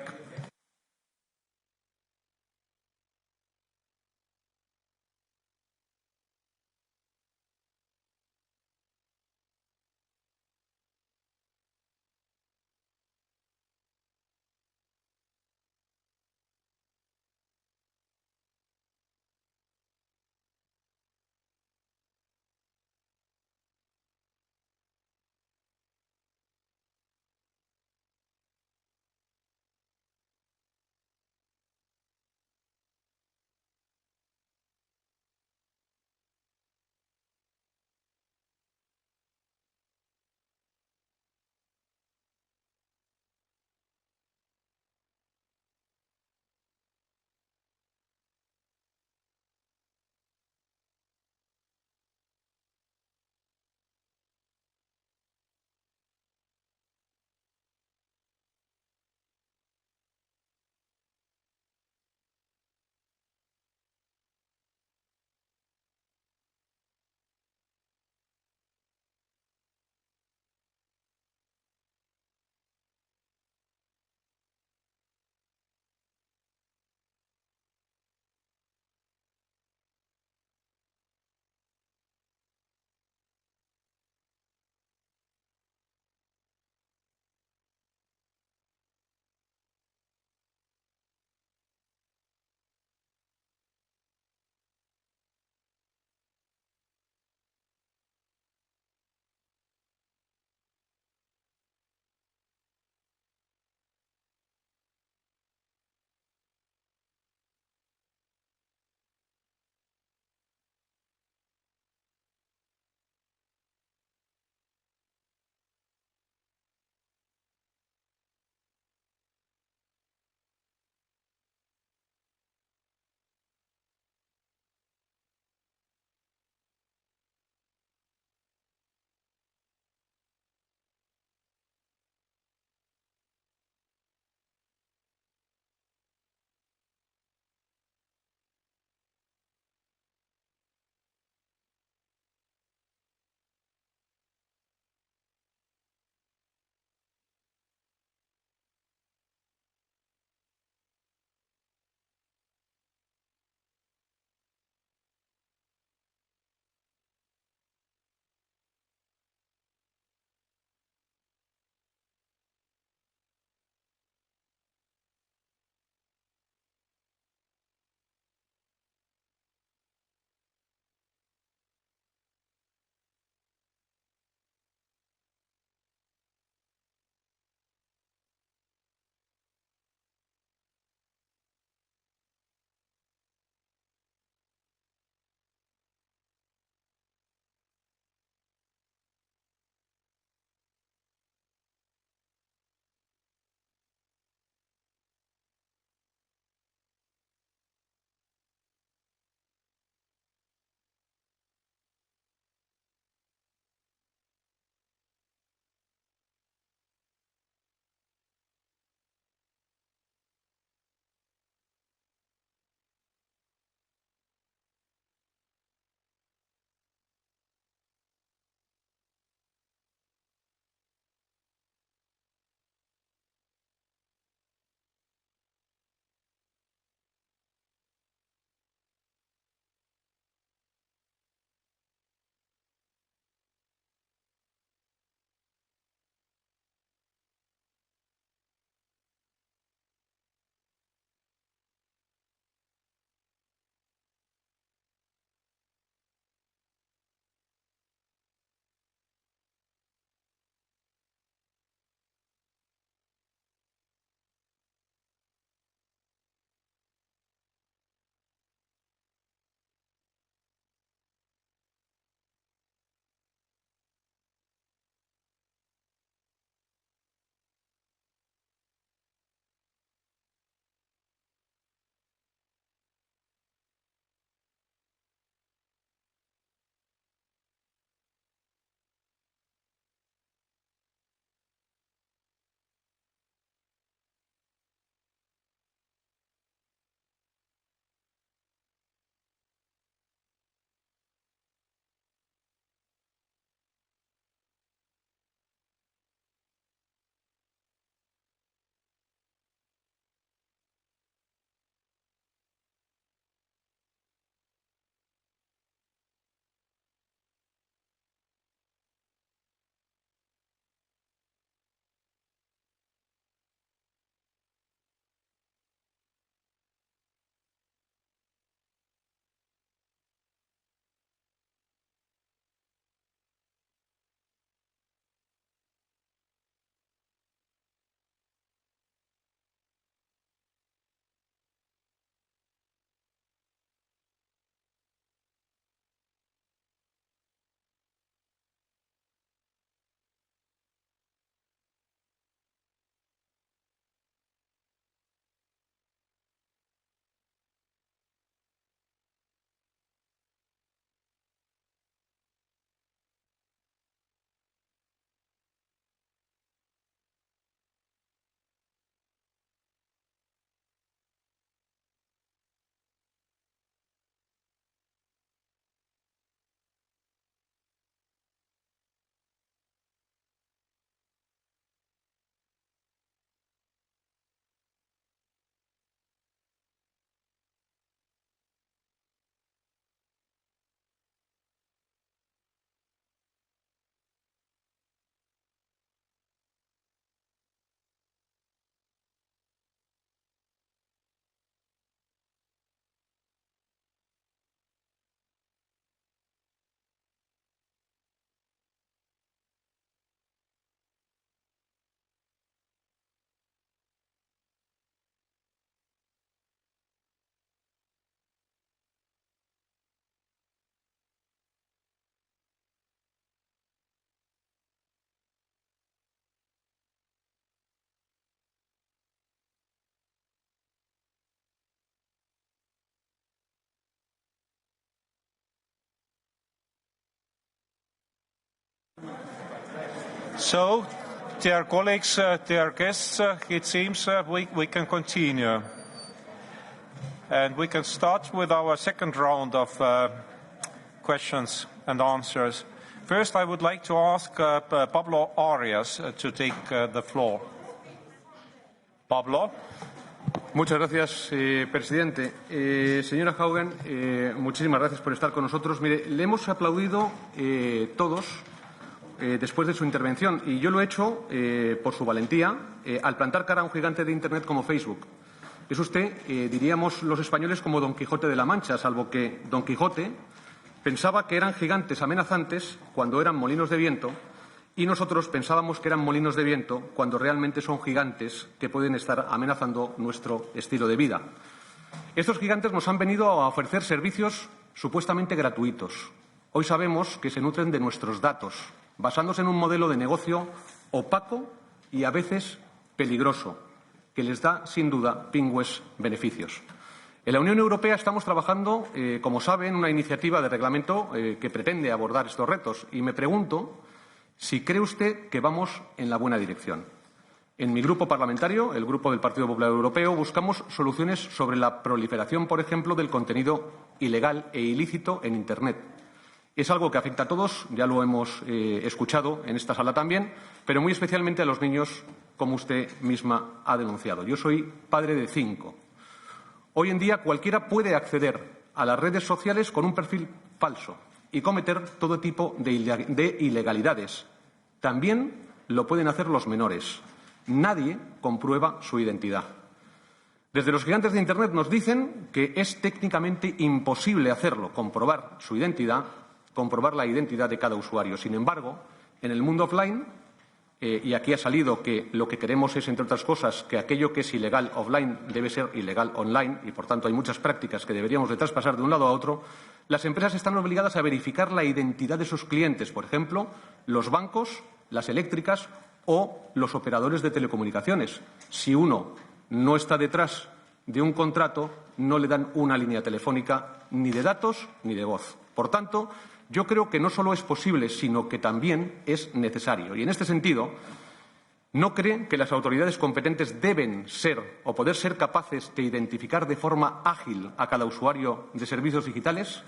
So, dear colleagues, dear guests, it seems we can continue. And we can start with our second round of questions and answers. First, I would like to ask Pablo Arias to take the floor. Pablo. Muchas gracias, presidente. Señora Haugen, muchísimas gracias por estar con nosotros. Mire, le hemos aplaudido todos después de su intervención y yo lo he hecho por su valentía al plantar cara a un gigante de Internet como Facebook. Es usted, diríamos los españoles, como Don Quijote de la Mancha, salvo que Don Quijote pensaba que eran gigantes amenazantes cuando eran molinos de viento y nosotros pensábamos que eran molinos de viento cuando realmente son gigantes que pueden estar amenazando nuestro estilo de vida. Estos gigantes nos han venido a ofrecer servicios supuestamente gratuitos. Hoy sabemos que se nutren de nuestros datos, basándose en un modelo de negocio opaco y a veces peligroso, que les da, sin duda, pingües beneficios. En la Unión Europea estamos trabajando, como saben, en una iniciativa de reglamento que pretende abordar estos retos. Y me pregunto si cree usted que vamos en la buena dirección. En mi grupo parlamentario, el Grupo del Partido Popular Europeo, buscamos soluciones sobre la proliferación, por ejemplo, del contenido ilegal e ilícito en Internet. Es algo que afecta a todos, ya lo hemos escuchado en esta sala también, pero muy especialmente a los niños, como usted misma ha denunciado. Yo soy padre de 5. Hoy en día cualquiera puede acceder a las redes sociales con un perfil falso y cometer todo tipo de ilegalidades. También lo pueden hacer los menores. Nadie comprueba su identidad. Desde los gigantes de Internet nos dicen que es técnicamente imposible hacerlo, comprobar su identidad, comprobar la identidad de cada usuario. Sin embargo, en el mundo offline, y aquí ha salido que lo que queremos es, entre otras cosas, que aquello que es ilegal offline debe ser ilegal online y, por tanto, hay muchas prácticas que deberíamos de traspasar de un lado a otro. Las empresas están obligadas a verificar la identidad de sus clientes, por ejemplo, los bancos, las eléctricas o los operadores de telecomunicaciones. Si uno no está detrás de un contrato, no le dan una línea telefónica ni de datos ni de voz. Por tanto, yo creo que no solo es posible, sino que también es necesario. Y en este sentido, ¿no cree que las autoridades competentes deben ser o poder ser capaces de identificar de forma ágil a cada usuario de servicios digitales?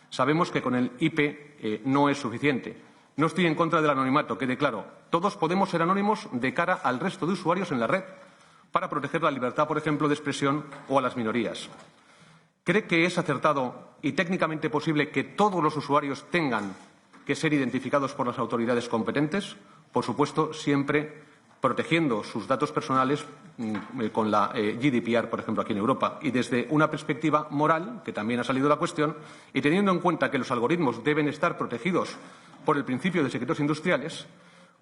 Sabemos que con el IP no es suficiente. No estoy en contra del anonimato, quede claro. Todos podemos ser anónimos de cara al resto de usuarios en la red para proteger la libertad, por ejemplo, de expresión o a las minorías. ¿Cree que es acertado y técnicamente posible que todos los usuarios tengan que ser identificados por las autoridades competentes? Por supuesto, siempre protegiendo sus datos personales con la GDPR, por ejemplo, aquí en Europa. Y desde una perspectiva moral, que también ha salido la cuestión, y teniendo en cuenta que los algoritmos deben estar protegidos por el principio de secretos industriales,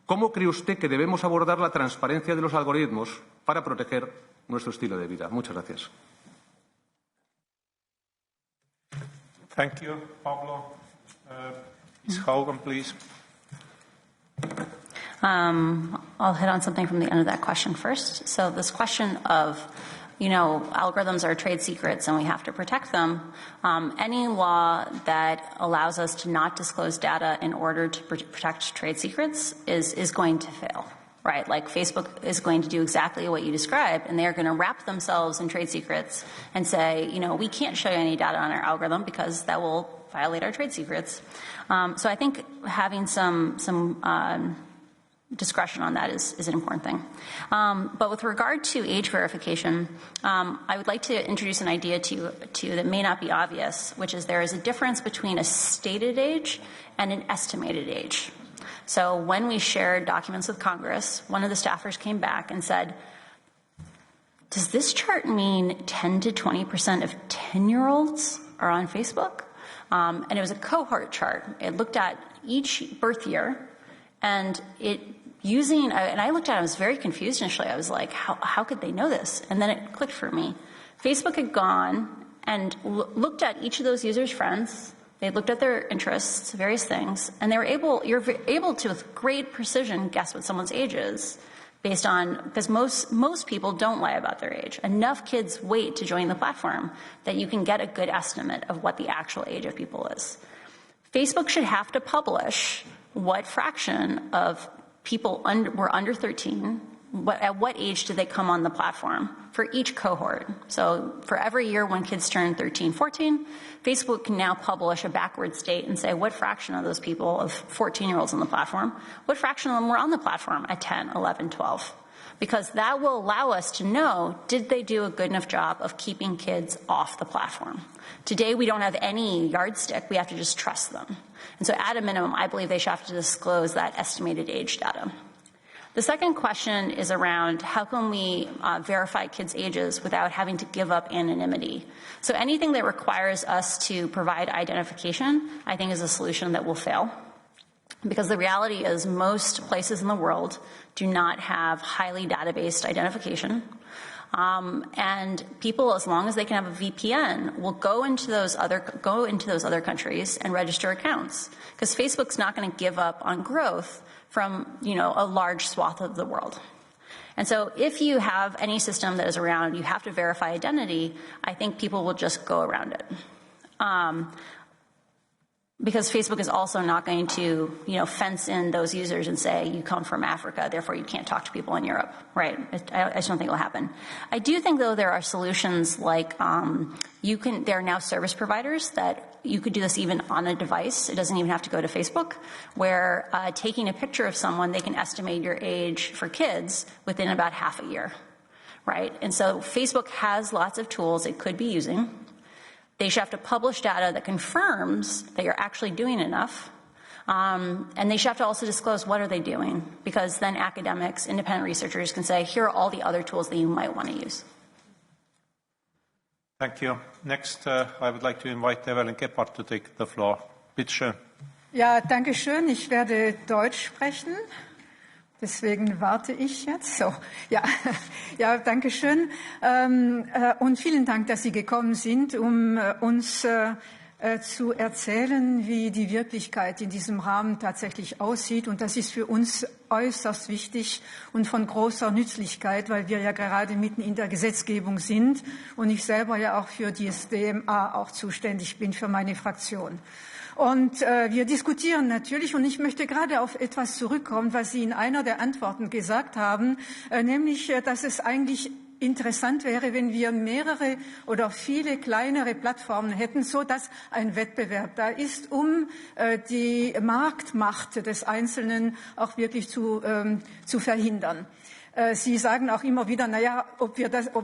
¿cómo cree usted que debemos abordar la transparencia de los algoritmos para proteger nuestro estilo de vida? Muchas gracias. Thank you, Pablo. Ms. Haugen, please. I'll hit on something from the end of that question first. So this question of, algorithms are trade secrets and we have to protect them. Any law that allows us to not disclose data in order to protect trade secrets is going to fail. Right, like Facebook is going to do exactly what you described, and they're going to wrap themselves in trade secrets and say, we can't show you any data on our algorithm because that will violate our trade secrets. So I think having some discretion on that is an important thing. But with regard to age verification, I would like to introduce an idea to you that may not be obvious, which is there is a difference between a stated age and an estimated age. So when we shared documents with Congress, one of the staffers came back and said, does this chart mean 10 to 20% of 10-year-olds are on Facebook? And it was a cohort chart. It looked at each birth year, and and I looked at it, I was very confused initially. I was like, how could they know this? And then it clicked for me. Facebook had gone and looked at each of those users' friends. They looked at their interests, various things, and you're able to, with great precision, guess what someone's age is based on, because most people don't lie about their age. Enough kids wait to join the platform that you can get a good estimate of what the actual age of people is. Facebook should have to publish what fraction of people were under 13, at what age did they come on the platform for each cohort. So for every year when kids turn 13, 14, Facebook can now publish a backwards date and say what fraction of those people, of 14-year-olds on the platform, what fraction of them were on the platform at 10, 11, 12. Because that will allow us to know, did they do a good enough job of keeping kids off the platform? Today, we don't have any yardstick. We have to just trust them. And so at a minimum, I believe they should have to disclose that estimated age data. The second question is around how can we verify kids' ages without having to give up anonymity? So anything that requires us to provide identification, I think is a solution that will fail. Because the reality is most places in the world do not have highly databased identification. And people, as long as they can have a VPN, will go into those other countries and register accounts. Because Facebook's not going to give up on growth from, a large swath of the world. And so if you have any system that is around, you have to verify identity, I think people will just go around it. Because Facebook is also not going to, fence in those users and say, you come from Africa, therefore you can't talk to people in Europe, right? I just don't think it will happen. I do think, though, there are solutions like there are now service providers that you could do this even on a device. It doesn't even have to go to Facebook, where taking a picture of someone, they can estimate your age for kids within about half a year, right? And so Facebook has lots of tools it could be using. They should have to publish data that confirms that you're actually doing enough. And they should have to also disclose what are they doing, because then academics, independent researchers can say, here are all the other tools that you might want to use. Thank you. Next, I would like to invite Evelyn Gebhardt to take the floor. Bitte schön. Ja, danke schön. Ich werde Deutsch sprechen. Deswegen warte ich jetzt. So, ja, danke schön. Und vielen Dank, dass Sie gekommen sind, um uns zu erzählen, wie die Wirklichkeit in diesem Rahmen tatsächlich aussieht. Und das ist für uns äußerst wichtig und von großer Nützlichkeit, weil wir ja gerade mitten in der Gesetzgebung sind und ich selber ja auch für die DMA auch zuständig bin, für meine Fraktion. Und wir diskutieren natürlich, und ich möchte gerade auf etwas zurückkommen, was Sie in einer der Antworten gesagt haben, nämlich, dass es eigentlich interessant wäre, wenn wir mehrere oder viele kleinere Plattformen hätten, so dass ein Wettbewerb da ist, um die Marktmacht des Einzelnen auch wirklich zu verhindern. Sie sagen auch immer wieder, ob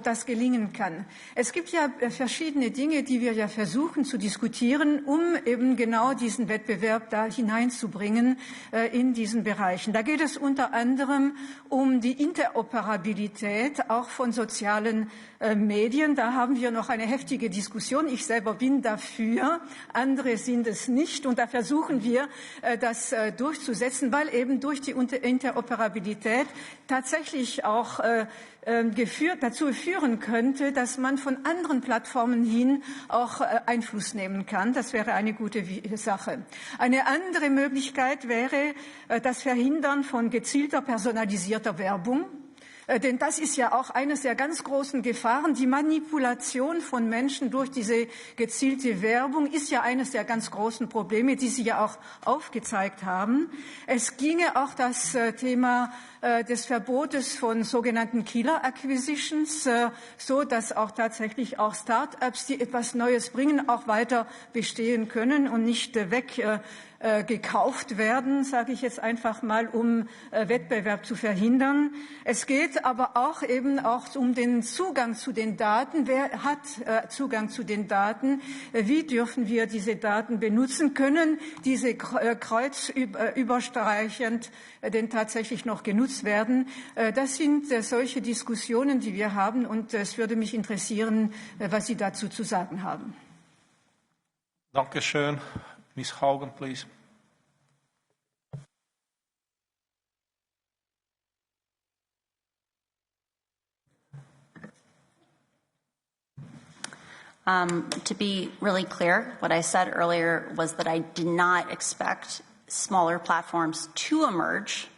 das gelingen kann. Es gibt ja verschiedene Dinge, die wir ja versuchen zu diskutieren, um eben genau diesen Wettbewerb da hineinzubringen in diesen Bereichen. Da geht es unter anderem um die Interoperabilität auch von sozialen Medien. Da haben wir noch eine heftige Diskussion. Ich selber bin dafür, andere sind es nicht. Und da versuchen wir, das durchzusetzen, weil eben durch die Interoperabilität tatsächlich auch dazu führen könnte, dass man von anderen Plattformen hin auch Einfluss nehmen kann. Das wäre eine gute Sache. Eine andere Möglichkeit wäre das Verhindern von gezielter personalisierter Werbung. Denn das ist ja auch eines der ganz großen Gefahren. Die Manipulation von Menschen durch diese gezielte Werbung ist ja eines der ganz großen Probleme, die Sie ja auch aufgezeigt haben. Es ginge auch das Thema des Verbotes von sogenannten Killer Acquisitions, so dass auch tatsächlich auch Start-ups, die etwas Neues bringen, auch weiter bestehen können und nicht gekauft werden, sage ich jetzt einfach mal, um Wettbewerb zu verhindern. Es geht aber auch eben auch um den Zugang zu den Daten. Wer hat Zugang zu den Daten? Wie dürfen wir diese Daten benutzen? Können diese kreuzüberstreichend denn tatsächlich noch genutzt werden? Das sind solche Diskussionen, die wir haben, und es würde mich interessieren, was Sie dazu zu sagen haben. Dankeschön. Ms. Haugen, please. To be really clear, what I said earlier was that I did not expect smaller platforms to emerge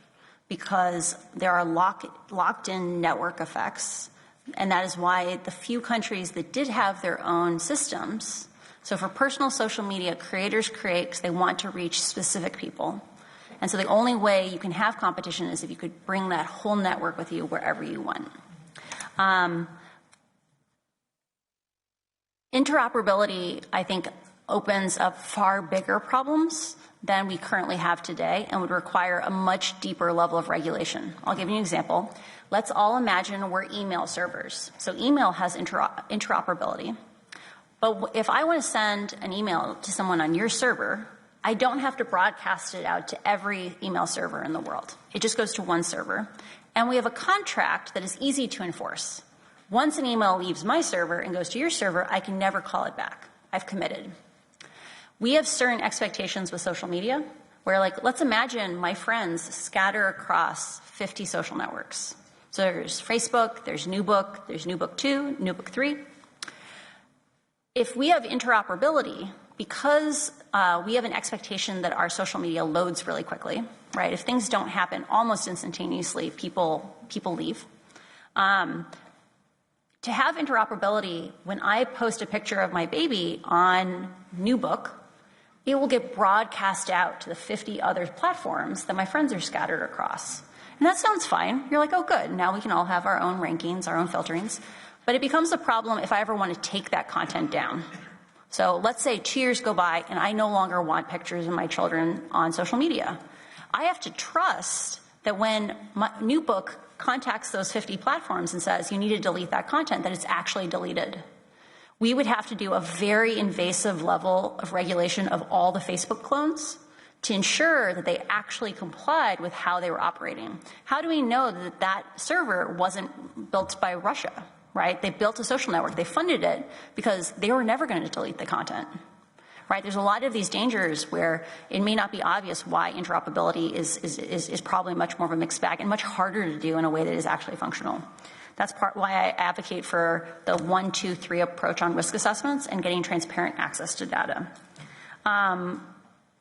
because there are locked-in network effects, and that is why the few countries that did have their own systems. So for personal social media, creators create because they want to reach specific people. And so the only way you can have competition is if you could bring that whole network with you wherever you went. Interoperability, I think, opens up far bigger problems than we currently have today and would require a much deeper level of regulation. I'll give you an example. Let's all imagine we're email servers. So email has interoperability. But if I want to send an email to someone on your server, I don't have to broadcast it out to every email server in the world. It just goes to one server. And we have a contract that is easy to enforce. Once an email leaves my server and goes to your server, I can never call it back. I've committed. We have certain expectations with social media where, like, let's imagine my friends scatter across 50 social networks. So there's Facebook, there's New Book, there's New Book 2, New Book 3. If we have interoperability, because we have an expectation that our social media loads really quickly, right? If things don't happen almost instantaneously, people leave. To have interoperability, when I post a picture of my baby on New Book, it will get broadcast out to the 50 other platforms that my friends are scattered across. And that sounds fine. You're like, oh, good. Now we can all have our own rankings, our own filterings. But it becomes a problem if I ever want to take that content down. So let's say 2 years go by and I no longer want pictures of my children on social media. I have to trust that when my New Book contacts those 50 platforms and says, you need to delete that content, that it's actually deleted. We would have to do a very invasive level of regulation of all the Facebook clones to ensure that they actually complied with how they were operating. How do we know that that server wasn't built by Russia, right? They built a social network. They funded it because they were never going to delete the content, right? There's a lot of these dangers where it may not be obvious why interoperability is probably much more of a mixed bag and much harder to do in a way that is actually functional. That's why I advocate for the 1, 2, 3 approach on risk assessments and getting transparent access to data.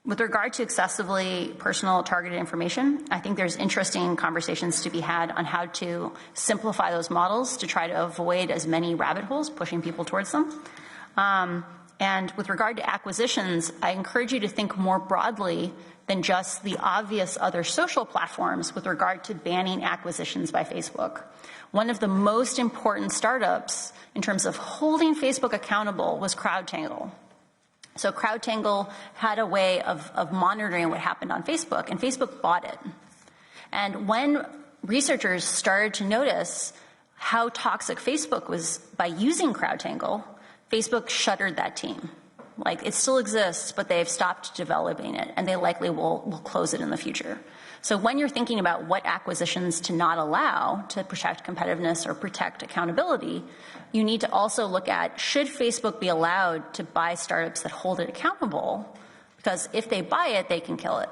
With regard to excessively personal targeted information, I think there's interesting conversations to be had on how to simplify those models to try to avoid as many rabbit holes pushing people towards them. And with regard to acquisitions, I encourage you to think more broadly than just the obvious other social platforms with regard to banning acquisitions by Facebook. One of the most important startups in terms of holding Facebook accountable was CrowdTangle. So CrowdTangle had a way of monitoring what happened on Facebook, and Facebook bought it. And when researchers started to notice how toxic Facebook was by using CrowdTangle, Facebook shuttered that team. Like, it still exists, but they've stopped developing it, and they likely will close it in the future. So when you're thinking about what acquisitions to not allow to protect competitiveness or protect accountability, you need to also look at, should Facebook be allowed to buy startups that hold it accountable? Because if they buy it, they can kill it.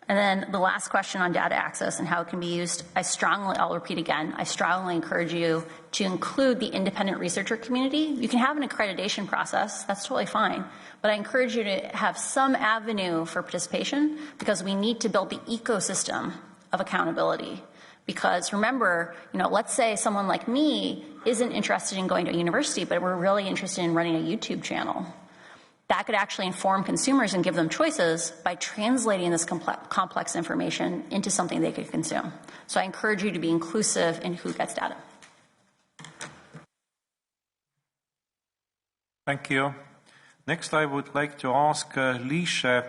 And then the last question on data access and how it can be used, I'll repeat again, I strongly encourage you to include the independent researcher community. You can have an accreditation process, that's totally fine, but I encourage you to have some avenue for participation because we need to build the ecosystem of accountability. Because remember, let's say someone like me isn't interested in going to a university, but we're really interested in running a YouTube channel. That could actually inform consumers and give them choices by translating this complex information into something they could consume. So I encourage you to be inclusive in who gets data. Thank you. Next, I would like to ask Liesje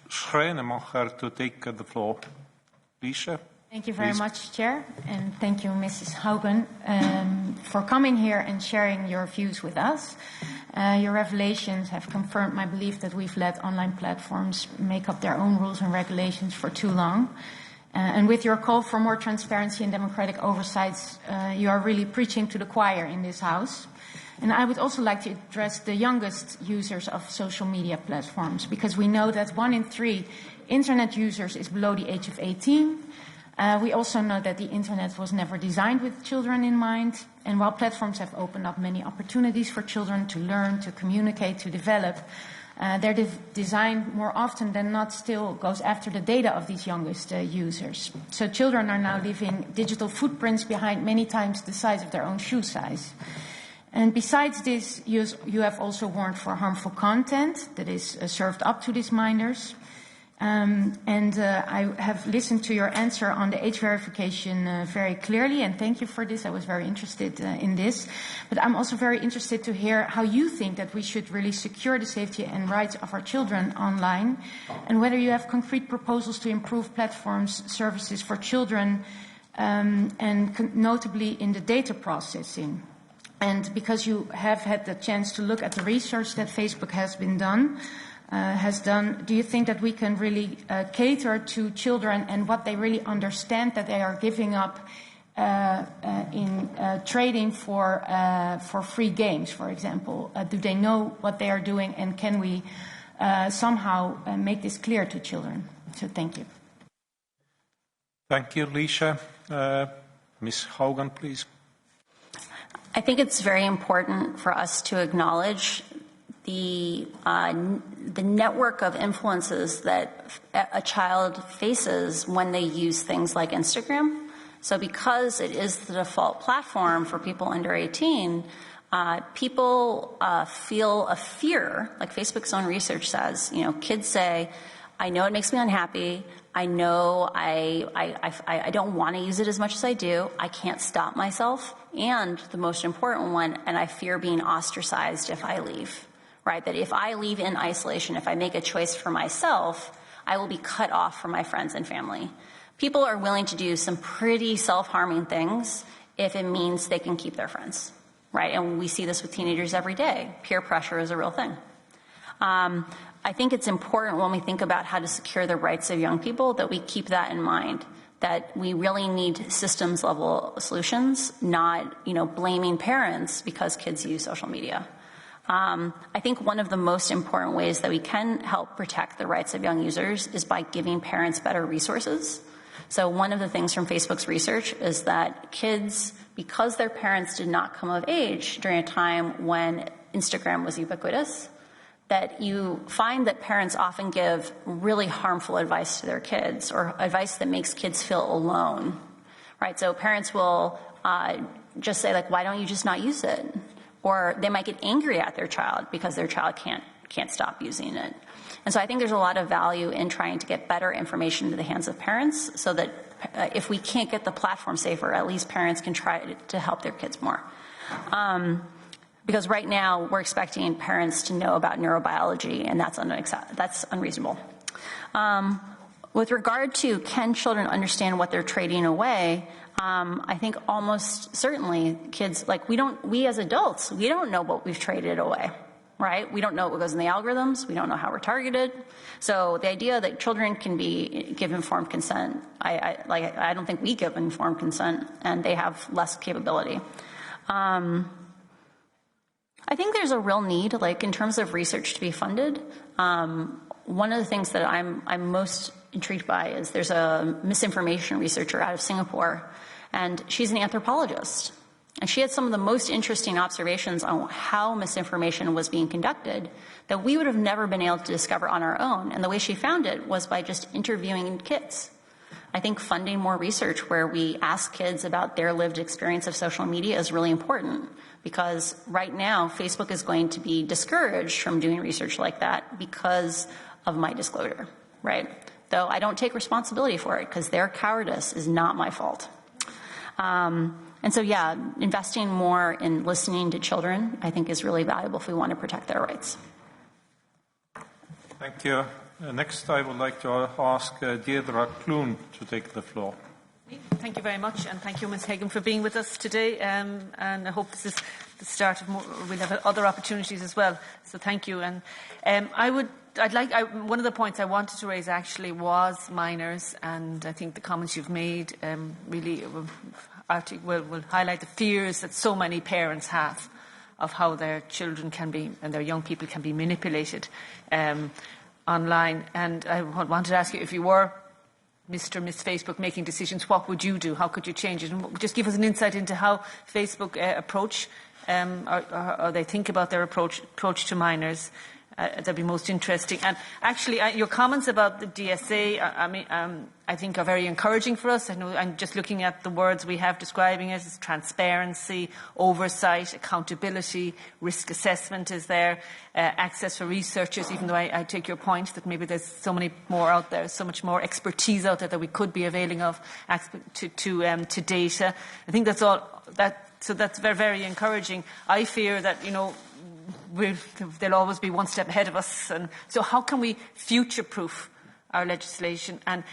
Schrenemacher to take the floor. Liesje? Thank you very much, Chair, and thank you, Mrs. Haugen, for coming here and sharing your views with us. Your revelations have confirmed my belief that we've let online platforms make up their own rules and regulations for too long. And with your call for more transparency and democratic oversights, you are really preaching to the choir in this House. And I would also like to address the youngest users of social media platforms, because we know that 1 in 3 internet users is below the age of 18. We also know that the internet was never designed with children in mind. And while platforms have opened up many opportunities for children to learn, to communicate, to develop, their design more often than not still goes after the data of these youngest users. So children are now leaving digital footprints behind many times the size of their own shoe size. And besides this, you have also warned for harmful content that is served up to these minors. I have listened to your answer on the age verification very clearly, and thank you for this. I was very interested in this. But I'm also very interested to hear how you think that we should really secure the safety and rights of our children online, and whether you have concrete proposals to improve platforms' services for children, and notably in the data processing. And because you have had the chance to look at the research that Facebook has done, do you think that we can really cater to children and what they really understand that they are giving up in trading for free games, for example? Do they know what they are doing, and can we somehow make this clear to children? So thank you. Thank you, Liesje. Ms. Haugen, please. I think it's very important for us to acknowledge the network of influences that a child faces when they use things like Instagram. So because it is the default platform for people under 18, people feel a fear, like Facebook's own research says. You know, kids say, I know it makes me unhappy. I know I don't want to use it as much as I do. I can't stop myself. And the most important one, and I fear being ostracized if I leave, right? That if I leave in isolation, if I make a choice for myself, I will be cut off from my friends and family. People are willing to do some pretty self-harming things if it means they can keep their friends, right? And we see this with teenagers every day. Peer pressure is a real thing. I think it's important when we think about how to secure the rights of young people that we keep that in mind, that we really need systems level solutions, not, blaming parents because kids use social media. I think one of the most important ways that we can help protect the rights of young users is by giving parents better resources. So one of the things from Facebook's research is that kids, because their parents did not come of age during a time when Instagram was ubiquitous, that you find that parents often give really harmful advice to their kids, or advice that makes kids feel alone, right? So parents will just say, like, why don't you just not use it? Or they might get angry at their child because their child can't stop using it. And so I think there's a lot of value in trying to get better information into the hands of parents, so that if we can't get the platform safer, at least parents can try to help their kids more. Because right now we're expecting parents to know about neurobiology, and that's unreasonable. With regard to can children understand what they're trading away, I think almost certainly kids, we as adults, we don't know what we've traded away, right? We don't know what goes in the algorithms. We don't know how we're targeted. So the idea that children can give informed consent, I don't think we give informed consent, and they have less capability. I think there's a real need, in terms of research, to be funded. One of the things that I'm most intrigued by is there's a misinformation researcher out of Singapore, and she's an anthropologist. And she had some of the most interesting observations on how misinformation was being conducted that we would have never been able to discover on our own. And the way she found it was by just interviewing kids. I think funding more research where we ask kids about their lived experience of social media is really important, because right now Facebook is going to be discouraged from doing research like that because of my disclosure, right? Though I don't take responsibility for it, because their cowardice is not my fault. And so, investing more in listening to children, I think, is really valuable if we want to protect their rights. Thank you. Next, I would like to ask Deirdre Clune to take the floor. Thank you very much, and thank you, Ms. Haugen, for being with us today. And I hope this is the start of more. We'll have other opportunities as well. So thank you. And one of the points I wanted to raise actually was minors, and I think the comments you've made really will highlight the fears that so many parents have of how their children can be, and their young people can be manipulated online. And I wanted to ask you, if you were Mr. Miss Facebook making decisions, what would you do? How could you change it? And just give us an insight into how Facebook approach, or they think about their approach to minors. that'd be most interesting. And actually, your comments about the DSA, I think are very encouraging for us. I know I'm just looking at the words we have describing it as transparency, oversight, accountability, risk assessment is there, access for researchers, even though I take your point that maybe there's so many more out there, so much more expertise out there that we could be availing of to data. I think that's all. So that's very, very encouraging. I fear that, they'll always be one step ahead of us. And so how can we future-proof our legislation? And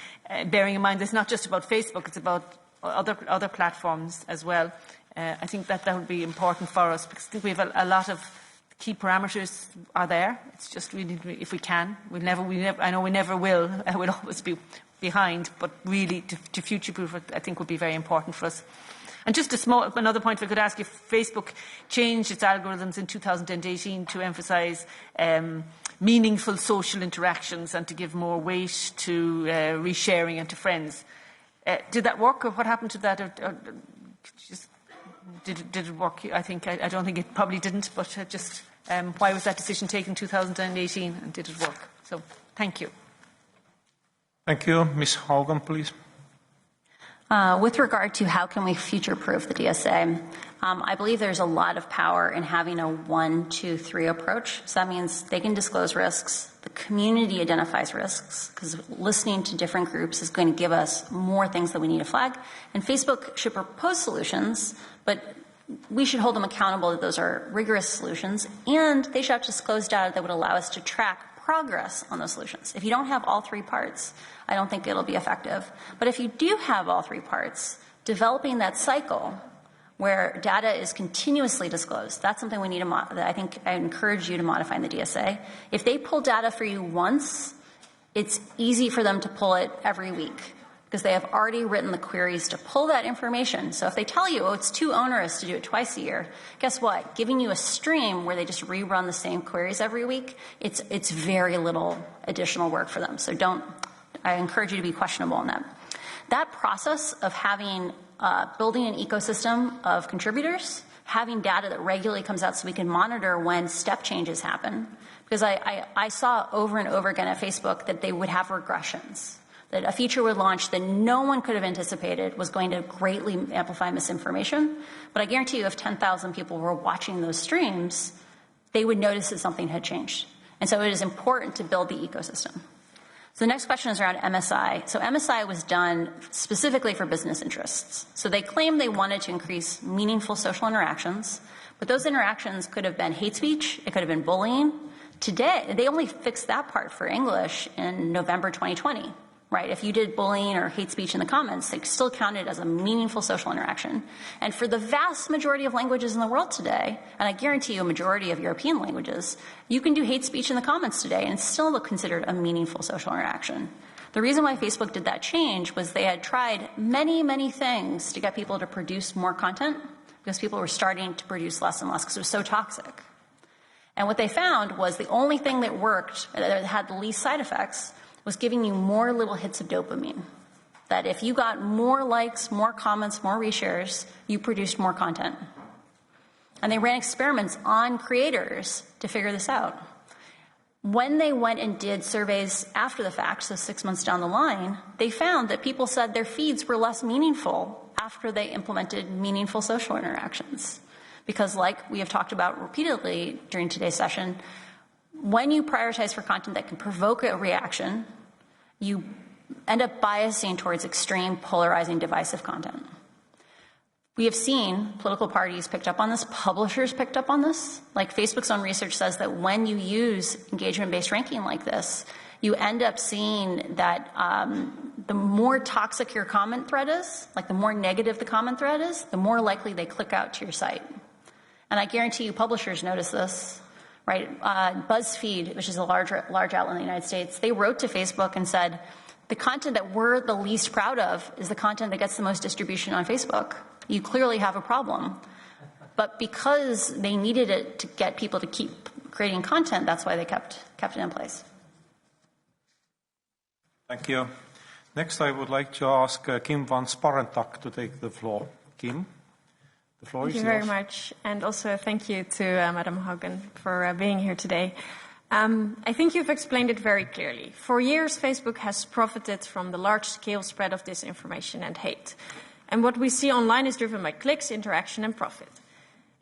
bearing in mind, it's not just about Facebook, it's about other platforms as well. I think that would be important for us because I think we have a lot of key parameters are there. It's just really, if we can, I know we never will. We'll always be behind, but really to future-proof it, I think would be very important for us. And just another point, if I could ask you, Facebook changed its algorithms in 2018 to emphasise meaningful social interactions and to give more weight to resharing and to friends. Did that work, or what happened to that? Or did it work? I don't think it probably didn't, but just why was that decision taken in 2018 and did it work? So, thank you. Thank you. Ms. Haugen, please. With regard to how can we future-proof the DSA, I believe there's a lot of power in having a 1, 2, 3 approach. So that means they can disclose risks, the community identifies risks, because listening to different groups is going to give us more things that we need to flag. And Facebook should propose solutions, but we should hold them accountable that those are rigorous solutions, and they should have to disclose data that would allow us to track progress on those solutions. If you don't have all 3 parts, I don't think it'll be effective. But if you do have all 3 parts, developing that cycle where data is continuously disclosed, that's something we need to I think I encourage you to modify in the DSA. If they pull data for you once, it's easy for them to pull it every week because they have already written the queries to pull that information. So if they tell you, it's too onerous to do it twice a year, guess what? Giving you a stream where they just rerun the same queries every week, it's very little additional work for them. So I encourage you to be questionable on that. That process of having, building an ecosystem of contributors, having data that regularly comes out so we can monitor when step changes happen, because I saw over and over again at Facebook that they would have regressions, that a feature would launch that no one could have anticipated was going to greatly amplify misinformation. But I guarantee you if 10,000 people were watching those streams, they would notice that something had changed. And so it is important to build the ecosystem. So the next question is around MSI. So MSI was done specifically for business interests. So they claimed they wanted to increase meaningful social interactions, but those interactions could have been hate speech, it could have been bullying. Today, they only fixed that part for English in November 2020. Right? If you did bullying or hate speech in the comments, they still counted as a meaningful social interaction. And for the vast majority of languages in the world today, and I guarantee you a majority of European languages, you can do hate speech in the comments today and it's still considered a meaningful social interaction. The reason why Facebook did that change was they had tried many, many things to get people to produce more content because people were starting to produce less and less because it was so toxic. And what they found was the only thing that worked, that had the least side effects, was giving you more little hits of dopamine. That if you got more likes, more comments, more reshares, you produced more content. And they ran experiments on creators to figure this out. When they went and did surveys after the fact, so 6 months down the line, they found that people said their feeds were less meaningful after they implemented meaningful social interactions. Because like we have talked about repeatedly during today's session, when you prioritize for content that can provoke a reaction, you end up biasing towards extreme, polarizing, divisive content. We have seen political parties picked up on this, publishers picked up on this. Like Facebook's own research says that when you use engagement-based ranking like this, you end up seeing that the more toxic your comment thread is, like the more negative the comment thread is, the more likely they click out to your site. And I guarantee you publishers notice this. Right, BuzzFeed, which is a large outlet in the United States, they wrote to Facebook and said, the content that we're the least proud of is the content that gets the most distribution on Facebook. You clearly have a problem. But because they needed it to get people to keep creating content, that's why they kept it in place. Thank you. Next, I would like to ask Kim van Sparentak to take the floor. Kim? Thank you very much, and also thank you to Madam Haugen for being here today. I think you've explained it very clearly. For years, Facebook has profited from the large-scale spread of disinformation and hate. And what we see online is driven by clicks, interaction, and profit.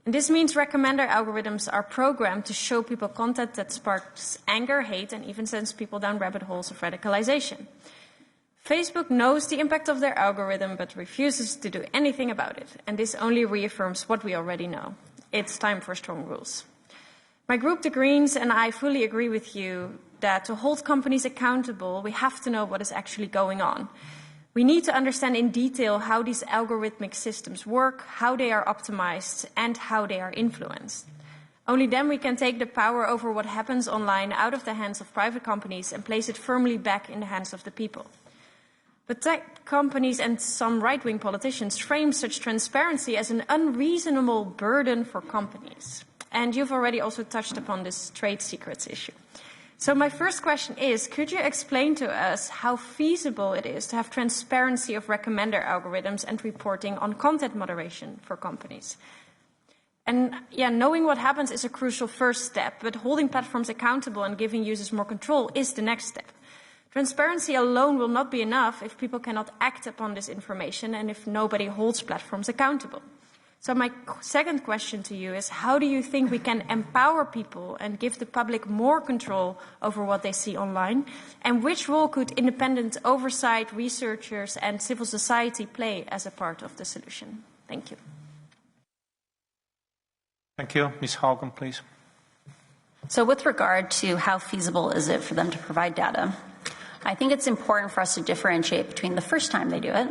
And this means recommender algorithms are programmed to show people content that sparks anger, hate, and even sends people down rabbit holes of radicalization. Facebook knows the impact of their algorithm, but refuses to do anything about it. And this only reaffirms what we already know. It's time for strong rules. My group, the Greens, and I fully agree with you that to hold companies accountable, we have to know what is actually going on. We need to understand in detail how these algorithmic systems work, how they are optimized, and how they are influenced. Only then we can take the power over what happens online out of the hands of private companies and place it firmly back in the hands of the people. But tech companies and some right-wing politicians frame such transparency as an unreasonable burden for companies. And you've already also touched upon this trade secrets issue. So my first question is, could you explain to us how feasible it is to have transparency of recommender algorithms and reporting on content moderation for companies? And yeah, knowing what happens is a crucial first step, but holding platforms accountable and giving users more control is the next step. Transparency alone will not be enough if people cannot act upon this information and if nobody holds platforms accountable. So my second question to you is, how do you think we can empower people and give the public more control over what they see online? And which role could independent oversight, researchers and civil society play as a part of the solution? Thank you. Thank you. Ms. Haugen, please. So with regard to how feasible is it for them to provide data, I think it's important for us to differentiate between the first time they do it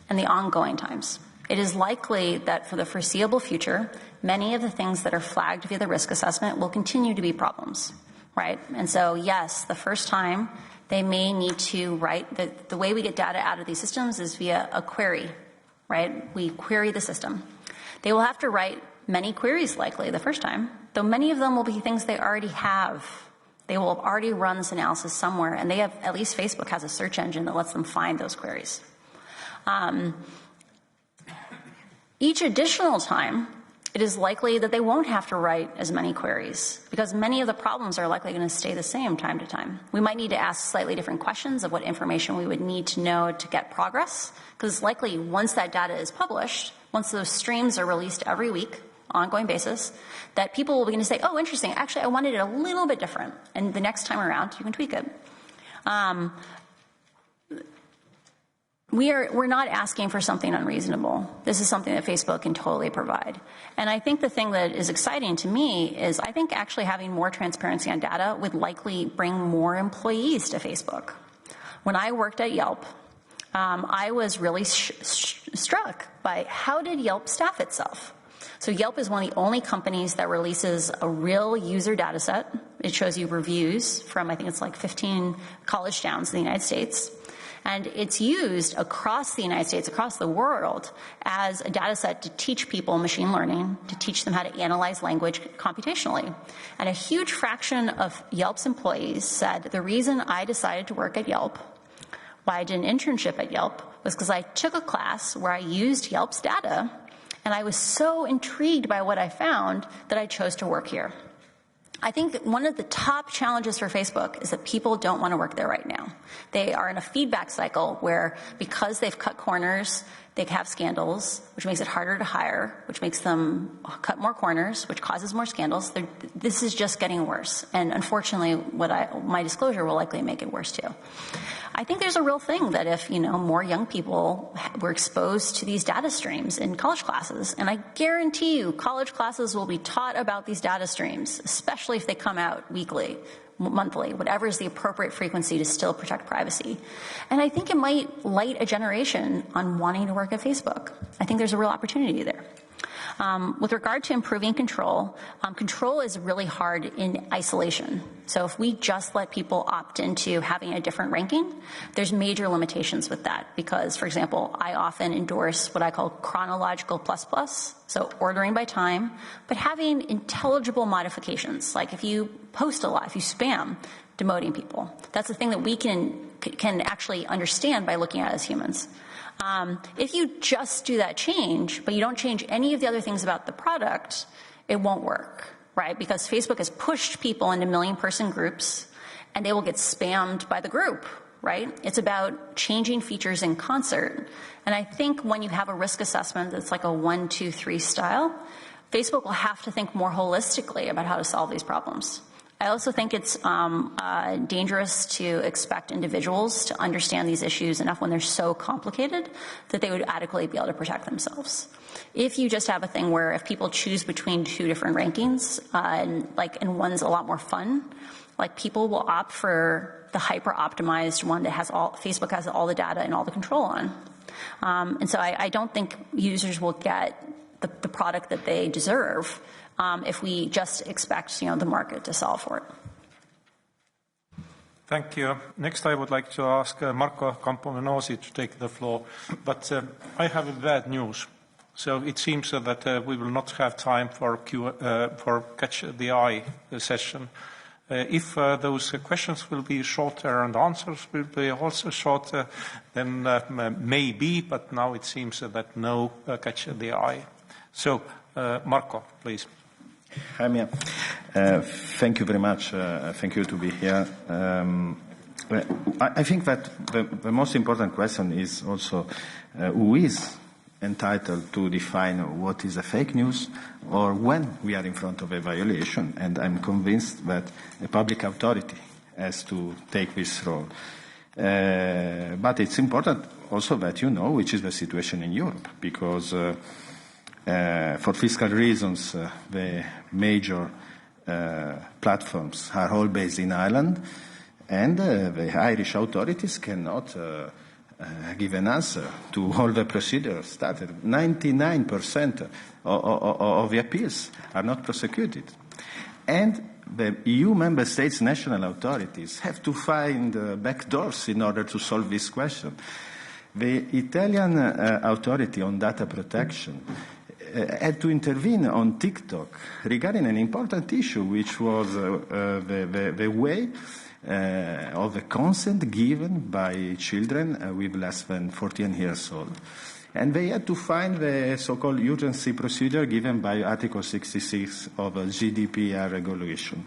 and the ongoing times. It is likely that for the foreseeable future, many of the things that are flagged via the risk assessment will continue to be problems, right? And so, yes, the first time they may need to write, the way we get data out of these systems is via a query, right? We query the system. They will have to write many queries likely the first time, though many of them will be things they already have. They will have already run this analysis somewhere, and they have, at least Facebook has a search engine that lets them find those queries. Each additional time, it is likely that they won't have to write as many queries because many of the problems are likely going to stay the same time to time. We might need to ask slightly different questions of what information we would need to know to get progress, because likely once that data is published, once those streams are released every week, ongoing basis, that people will begin to say, oh, interesting, actually I wanted it a little bit different, and the next time around you can tweak it. We're not asking for something unreasonable. This is something that Facebook can totally provide. And I think the thing that is exciting to me is I think actually having more transparency on data would likely bring more employees to Facebook. When I worked at Yelp, I was really struck by how did Yelp staff itself? So Yelp is one of the only companies that releases a real user data set. It shows you reviews from, I think it's like 15 college towns in the United States. And it's used across the United States, across the world, as a data set to teach people machine learning, to teach them how to analyze language computationally. And a huge fraction of Yelp's employees said the reason I decided to work at Yelp, why I did an internship at Yelp, was because I took a class where I used Yelp's data, and I was so intrigued by what I found that I chose to work here. I think that one of the top challenges for Facebook is that people don't want to work there right now. They are in a feedback cycle where because they've cut corners, they have scandals, which makes it harder to hire, which makes them cut more corners, which causes more scandals. This is just getting worse. And unfortunately, my disclosure will likely make it worse too. I think there's a real thing that if, more young people were exposed to these data streams in college classes, and I guarantee you college classes will be taught about these data streams, especially if they come out weekly, monthly, whatever is the appropriate frequency to still protect privacy. And I think it might light a generation on wanting to work at Facebook. I think there's a real opportunity there. With regard to improving control, control is really hard in isolation. So if we just let people opt into having a different ranking, there's major limitations with that because, for example, I often endorse what I call chronological plus, so ordering by time, but having intelligible modifications, like if you post a lot, if you spam, demoting people. That's the thing that we can actually understand by looking at it as humans. If you just do that change, but you don't change any of the other things about the product, it won't work. right? Because Facebook has pushed people into million-person groups, and they will get spammed by the group, right? It's about changing features in concert. And I think when you have a risk assessment that's like a 1, 2, 3 style, Facebook will have to think more holistically about how to solve these problems. I also think it's dangerous to expect individuals to understand these issues enough when they're so complicated that they would adequately be able to protect themselves. If you just have a thing where if people choose between 2 different rankings, and one's a lot more fun, like people will opt for the hyper-optimized one that has Facebook has all the data and all the control on. And so I don't think users will get the product that they deserve if we just expect, the market to solve for it. Thank you. Next, I would like to ask Marco Campomenosi to take the floor. But I have bad news. So it seems that we will not have time for Catch the Eye session. If those questions will be shorter and answers will be also shorter, then maybe, but now it seems that no Catch the Eye. So, Marco, please. Hi, Mia. Thank you very much. Thank you to be here. I think that the most important question is also who is entitled to define what is a fake news or when we are in front of a violation. And I'm convinced that a public authority has to take this role. But it's important also that you know which is the situation in Europe, because for fiscal reasons, the major platforms are all based in Ireland, and the Irish authorities cannot give an answer to all the procedures started. 99% of the appeals are not prosecuted. And the EU member states' national authorities have to find backdoors in order to solve this question. The Italian authority on data protection had to intervene on TikTok regarding an important issue, which was the way of the consent given by children with less than 14 years old. And they had to find the so-called urgency procedure given by Article 66 of GDPR regulation.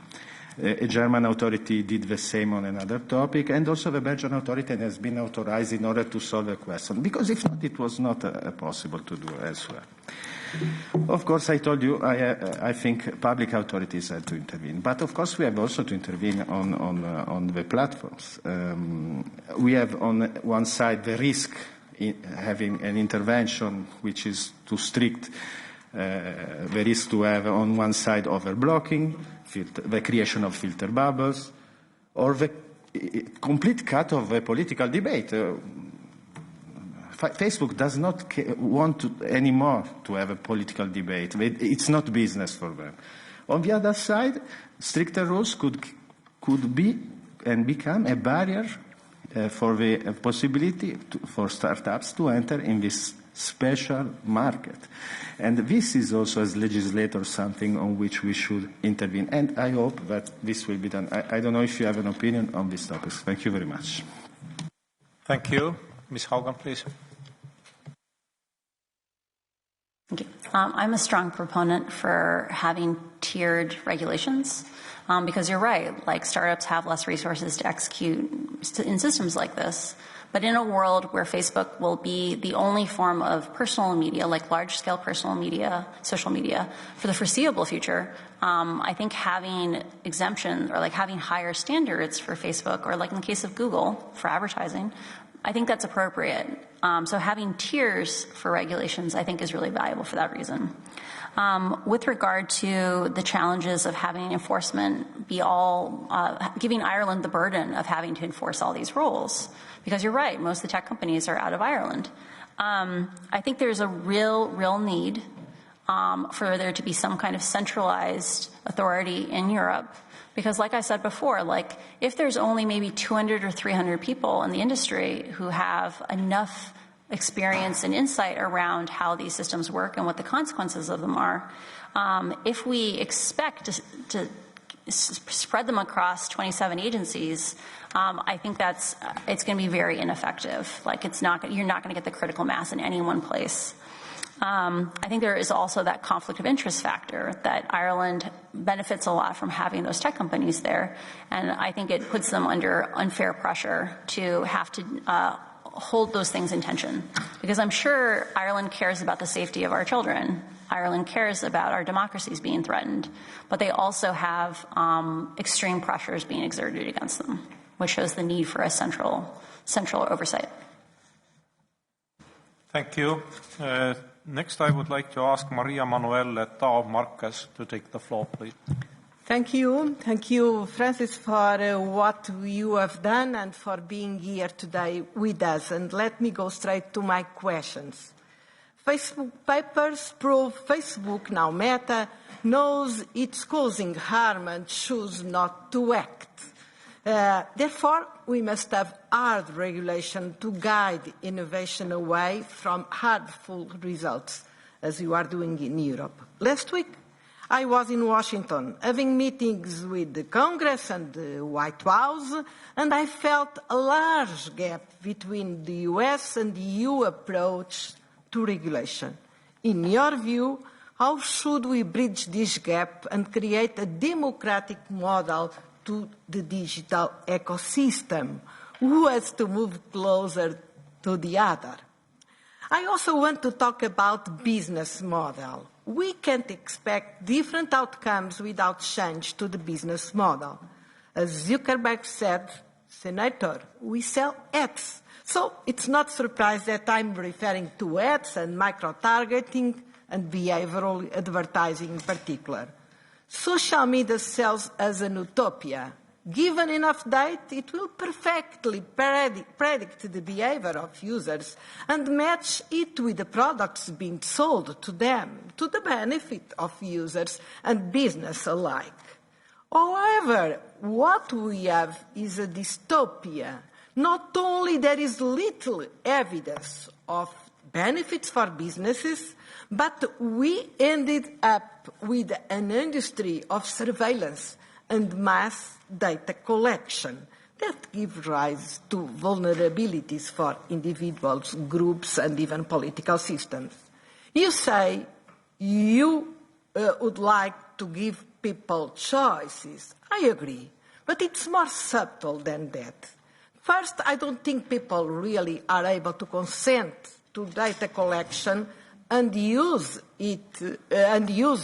A German authority did the same on another topic, and also the Belgian authority has been authorized in order to solve the question, because if not, it was not possible to do elsewhere. Of course, I told you, I think public authorities had to intervene. But of course, we have also to intervene on the platforms. We have on one side the risk in having an intervention which is too strict. The risk to have on one side overblocking, the creation of filter bubbles, or the complete cut of the political debate. Facebook does not want anymore to have a political debate. It's not business for them. On the other side, stricter rules could be and become a barrier for the possibility for startups to enter in this special market. And this is also, as legislators, something on which we should intervene. And I hope that this will be done. I don't know if you have an opinion on these topics. Thank you very much. Thank you. Ms. Haugen, please. Okay. I'm a strong proponent for having tiered regulations because you're right, like startups have less resources to execute in systems like this. But in a world where Facebook will be the only form of personal media, like large-scale personal media, social media, for the foreseeable future, I think having exemptions or like having higher standards for Facebook, or like in the case of Google for advertising, I think that's appropriate. So having tiers for regulations, I think, is really valuable for that reason. With regard to the challenges of having enforcement be giving Ireland the burden of having to enforce all these rules, because you're right, most of the tech companies are out of Ireland. I think there's a real need for there to be some kind of centralized authority in Europe. Because like I said before, like if there's only maybe 200 or 300 people in the industry who have enough experience and insight around how these systems work and what the consequences of them are, if we expect to spread them across 27 agencies, I think it's going to be very ineffective. Like you're not going to get the critical mass in any one place. I think there is also that conflict of interest factor that Ireland benefits a lot from having those tech companies there. And I think it puts them under unfair pressure to have to hold those things in tension. Because I'm sure Ireland cares about the safety of our children. Ireland cares about our democracies being threatened. But they also have extreme pressures being exerted against them, which shows the need for a central oversight. Thank you. Next, I would like to ask Maria Manuel Marquez to take the floor, please. Thank you. Thank you, Francis, for what you have done and for being here today with us. And let me go straight to my questions. Facebook papers prove Facebook, now Meta, knows it's causing harm and chooses not to act. Therefore, we must have hard regulation to guide innovation away from harmful results, as you are doing in Europe. Last week, I was in Washington having meetings with the Congress and the White House, and I felt a large gap between the US and the EU approach to regulation. In your view, how should we bridge this gap and create a democratic model to the digital ecosystem? Who has to move closer to the other? I also want to talk about business model. We can't expect different outcomes without change to the business model. As Zuckerberg said, Senator, we sell ads. So it's not surprising that I'm referring to ads and micro-targeting and behavioral advertising in particular. Social media sells as an utopia. Given enough data, it will perfectly predict the behavior of users and match it with the products being sold to them, to the benefit of users and business alike. However, what we have is a dystopia. Not only there is little evidence of benefits for businesses, but we ended up with an industry of surveillance and mass data collection that give rise to vulnerabilities for individuals, groups, and even political systems. You say you would like to give people choices. I agree, but it's more subtle than that. First, I don't think people really are able to consent to data collection and use it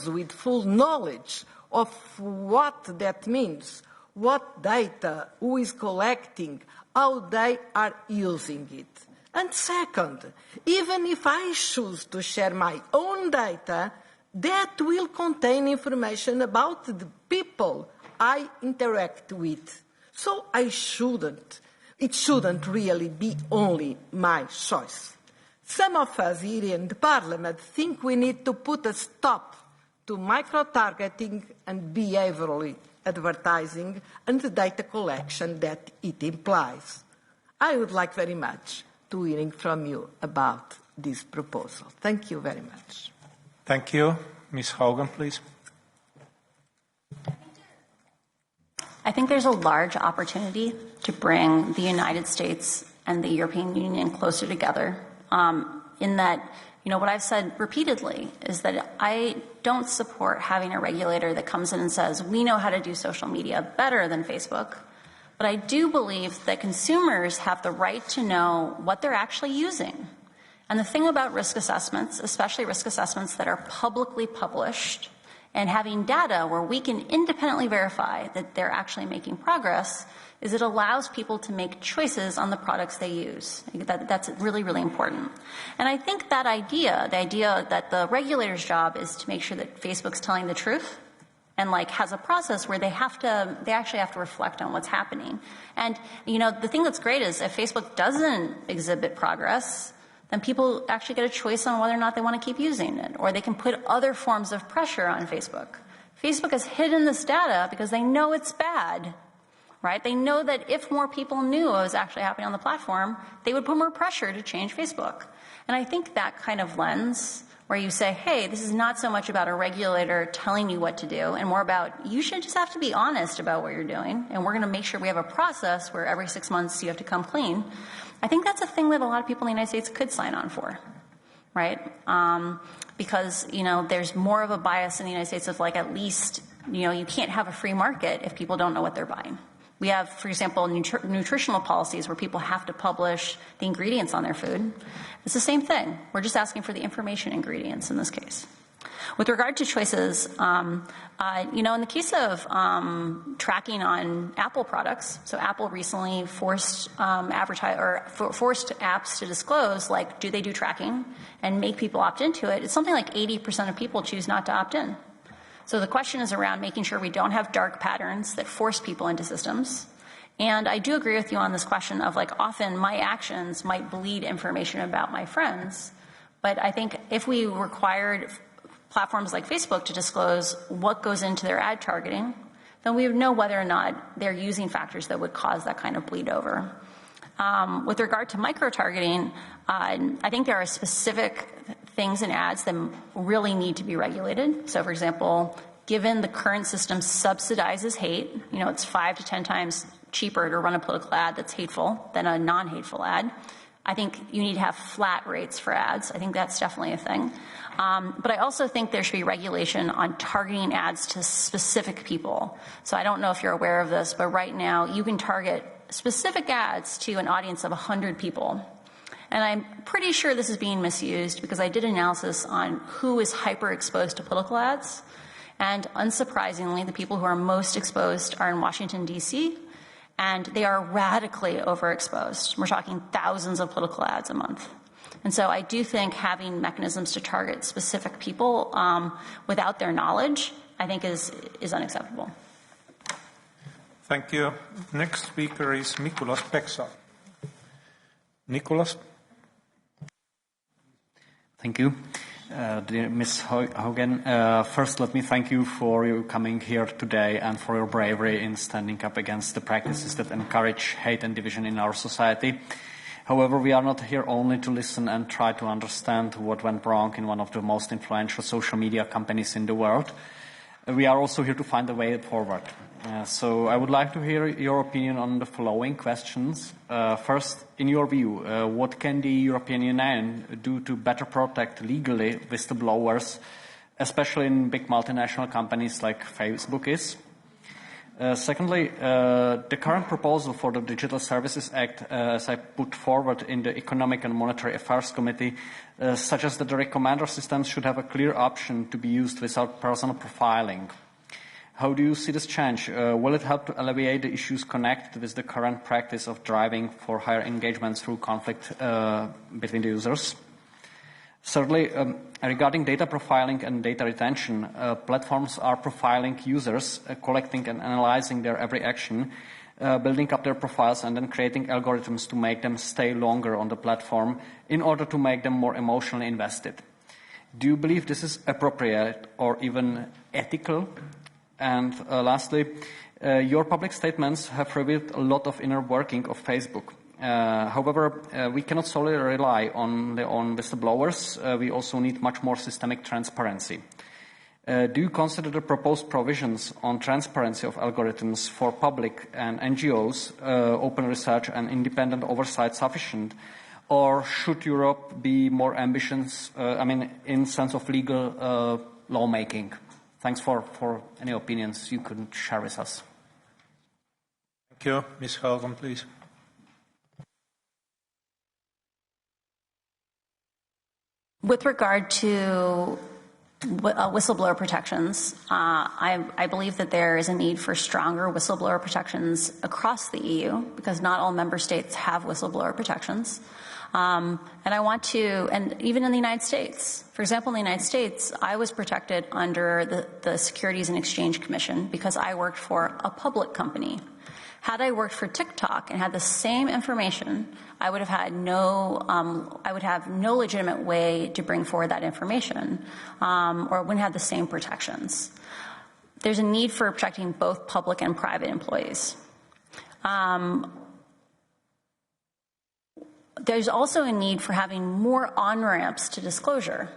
with full knowledge of what that means, what data, who is collecting, how they are using it. And second, even if I choose to share my own data, that will contain information about the people I interact with. So it shouldn't really be only my choice. Some of us here in the Parliament think we need to put a stop to micro-targeting and behavioral advertising and the data collection that it implies. I would like very much to hear from you about this proposal. Thank you very much. Thank you. Ms. Haugen, please. I think there's a large opportunity to bring the United States and the European Union closer together in that, what I've said repeatedly is that I don't support having a regulator that comes in and says, we know how to do social media better than Facebook, but I do believe that consumers have the right to know what they're actually using. And the thing about risk assessments, especially risk assessments that are publicly published, and having data where we can independently verify that they're actually making progress, is it allows people to make choices on the products they use. That's really, really important. And I think that idea, the idea that the regulator's job is to make sure that Facebook's telling the truth and has a process where they actually have to reflect on what's happening. And, the thing that's great is if Facebook doesn't exhibit progress, then people actually get a choice on whether or not they want to keep using it, or they can put other forms of pressure on Facebook. Facebook has hidden this data because they know it's bad, right? They know that if more people knew what was actually happening on the platform, they would put more pressure to change Facebook. And I think that kind of lens, where you say, hey, this is not so much about a regulator telling you what to do, and more about you should just have to be honest about what you're doing, and we're going to make sure we have a process where every 6 months you have to come clean. I think that's a thing that a lot of people in the United States could sign on for. right? Because, there's more of a bias in the United States of like, at least, you can't have a free market if people don't know what they're buying. We have, for example, nutritional policies where people have to publish the ingredients on their food. It's the same thing. We're just asking for the information ingredients in this case. With regard to choices, in the case of tracking on Apple products, so Apple recently forced forced apps to disclose, like, do they do tracking and make people opt into it. It's something like 80% of people choose not to opt in. So the question is around making sure we don't have dark patterns that force people into systems. And I do agree with you on this question of, like, often my actions might bleed information about my friends. But I think if we required platforms like Facebook to disclose what goes into their ad targeting, then we would know whether or not they're using factors that would cause that kind of bleed over. With regard to micro-targeting, I think there are specific things in ads that really need to be regulated. So, for example, given the current system subsidizes hate, it's 5 to 10 times cheaper to run a political ad that's hateful than a non-hateful ad. I think you need to have flat rates for ads. I think that's definitely a thing. But I also think there should be regulation on targeting ads to specific people. So I don't know if you're aware of this, but right now you can target specific ads to an audience of 100 people. And I'm pretty sure this is being misused because I did analysis on who is hyper-exposed to political ads. And unsurprisingly, the people who are most exposed are in Washington, D.C., and they are radically overexposed. We're talking thousands of political ads a month. And so I do think having mechanisms to target specific people without their knowledge, I think is unacceptable. Thank you. Next speaker is Nicholas Peksa. Nicholas. Thank you. Dear Ms. Haugen, first let me thank you for your coming here today and for your bravery in standing up against the practices that encourage hate and division in our society. However, we are not here only to listen and try to understand what went wrong in one of the most influential social media companies in the world. We are also here to find a way forward. So I would like to hear your opinion on the following questions. First, in your view, what can the European Union do to better protect legally whistleblowers, especially in big multinational companies like Facebook is? Secondly, the current proposal for the Digital Services Act, as I put forward in the Economic and Monetary Affairs Committee, suggests that the recommender systems should have a clear option to be used without personal profiling. How do you see this change? Will it help to alleviate the issues connected with the current practice of driving for higher engagement through conflict between the users? Thirdly, regarding data profiling and data retention, platforms are profiling users, collecting and analyzing their every action, building up their profiles and then creating algorithms to make them stay longer on the platform in order to make them more emotionally invested. Do you believe this is appropriate or even ethical? And lastly, your public statements have revealed a lot of inner working of Facebook. However, we cannot solely rely on whistleblowers. We also need much more systemic transparency. Do you consider the proposed provisions on transparency of algorithms for public and NGOs, open research and independent oversight sufficient? Or should Europe be more ambitious, in sense of legal lawmaking? Thanks for any opinions you could share with us. Thank you. Ms. Haugen, please. With regard to whistleblower protections, I believe that there is a need for stronger whistleblower protections across the EU because not all member states have whistleblower protections. And I want to, and even in the United States, for example, in the United States, I was protected under the Securities and Exchange Commission because I worked for a public company. Had I worked for TikTok and had the same information, I would have had no legitimate way to bring forward that information, or wouldn't have the same protections. There's a need for protecting both public and private employees. There's also a need for having more on-ramps to disclosure.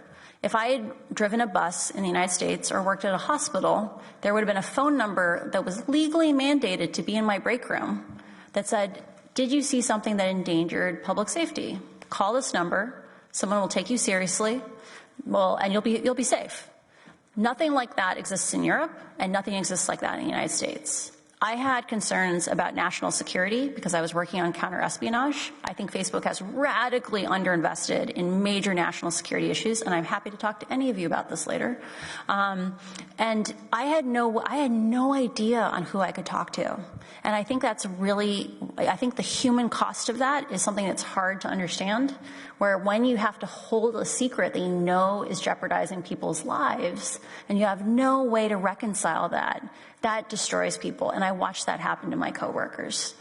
If I had driven a bus in the United States or worked at a hospital, there would have been a phone number that was legally mandated to be in my break room that said, did you see something that endangered public safety? Call this number, Someone will take you seriously, and you'll be safe. Nothing like that exists in Europe, and nothing exists like that in the United States. I had concerns about national security because I was working on counterespionage. I think Facebook has radically underinvested in major national security issues, and I'm happy to talk to any of you about this later. And I had no idea on who I could talk to. And I think I think the human cost of that is something that's hard to understand, where when you have to hold a secret that you know is jeopardizing people's lives, and you have no way to reconcile that destroys people. And I watched that happen to my coworkers.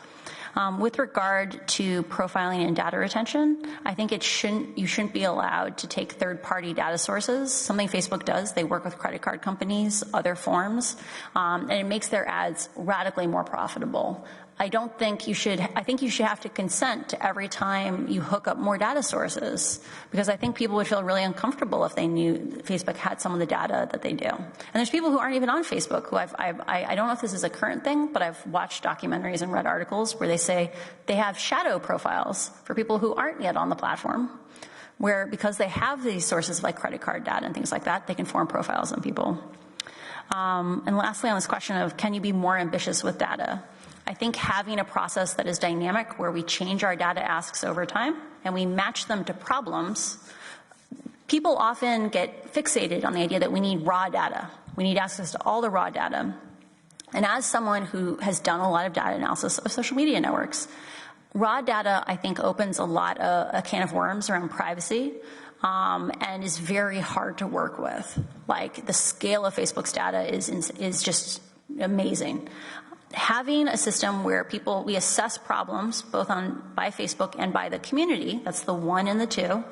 With regard to profiling and data retention, I think you shouldn't be allowed to take third-party data sources. Something Facebook does, they work with credit card companies, other forms, and it makes their ads radically more profitable. I think you should have to consent to every time you hook up more data sources, because I think people would feel really uncomfortable if they knew Facebook had some of the data that they do. And there's people who aren't even on Facebook who I don't know if this is a current thing, but I've watched documentaries and read articles where they say they have shadow profiles for people who aren't yet on the platform, where because they have these sources like credit card data and things like that, they can form profiles on people. And lastly, on this question of can you be more ambitious with data? I think having a process that is dynamic, where we change our data asks over time and we match them to problems. People often get fixated on the idea that we need raw data. We need access to all the raw data. And as someone who has done a lot of data analysis of social media networks, raw data, I think, opens a can of worms around privacy, and is very hard to work with. Like, the scale of Facebook's data is just amazing. Having a system where we assess problems both by Facebook and by the community, that's the 1 and the 2,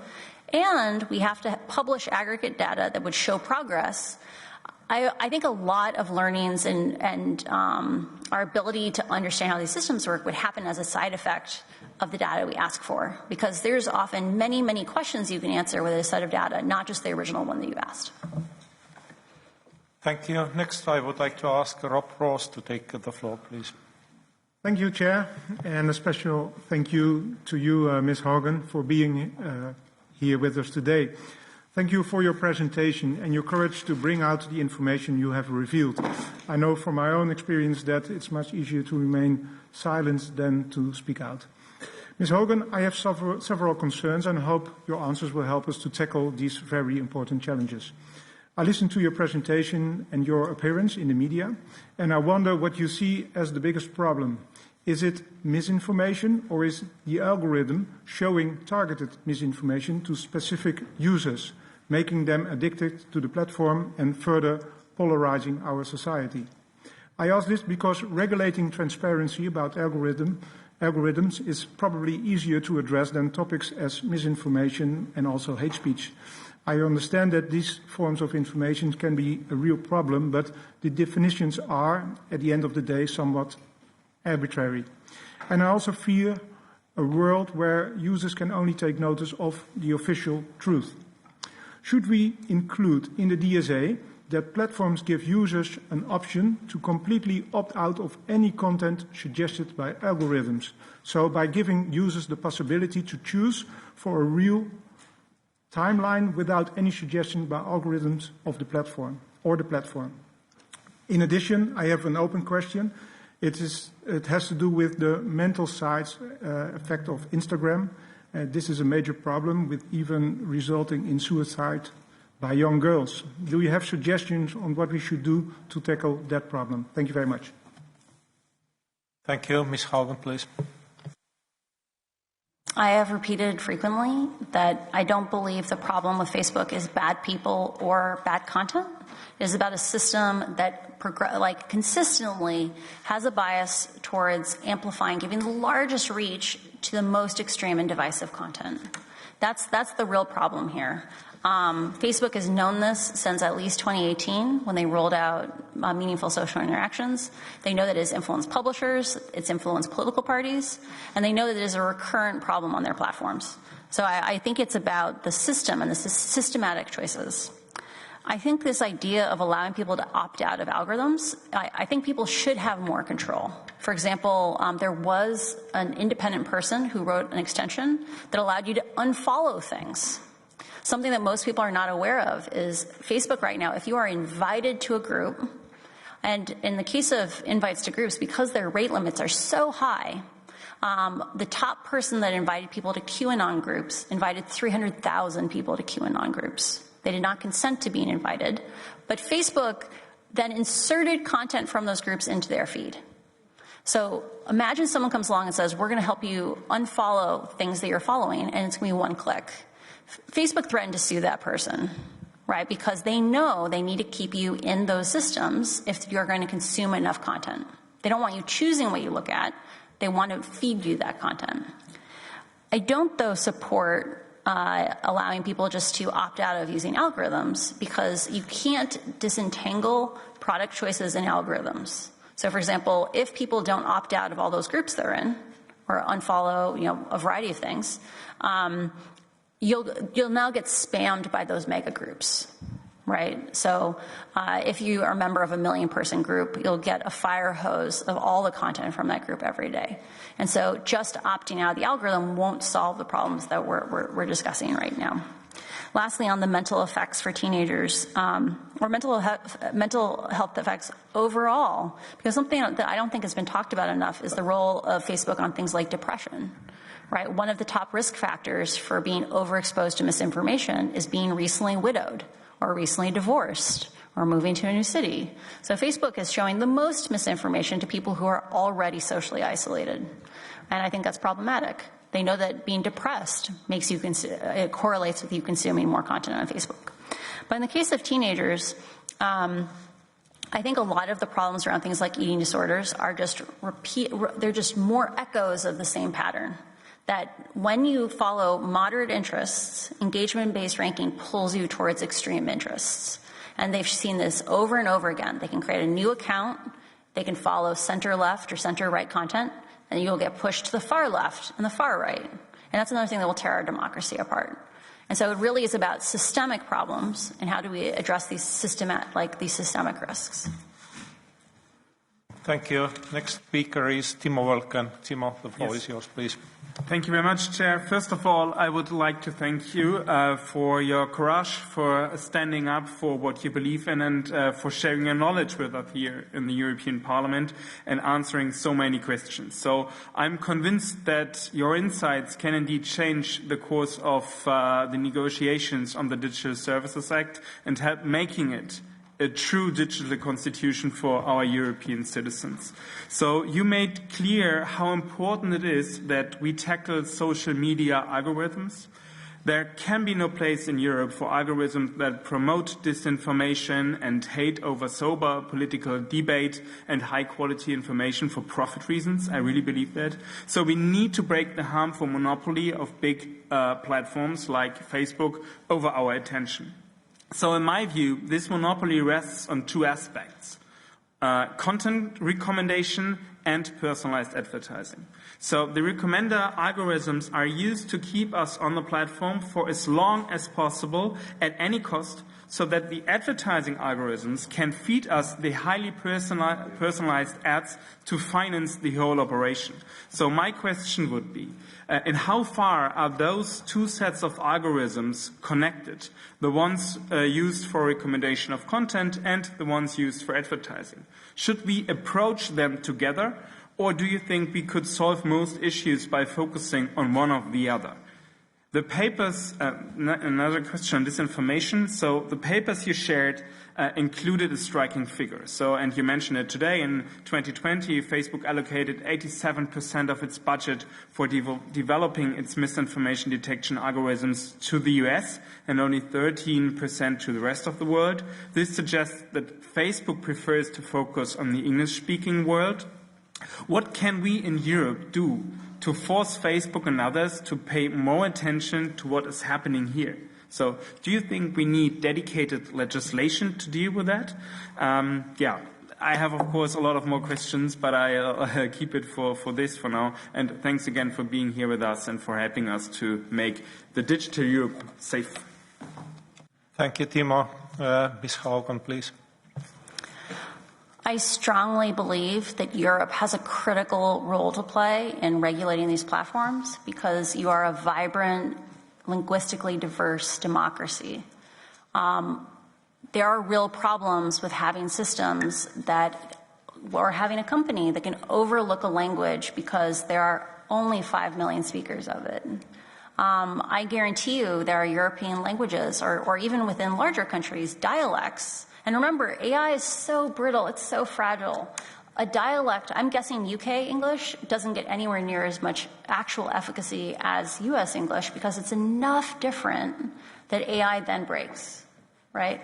and we have to publish aggregate data that would show progress. I think a lot of learnings and our ability to understand how these systems work would happen as a side effect of the data we ask for, because there's often many, many questions you can answer with a set of data, not just the original one that you asked. Thank you. Next, I would like to ask Rob Ross to take the floor, please. Thank you, Chair, and a special thank you to you, Ms. Haugen, for being here with us today. Thank you for your presentation and your courage to bring out the information you have revealed. I know from my own experience that it's much easier to remain silent than to speak out. Ms. Haugen, I have several concerns and hope your answers will help us to tackle these very important challenges. I listened to your presentation and your appearance in the media, and I wonder what you see as the biggest problem. Is it misinformation, or is the algorithm showing targeted misinformation to specific users, making them addicted to the platform and further polarizing our society? I ask this because regulating transparency about algorithms is probably easier to address than topics as misinformation and also hate speech. I understand that these forms of information can be a real problem, but the definitions are, at the end of the day, somewhat arbitrary. And I also fear a world where users can only take notice of the official truth. Should we include in the DSA that platforms give users an option to completely opt out of any content suggested by algorithms, so by giving users the possibility to choose for a real timeline without any suggestion by algorithms of the platform or the platform? In addition, I have an open question. It has to do with the mental side effect of Instagram. This is a major problem, with even resulting in suicide by young girls. Do you have suggestions on what we should do to tackle that problem? Thank you very much. Thank you. Ms. Haugen, please. I have repeated frequently that I don't believe the problem with Facebook is bad people or bad content. It is about a system that consistently has a bias towards amplifying, giving the largest reach to the most extreme and divisive content. That's the real problem here. Facebook has known this since at least 2018, when they rolled out meaningful social interactions. They know that it has influenced publishers, it's influenced political parties, and they know that it is a recurrent problem on their platforms. So I think it's about the system and the systematic choices. I think this idea of allowing people to opt out of algorithms, I think people should have more control. For example, there was an independent person who wrote an extension that allowed you to unfollow things Something that most people are not aware of is Facebook right now, if you are invited to a group, and in the case of invites to groups, because their rate limits are so high, the top person that invited people to QAnon groups invited 300,000 people to QAnon groups. They did not consent to being invited, but Facebook then inserted content from those groups into their feed. So imagine someone comes along and says, we're going to help you unfollow things that you're following, and it's going to be one click. Facebook threatened to sue that person, right? Because they know they need to keep you in those systems if you're going to consume enough content. They don't want you choosing what you look at. They want to feed you that content. I don't, though, support allowing people just to opt out of using algorithms, because you can't disentangle product choices and algorithms. So, for example, if people don't opt out of all those groups they're in, or unfollow, a variety of things, you'll now get spammed by those mega groups, right? So if you are a member of a 1 million person group, you'll get a fire hose of all the content from that group every day. And so just opting out of the algorithm won't solve the problems that we're discussing right now. Lastly, on the mental effects for teenagers, or mental health effects overall, because something that I don't think has been talked about enough is the role of Facebook on things like depression. Right? One of the top risk factors for being overexposed to misinformation is being recently widowed or recently divorced or moving to a new city. So Facebook is showing the most misinformation to people who are already socially isolated. And I think that's problematic. They know that being depressed makes you it correlates with you consuming more content on Facebook. But in the case of teenagers, I think a lot of the problems around things like eating disorders are just they're just more echoes of the same pattern. That when you follow moderate interests, engagement-based ranking pulls you towards extreme interests. And they've seen this over and over again. They can create a new account, they can follow center-left or center-right content, and you'll get pushed to the far left and the far right. And that's another thing that will tear our democracy apart. And so it really is about systemic problems and how do we address these systemic risks. Thank you. Next speaker is Timo Wolken. Timo, the floor is yours, please. Thank you very much, Chair. First of all, I would like to thank you for your courage, for standing up for what you believe in, and for sharing your knowledge with us here in the European Parliament and answering so many questions. So I'm convinced that your insights can indeed change the course of the negotiations on the Digital Services Act and help making it a true digital constitution for our European citizens. So you made clear how important it is that we tackle social media algorithms. There can be no place in Europe for algorithms that promote disinformation and hate over sober political debate and high-quality information for profit reasons. I really believe that. So we need to break the harmful monopoly of big platforms like Facebook over our attention. So in my view, this monopoly rests on two aspects, content recommendation and personalized advertising. So the recommender algorithms are used to keep us on the platform for as long as possible at any cost, so that the advertising algorithms can feed us the highly personalized ads to finance the whole operation. So my question would be, in how far are those two sets of algorithms connected? The ones used for recommendation of content and the ones used for advertising. Should we approach them together, or do you think we could solve most issues by focusing on one or the other? The papers, another question on disinformation. So the papers you shared included a striking figure. So, and you mentioned it today, in 2020, Facebook allocated 87% of its budget for developing its misinformation detection algorithms to the US and only 13% to the rest of the world. This suggests that Facebook prefers to focus on the English-speaking world. What can we in Europe do to force Facebook and others to pay more attention to what is happening here? So do you think we need dedicated legislation to deal with that? I have, of course, a lot of more questions, but I'll keep it for this for now. And thanks again for being here with us and for helping us to make the digital Europe safe. Thank you, Timo. Ms. Haugen, please. I strongly believe that Europe has a critical role to play in regulating these platforms, because you are a vibrant linguistically diverse democracy. There are real problems with having systems or having a company that can overlook a language because there are only 5 million speakers of it. I guarantee you there are European languages, or even within larger countries, dialects. And remember, AI is so brittle, it's so fragile. A dialect, I'm guessing UK English doesn't get anywhere near as much actual efficacy as US English because it's enough different that AI then breaks, right?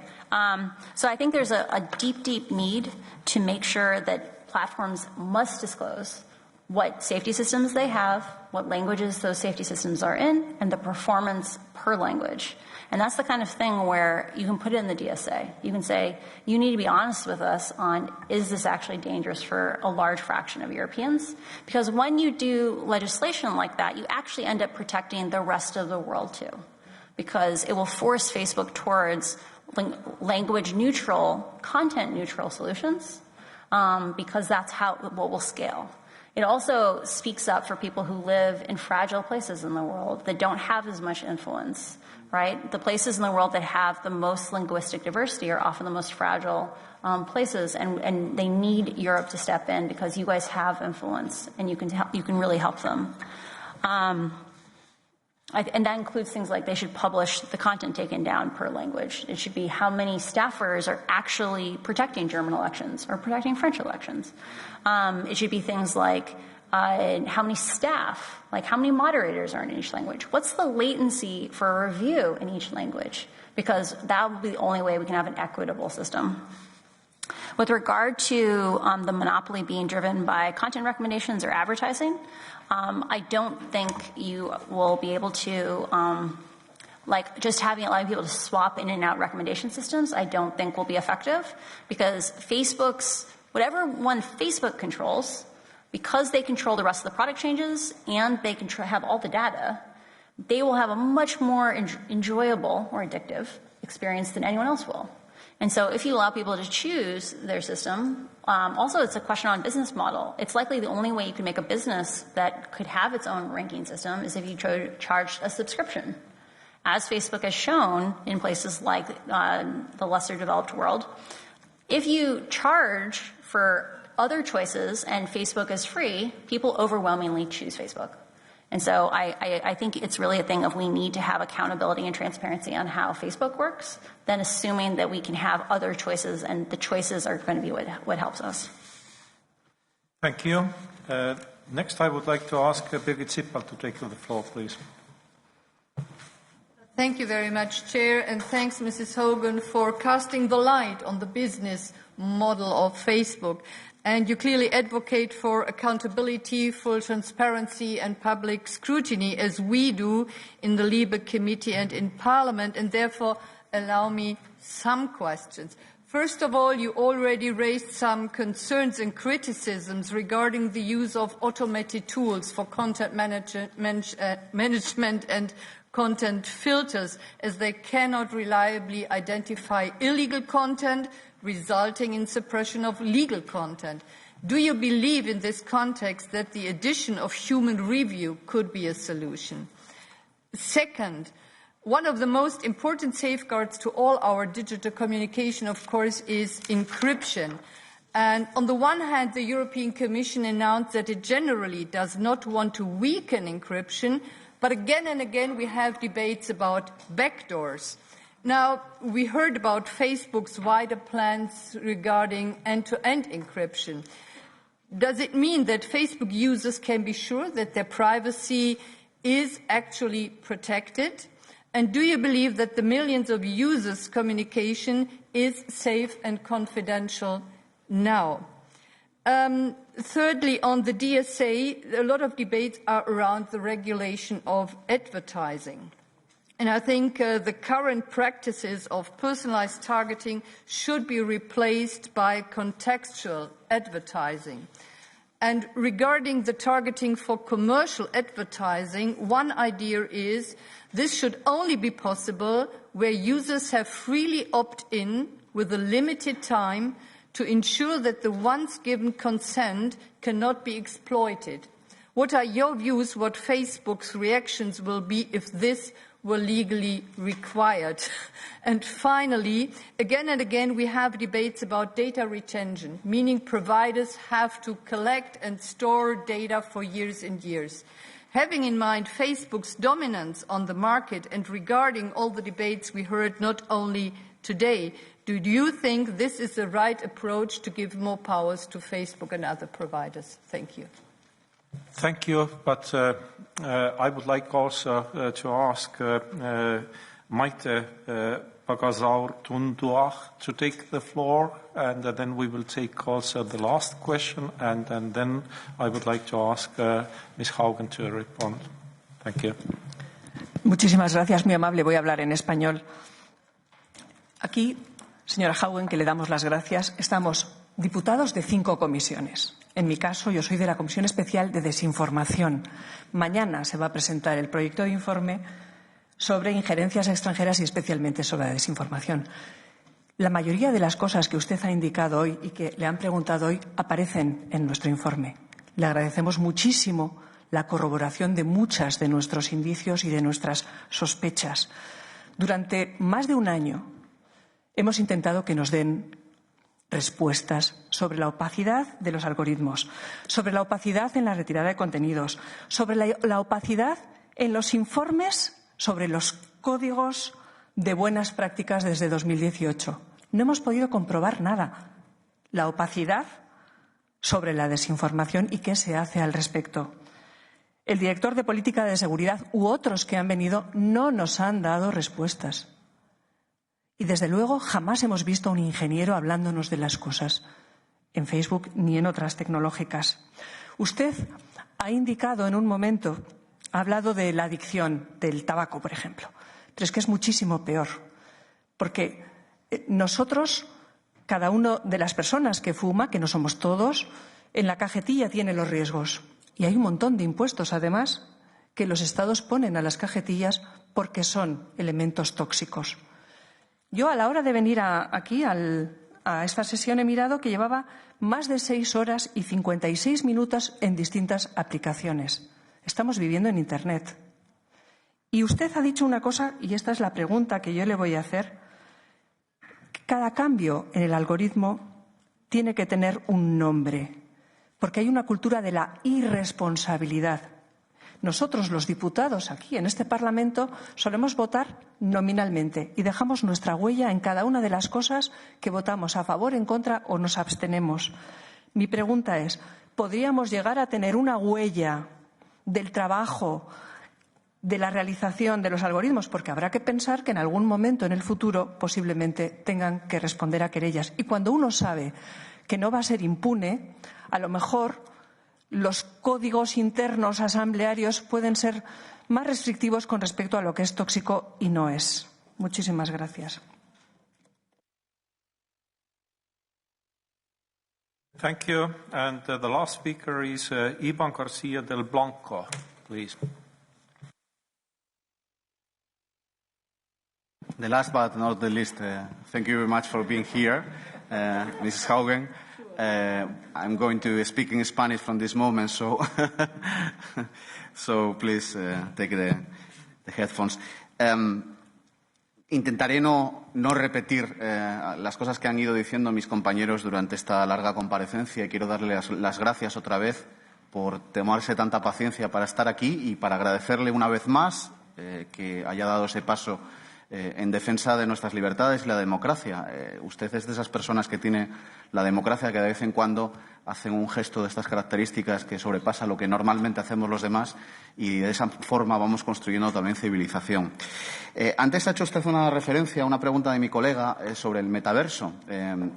So I think there's a deep, deep need to make sure that platforms must disclose what safety systems they have, what languages those safety systems are in, and the performance per language. And that's the kind of thing where you can put it in the DSA. You can say, you need to be honest with us on, is this actually dangerous for a large fraction of Europeans? Because when you do legislation like that, you actually end up protecting the rest of the world too. Because it will force Facebook towards language neutral, content neutral solutions, because that's what will scale. It also speaks up for people who live in fragile places in the world that don't have as much influence, right? The places in the world that have the most linguistic diversity are often the most fragile places, and they need Europe to step in because you guys have influence and you can really help them. And that includes things like they should publish the content taken down per language. It should be how many staffers are actually protecting German elections or protecting French elections. It should be things like how many staff, like how many moderators are in each language. What's the latency for a review in each language? Because that will be the only way we can have an equitable system. With regard to the monopoly being driven by content recommendations or advertising, I don't think you will be able to, just having allowing people to swap in and out recommendation systems, I don't think will be effective because whatever one Facebook controls, because they control the rest of the product changes and they can have all the data, they will have a much more enjoyable or addictive experience than anyone else will. And so if you allow people to choose their system, also it's a question on business model. It's likely the only way you can make a business that could have its own ranking system is if you charge a subscription. As Facebook has shown in places like the lesser developed world, if you charge for other choices and Facebook is free, people overwhelmingly choose Facebook. And so I think it's really a thing of we need to have accountability and transparency on how Facebook works, then assuming that we can have other choices and the choices are going to be what helps us. Thank you. Next, I would like to ask Birgit Sippel to take the floor, please. Thank you very much, Chair, and thanks, Mrs. Haugen, for casting the light on the business model of Facebook. And you clearly advocate for accountability, full transparency and public scrutiny, as we do in the LIBE Committee and in Parliament, and therefore allow me some questions. First of all, you already raised some concerns and criticisms regarding the use of automated tools for content management and content filters, as they cannot reliably identify illegal content, resulting in suppression of legal content. Do you believe in this context that the addition of human review could be a solution? Second, one of the most important safeguards to all our digital communication, of course, is encryption. And on the one hand, the European Commission announced that it generally does not want to weaken encryption, but again and again we have debates about backdoors. Now, we heard about Facebook's wider plans regarding end-to-end encryption. Does it mean that Facebook users can be sure that their privacy is actually protected? And do you believe that the millions of users' communication is safe and confidential now? Thirdly, on the DSA, a lot of debates are around the regulation of advertising. And I think the current practices of personalized targeting should be replaced by contextual advertising. And regarding the targeting for commercial advertising, one idea is this should only be possible where users have freely opted in with a limited time to ensure that the once given consent cannot be exploited. What are your views, what Facebook's reactions will be if this were legally required. And finally, again and again, we have debates about data retention, meaning providers have to collect and store data for years and years. Having in mind Facebook's dominance on the market and regarding all the debates we heard not only today, do you think this is the right approach to give more powers to Facebook and other providers? Thank you. Thank you, but I would like also to ask Maite Pagazaur-Tunduach to take the floor, and then we will take also the last question, and then I would like to ask Ms. Haugen to respond. Thank you. Muchísimas gracias, muy amable. Voy a hablar en español. Aquí, señora Haugen, que le damos las gracias, estamos diputados de 5 comisiones. En mi caso, yo soy de la Comisión Especial de Desinformación. Mañana se va a presentar el proyecto de informe sobre injerencias extranjeras y especialmente sobre la desinformación. La mayoría de las cosas que usted ha indicado hoy y que le han preguntado hoy aparecen en nuestro informe. Le agradecemos muchísimo la corroboración de muchas de nuestros indicios y de nuestras sospechas. Durante más de un año hemos intentado que nos den respuestas sobre la opacidad de los algoritmos, sobre la opacidad en la retirada de contenidos, sobre la opacidad en los informes sobre los códigos de buenas prácticas desde 2018. No hemos podido comprobar nada. La opacidad sobre la desinformación y qué se hace al respecto. El director de Política de Seguridad u otros que han venido no nos han dado respuestas. Y desde luego jamás hemos visto a un ingeniero hablándonos de las cosas en Facebook ni en otras tecnológicas. Usted ha indicado en un momento, ha hablado de la adicción del tabaco, por ejemplo, pero es que es muchísimo peor, porque nosotros, cada una de las personas que fuma, que no somos todos, en la cajetilla tiene los riesgos. Y hay un montón de impuestos, además, que los estados ponen a las cajetillas porque son elementos tóxicos. Yo, a la hora de venir aquí a esta sesión, he mirado que llevaba más de 6 horas y 56 minutos en distintas aplicaciones. Estamos viviendo en Internet. Y usted ha dicho una cosa, y esta es la pregunta que yo le voy a hacer. Cada cambio en el algoritmo tiene que tener un nombre, porque hay una cultura de la irresponsabilidad. Nosotros, los diputados aquí en este Parlamento, solemos votar nominalmente y dejamos nuestra huella en cada una de las cosas que votamos a favor, en contra o nos abstenemos. Mi pregunta es, ¿podríamos llegar a tener una huella del trabajo, de la realización de los algoritmos? Porque habrá que pensar que en algún momento en el futuro posiblemente tengan que responder a querellas. Y cuando uno sabe que no va a ser impune, a lo mejor los códigos internos asamblearios pueden ser más restrictivos con respecto a lo que es tóxico y no es. Muchísimas gracias. Thank you. And the last speaker is Iván García del Blanco, please. The last but not the least, thank you very much for being here, Mrs. Haugen. I'm going to speak in Spanish from this moment, so so please take the headphones. Intentaré no repetir las cosas que han ido diciendo mis compañeros durante esta larga comparecencia y quiero darles las gracias otra vez por tomarse tanta paciencia para estar aquí y para agradecerle una vez más que haya dado ese paso en defensa de nuestras libertades y la democracia. Usted es de esas personas que tiene la democracia que de vez en cuando hacen un gesto de estas características que sobrepasa lo que normalmente hacemos los demás y de esa forma vamos construyendo también civilización. Antes ha hecho usted una referencia a una pregunta de mi colega sobre el metaverso.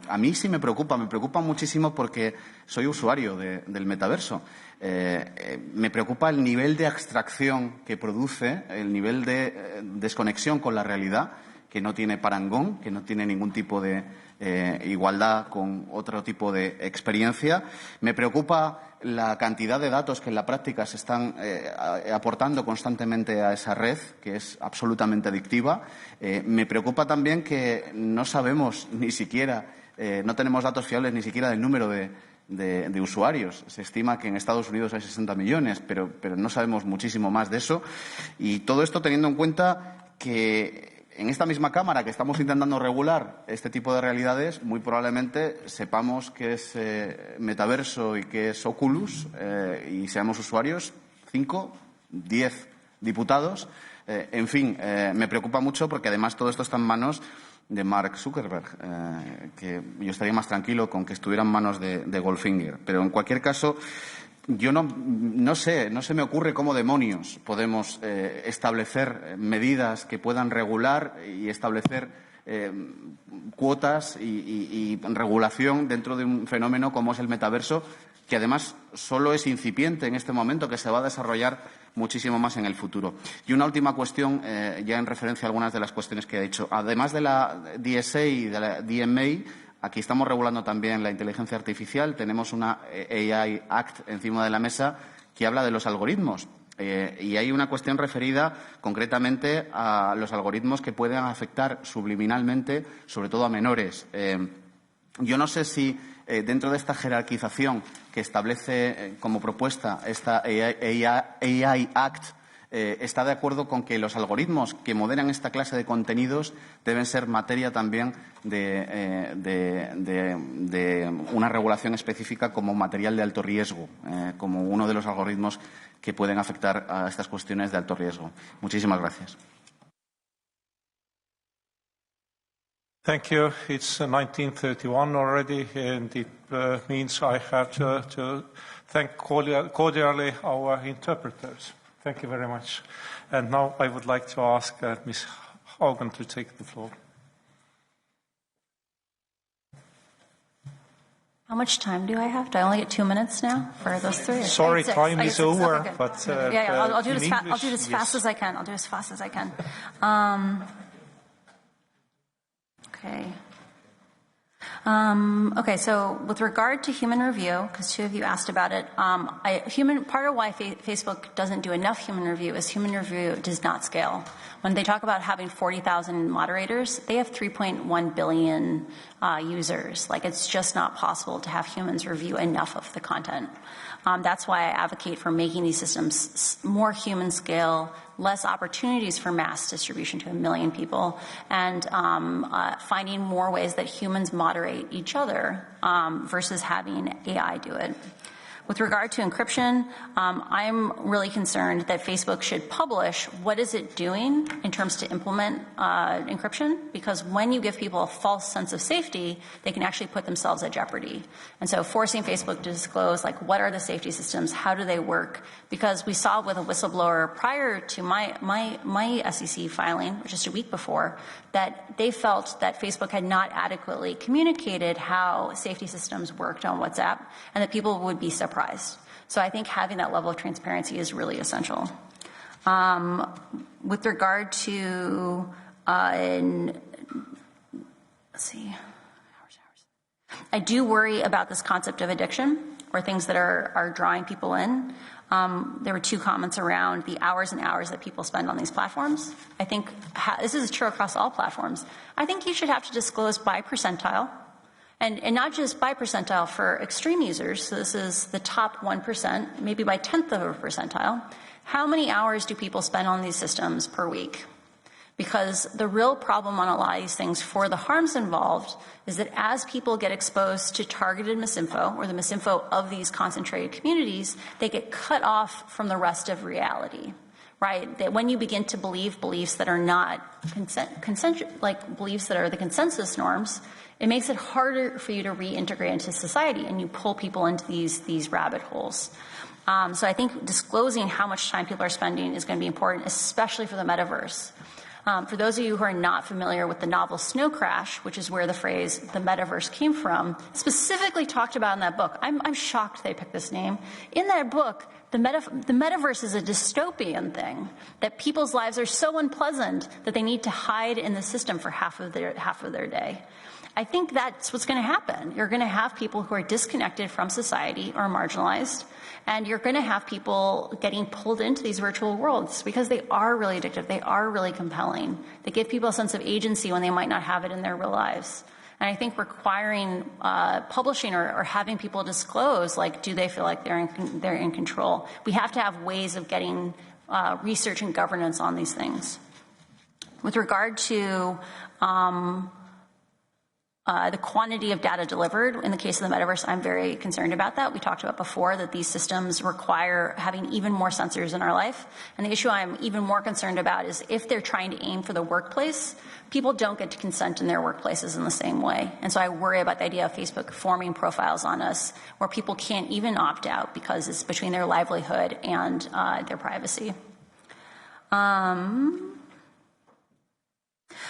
A mí sí me preocupa muchísimo porque soy usuario del metaverso. Me preocupa el nivel de abstracción que produce, el nivel de desconexión con la realidad, que no tiene parangón, que no tiene ningún tipo de igualdad con otro tipo de experiencia. Me preocupa la cantidad de datos que en la práctica se están aportando constantemente a esa red, que es absolutamente adictiva. Me preocupa también que no sabemos ni siquiera, no tenemos datos fiables ni siquiera del número de de usuarios. Se estima que en Estados Unidos hay 60 millones, pero no sabemos muchísimo más de eso. Y todo esto teniendo en cuenta que en esta misma Cámara que estamos intentando regular este tipo de realidades, muy probablemente sepamos qué es metaverso y qué es Oculus y seamos usuarios 5, 10 diputados. En fin, me preocupa mucho porque además todo esto está en manos de Mark Zuckerberg, que yo estaría más tranquilo con que estuviera en manos de Goldfinger. Pero en cualquier caso, yo no sé, no se me ocurre cómo demonios podemos establecer medidas que puedan regular y establecer cuotas y regulación dentro de un fenómeno como es el metaverso, que además solo es incipiente en este momento, que se va a desarrollar muchísimo más en el futuro. Y una última cuestión, ya en referencia a algunas de las cuestiones que he dicho. Además de la DSA y de la DMA, aquí estamos regulando también la inteligencia artificial. Tenemos una AI Act encima de la mesa que habla de los algoritmos. Y hay una cuestión referida concretamente a los algoritmos que pueden afectar subliminalmente, sobre todo a menores. Yo no sé si dentro de esta jerarquización que establece como propuesta esta AI Act está de acuerdo con que los algoritmos que moderan esta clase de contenidos deben ser materia también de una regulación específica como material de alto riesgo, como uno de los algoritmos que pueden afectar a estas cuestiones de alto riesgo. Muchísimas gracias. Thank you. It's 19:31 already, and it means I have to thank cordially our interpreters. Thank you very much. And now I would like to ask Ms. Haugen to take the floor. How much time do I have? Do I only get 2 minutes now for those three? Sorry, time is over, okay. but I'll do it as yes. fast as I can. I'll do as fast as I can. Okay. Okay, so with regard to human review, because two of you asked about it, part of why Facebook doesn't do enough human review is human review does not scale. When they talk about having 40,000 moderators, they have 3.1 billion users. Like, it's just not possible to have humans review enough of the content. That's why I advocate for making these systems more human scale, less opportunities for mass distribution to 1 million people, and finding more ways that humans moderate each other versus having AI do it. With regard to encryption, I'm really concerned that Facebook should publish what is it doing in terms to implement encryption, because when you give people a false sense of safety, they can actually put themselves at jeopardy. And so forcing Facebook to disclose, like, what are the safety systems, how do they work? Because we saw with a whistleblower prior to my SEC filing, just a week before, that they felt that Facebook had not adequately communicated how safety systems worked on WhatsApp, and that people would be surprised. So I think having that level of transparency is really essential. With regard to, let's see, I do worry about this concept of addiction, or things that are drawing people in. There were two comments around the hours and hours that people spend on these platforms. I think this is true across all platforms. I think you should have to disclose by percentile, and not just by percentile for extreme users. So this is the top 1%, maybe by 1/10 of a percentile. How many hours do people spend on these systems per week? Because the real problem on a lot of these things, for the harms involved, is that as people get exposed to targeted misinfo, or the misinfo of these concentrated communities, they get cut off from the rest of reality, right? That when you begin to believe beliefs that are not like beliefs that are the consensus norms, it makes it harder for you to reintegrate into society, and you pull people into these rabbit holes. So I think disclosing how much time people are spending is going to be important, especially for the metaverse. For those of you who are not familiar with the novel Snow Crash, which is where the phrase the metaverse came from, specifically talked about in that book. I'm shocked they picked this name. In that book, the metaverse is a dystopian thing, that people's lives are so unpleasant that they need to hide in the system for half of their day. I think that's what's going to happen. You're going to have people who are disconnected from society or marginalized, and you're going to have people getting pulled into these virtual worlds because they are really addictive. They are really compelling. They give people a sense of agency when they might not have it in their real lives. And I think requiring publishing or having people disclose, like, do they feel like they're in control? We have to have ways of getting research and governance on these things. With regard to the quantity of data delivered, in the case of the metaverse, I'm very concerned about that. We talked about before that these systems require having even more sensors in our life. And the issue I'm even more concerned about is if they're trying to aim for the workplace, people don't get to consent in their workplaces in the same way. And so I worry about the idea of Facebook forming profiles on us where people can't even opt out because it's between their livelihood and their privacy.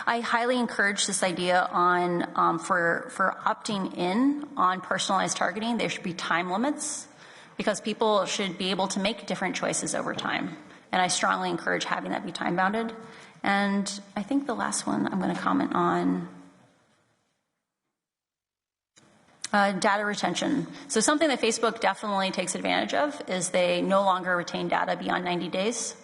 I highly encourage this idea on for opting in on personalized targeting. There should be time limits because people should be able to make different choices over time. And I strongly encourage having that be time bounded. And I think the last one I'm going to comment on, data retention. So something that Facebook definitely takes advantage of is they no longer retain data beyond 90 days.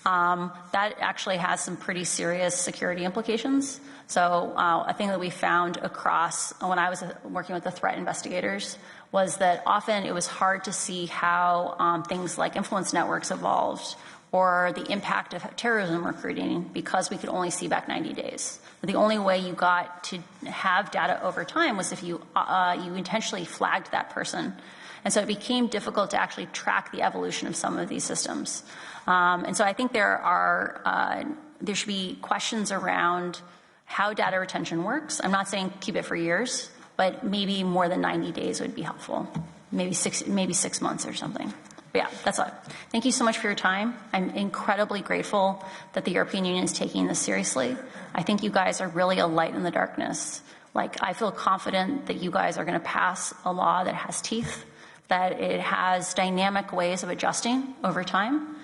That actually has some pretty serious security implications. So a thing that we found across when I was working with the threat investigators was that often it was hard to see how things like influence networks evolved or the impact of terrorism recruiting because we could only see back 90 days. The only way you got to have data over time was if you intentionally flagged that person. And so it became difficult to actually track the evolution of some of these systems. And so I think there should be questions around how data retention works. I'm not saying keep it for years, but maybe more than 90 days would be helpful. Maybe 6 months or something. But yeah, that's all. Thank you so much for your time. I'm incredibly grateful that the European Union is taking this seriously. I think you guys are really a light in the darkness. Like, I feel confident that you guys are going to pass a law that has teeth, that it has dynamic ways of adjusting over time,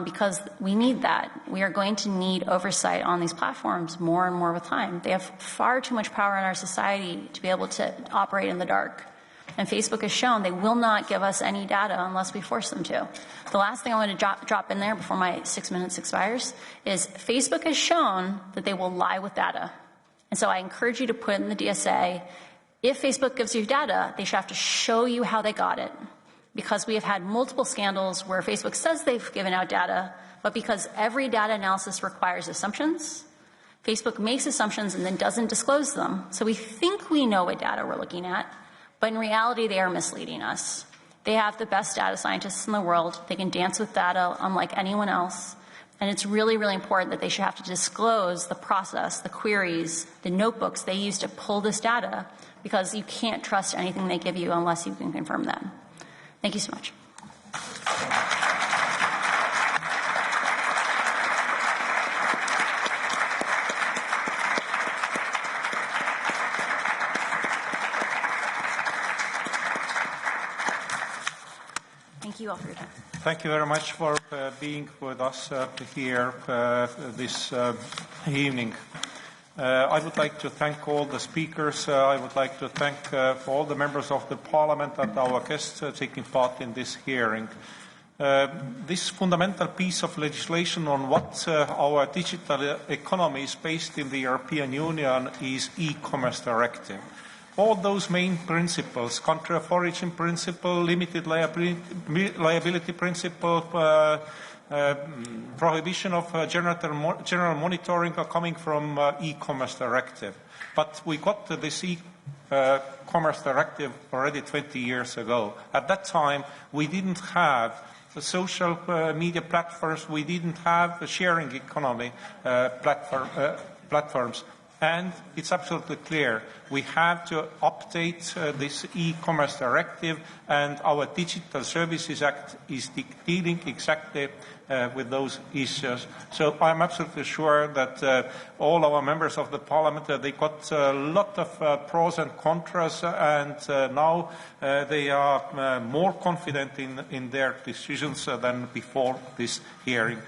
because we need that. We are going to need oversight on these platforms more and more with time. They have far too much power in our society to be able to operate in the dark. And Facebook has shown they will not give us any data unless we force them to. The last thing I want to drop in there before my 6 minutes expires is Facebook has shown that they will lie with data. And so I encourage you to put in the DSA, if Facebook gives you data, they should have to show you how they got it. Because we have had multiple scandals where Facebook says they've given out data, but because every data analysis requires assumptions, Facebook makes assumptions and then doesn't disclose them. So we think we know what data we're looking at, but in reality, they are misleading us. They have the best data scientists in the world. They can dance with data unlike anyone else. And it's really, really important that they should have to disclose the process, the queries, the notebooks they use to pull this data, because you can't trust anything they give you unless you can confirm that. Thank you so much. Thank you all for your time. Thank you very much for being with us here this evening. I would like to thank all the speakers. I would like to thank all the members of the Parliament and our guests taking part in this hearing. This fundamental piece of legislation on what our digital economy is based in the European Union is e-commerce directive. All those main principles, country of origin principle, limited liability principle, prohibition of general monitoring are coming from e-commerce directive. But we got to this e-commerce directive already 20 years ago. At that time, we didn't have the social media platforms, we didn't have the sharing economy platforms. And it's absolutely clear we have to update this e-commerce directive, and our Digital Services Act is dealing exactly with those issues. So I'm absolutely sure that all our members of the Parliament, they got a lot of pros and contras, and now they are more confident in their decisions than before this hearing.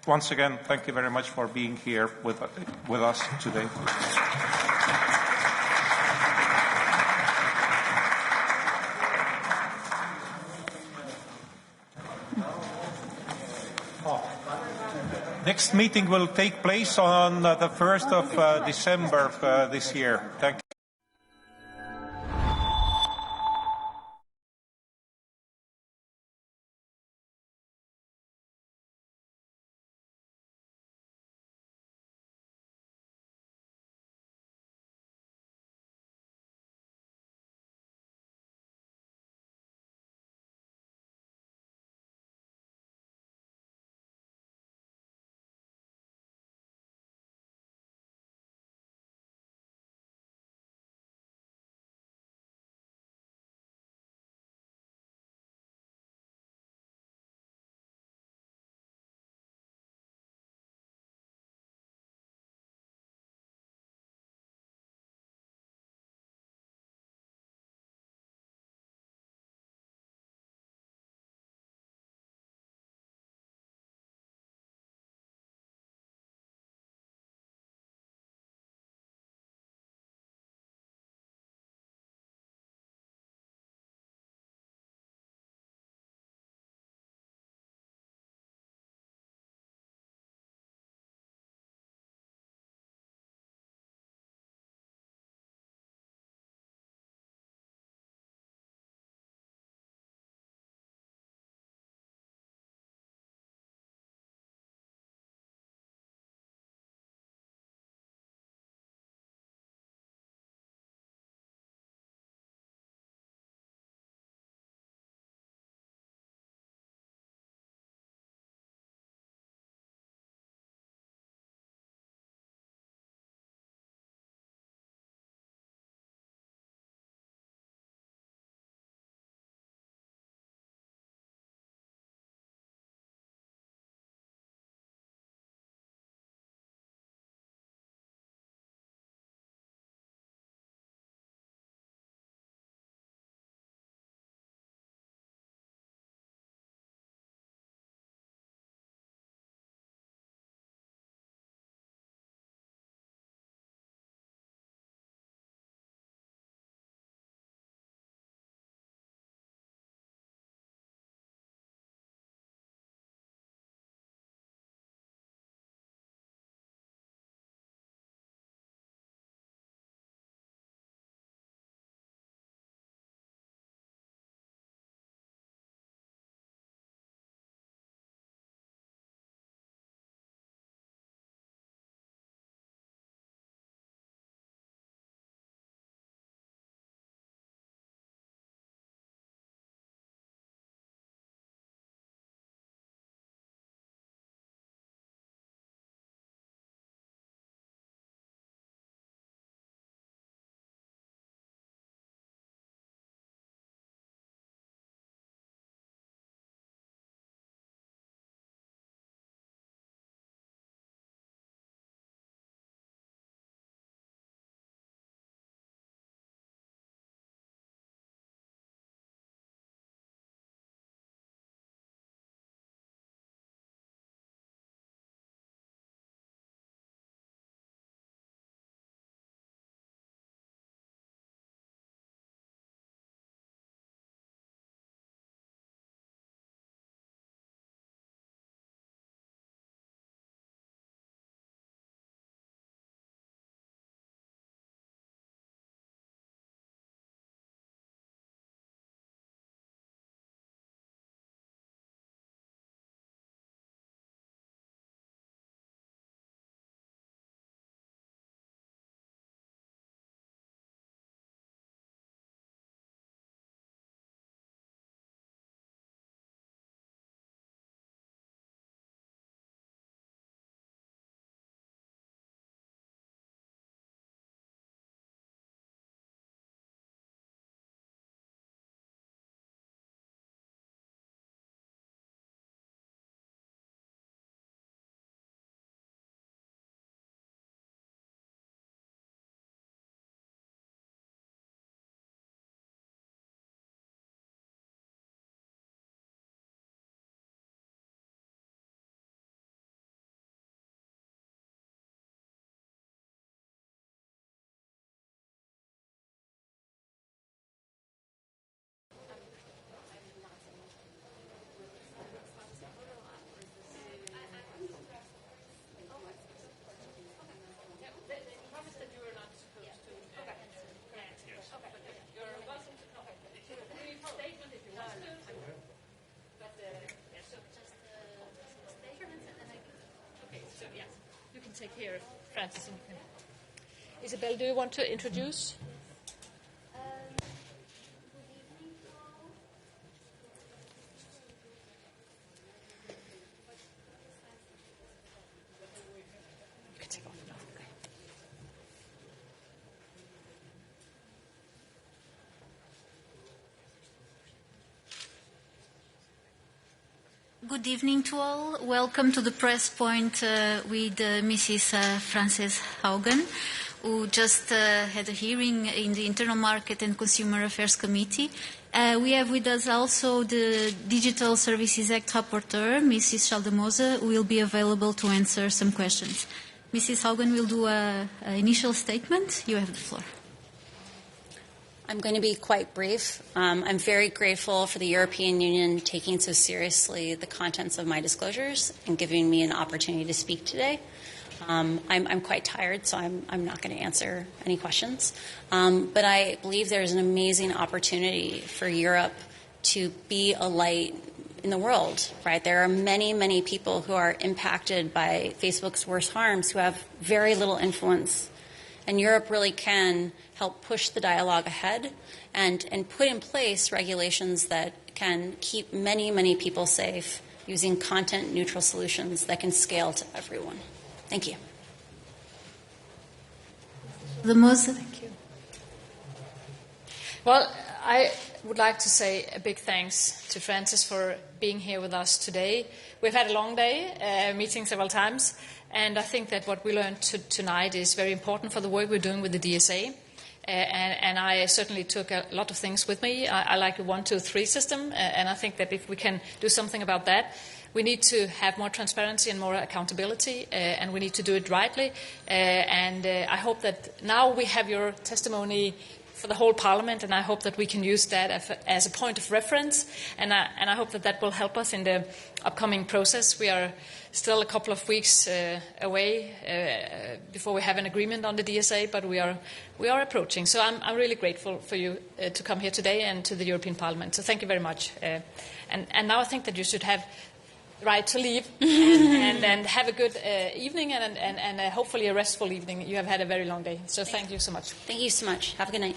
Once again, thank you very much for being here with us today. Next meeting will take place on the 1st of December this year. Thank you. take care of Francis. Isabel, do you want to introduce? Good evening to all. Welcome to the press point with Mrs. Frances Haugen, who just had a hearing in the Internal Market and Consumer Affairs Committee. We have with us also the Digital Services Act Rapporteur, Mrs. Schaldemose, who will be available to answer some questions. Mrs. Haugen will do an initial statement. You have the floor. I'm going to be quite brief. I'm very grateful for the European Union taking so seriously the contents of my disclosures and giving me an opportunity to speak today. I'm quite tired, so I'm not going to answer any questions. But I believe there's an amazing opportunity for Europe to be a light in the world, right? There are many, many people who are impacted by Facebook's worst harms who have very little influence. And Europe really can help push the dialogue ahead and put in place regulations that can keep many, many people safe using content-neutral solutions that can scale to everyone. Thank you. Thank you. Well, I would like to say a big thanks to Francis for being here with us today. We've had a long day, meeting several times, and I think that what we learned tonight is very important for the work we're doing with the DSA. And I certainly took a lot of things with me. I like a 1, 2, 3 system, and I think that if we can do something about that, we need to have more transparency and more accountability, and we need to do it rightly. And I hope that now we have your testimony for the whole Parliament, and I hope that we can use that as a point of reference, and I hope that that will help us in the upcoming process. We are still a couple of weeks away before we have an agreement on the DSA, but we are approaching. So I'm really grateful for you to come here today and to the European Parliament. So thank you very much. And now I think that you should have the right to leave and have a good evening and hopefully a restful evening. You have had a very long day. So thank you so much. Thank you so much. Have a good night.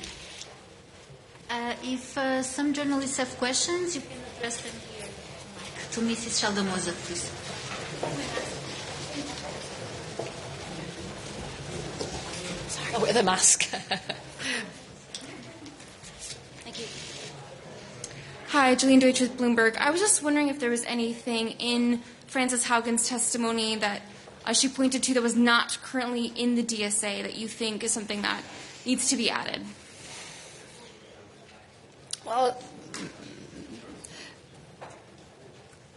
If some journalists have questions, you can address them here to Mrs. Schaldemose, please. Sorry, with a mask. Thank you. Hi, Jillian Deutsch with Bloomberg. I was just wondering if there was anything in Frances Haugen's testimony that she pointed to that was not currently in the DSA that you think is something that needs to be added. Well,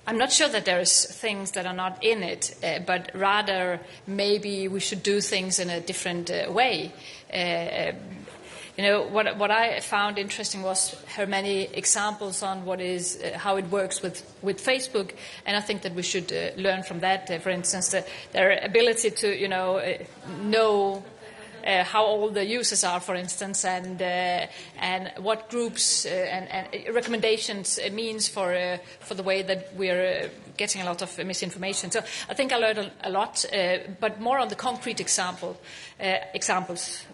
I'm not sure that there's things that are not in it, but rather maybe we should do things in a different way. What I found interesting was her many examples on how it works with Facebook, and I think that we should learn from that. For instance, their ability to know how old the users are, for instance, and what groups and recommendations it means for the way that we're getting a lot of misinformation. So I think I learned a lot, but more on the concrete examples.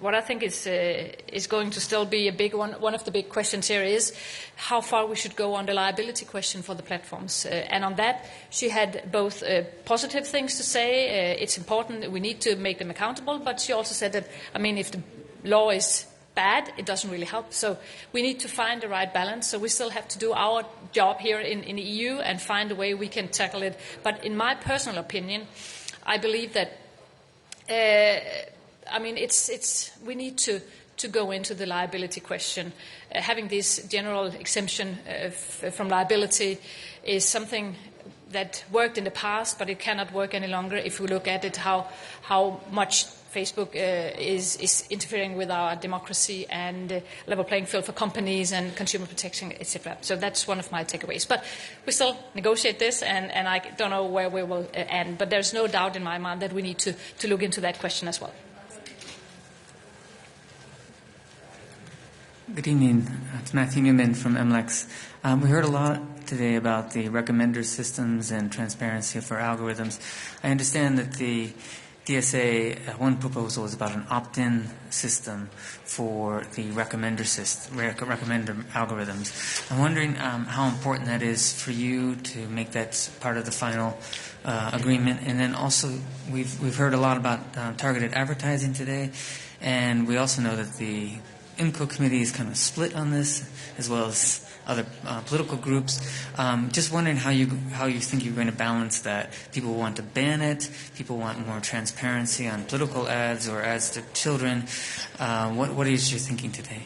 What I think is going to still be a big one. One of the big questions here is how far we should go on the liability question for the platforms. And on that, she had both positive things to say. It's important. We need to make them accountable. But she also said that, if the law is bad, it doesn't really help. So we need to find the right balance. So we still have to do our job here in the EU and find a way we can tackle it. But in my personal opinion, I believe that we need to go into the liability question. Having this general exemption from liability is something that worked in the past, but it cannot work any longer if we look at it how much Facebook is interfering with our democracy and level playing field for companies and consumer protection, etc. So that's one of my takeaways. But we still negotiate this, and I don't know where we will end. But there's no doubt in my mind that we need to look into that question as well. Good evening. It's Matthew Newman from MLEX. We heard a lot today about the recommender systems and transparency for algorithms. I understand that the DSA, one proposal is about an opt-in system for the recommender algorithms. I'm wondering how important that is for you to make that part of the final agreement. And then also, we've heard a lot about targeted advertising today, and we also know that the IMCO committee is kind of split on this, as well as other political groups. Just wondering how you think you're going to balance that. People want to ban it. People want more transparency on political ads or ads to children. What is your thinking today?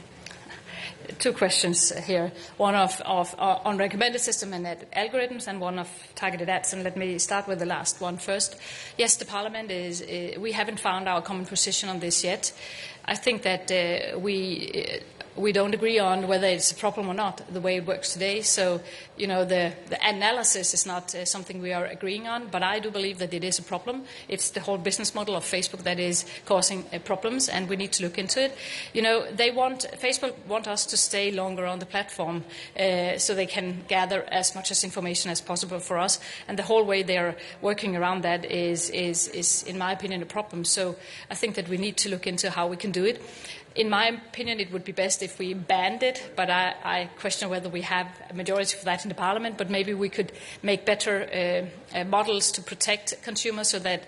Two questions here. One on recommended system and algorithms, and one of targeted ads. And let me start with the last one first. Yes, the Parliament we haven't found our common position on this yet. I think that we don't agree on whether it's a problem or not, the way it works today. So, the analysis is not something we are agreeing on, but I do believe that it is a problem. It's the whole business model of Facebook that is causing problems, and we need to look into it. Facebook want us to stay longer on the platform so they can gather as much information as possible for us, and the whole way they're working around that is, in my opinion, a problem. So I think that we need to look into how we can do it. In my opinion, it would be best if we banned it, but I question whether we have a majority for that in the Parliament. But maybe we could make better models to protect consumers so that,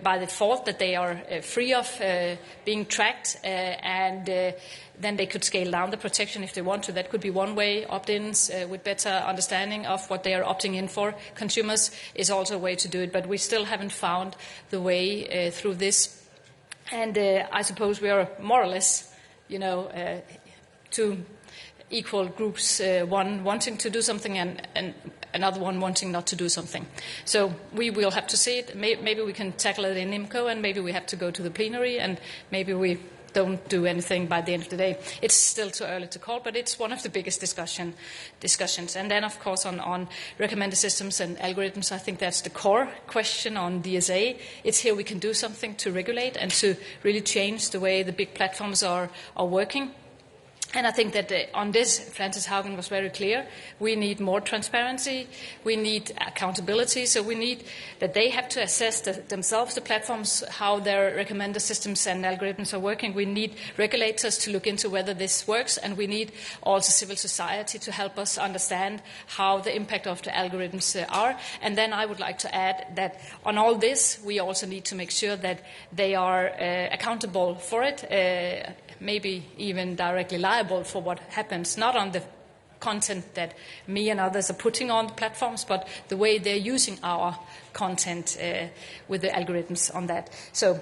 by default, that they are free of being tracked, and then they could scale down the protection if they want to. That could be one way. Opt-ins with better understanding of what they are opting in for. Consumers is also a way to do it, but we still haven't found the way through this. And I suppose we are more or less, two equal groups, one wanting to do something and another one wanting not to do something. So we will have to see it. Maybe we can tackle it in IMCO, and maybe we have to go to the plenary, and maybe we don't do anything by the end of the day. It's still too early to call, but it's one of the biggest discussions. And then, of course, on recommender systems and algorithms, I think that's the core question on DSA. It's here we can do something to regulate and to really change the way the big platforms are working. And I think that on this, Frances Haugen was very clear. We need more transparency. We need accountability. So we need that they have to assess themselves, the platforms, how their recommender systems and algorithms are working. We need regulators to look into whether this works. And we need also civil society to help us understand how the impact of the algorithms are. And then I would like to add that on all this, we also need to make sure that they are accountable for it. Maybe even directly liable for what happens, not on the content that me and others are putting on the platforms, but the way they're using our content with the algorithms on that. So,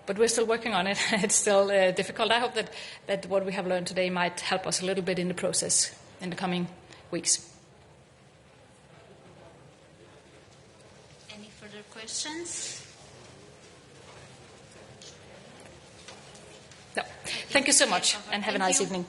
but we're still working on it. It's still difficult. I hope that what we have learned today might help us a little bit in the process in the coming weeks. Any further questions? No. Thank you so much, and have a nice evening.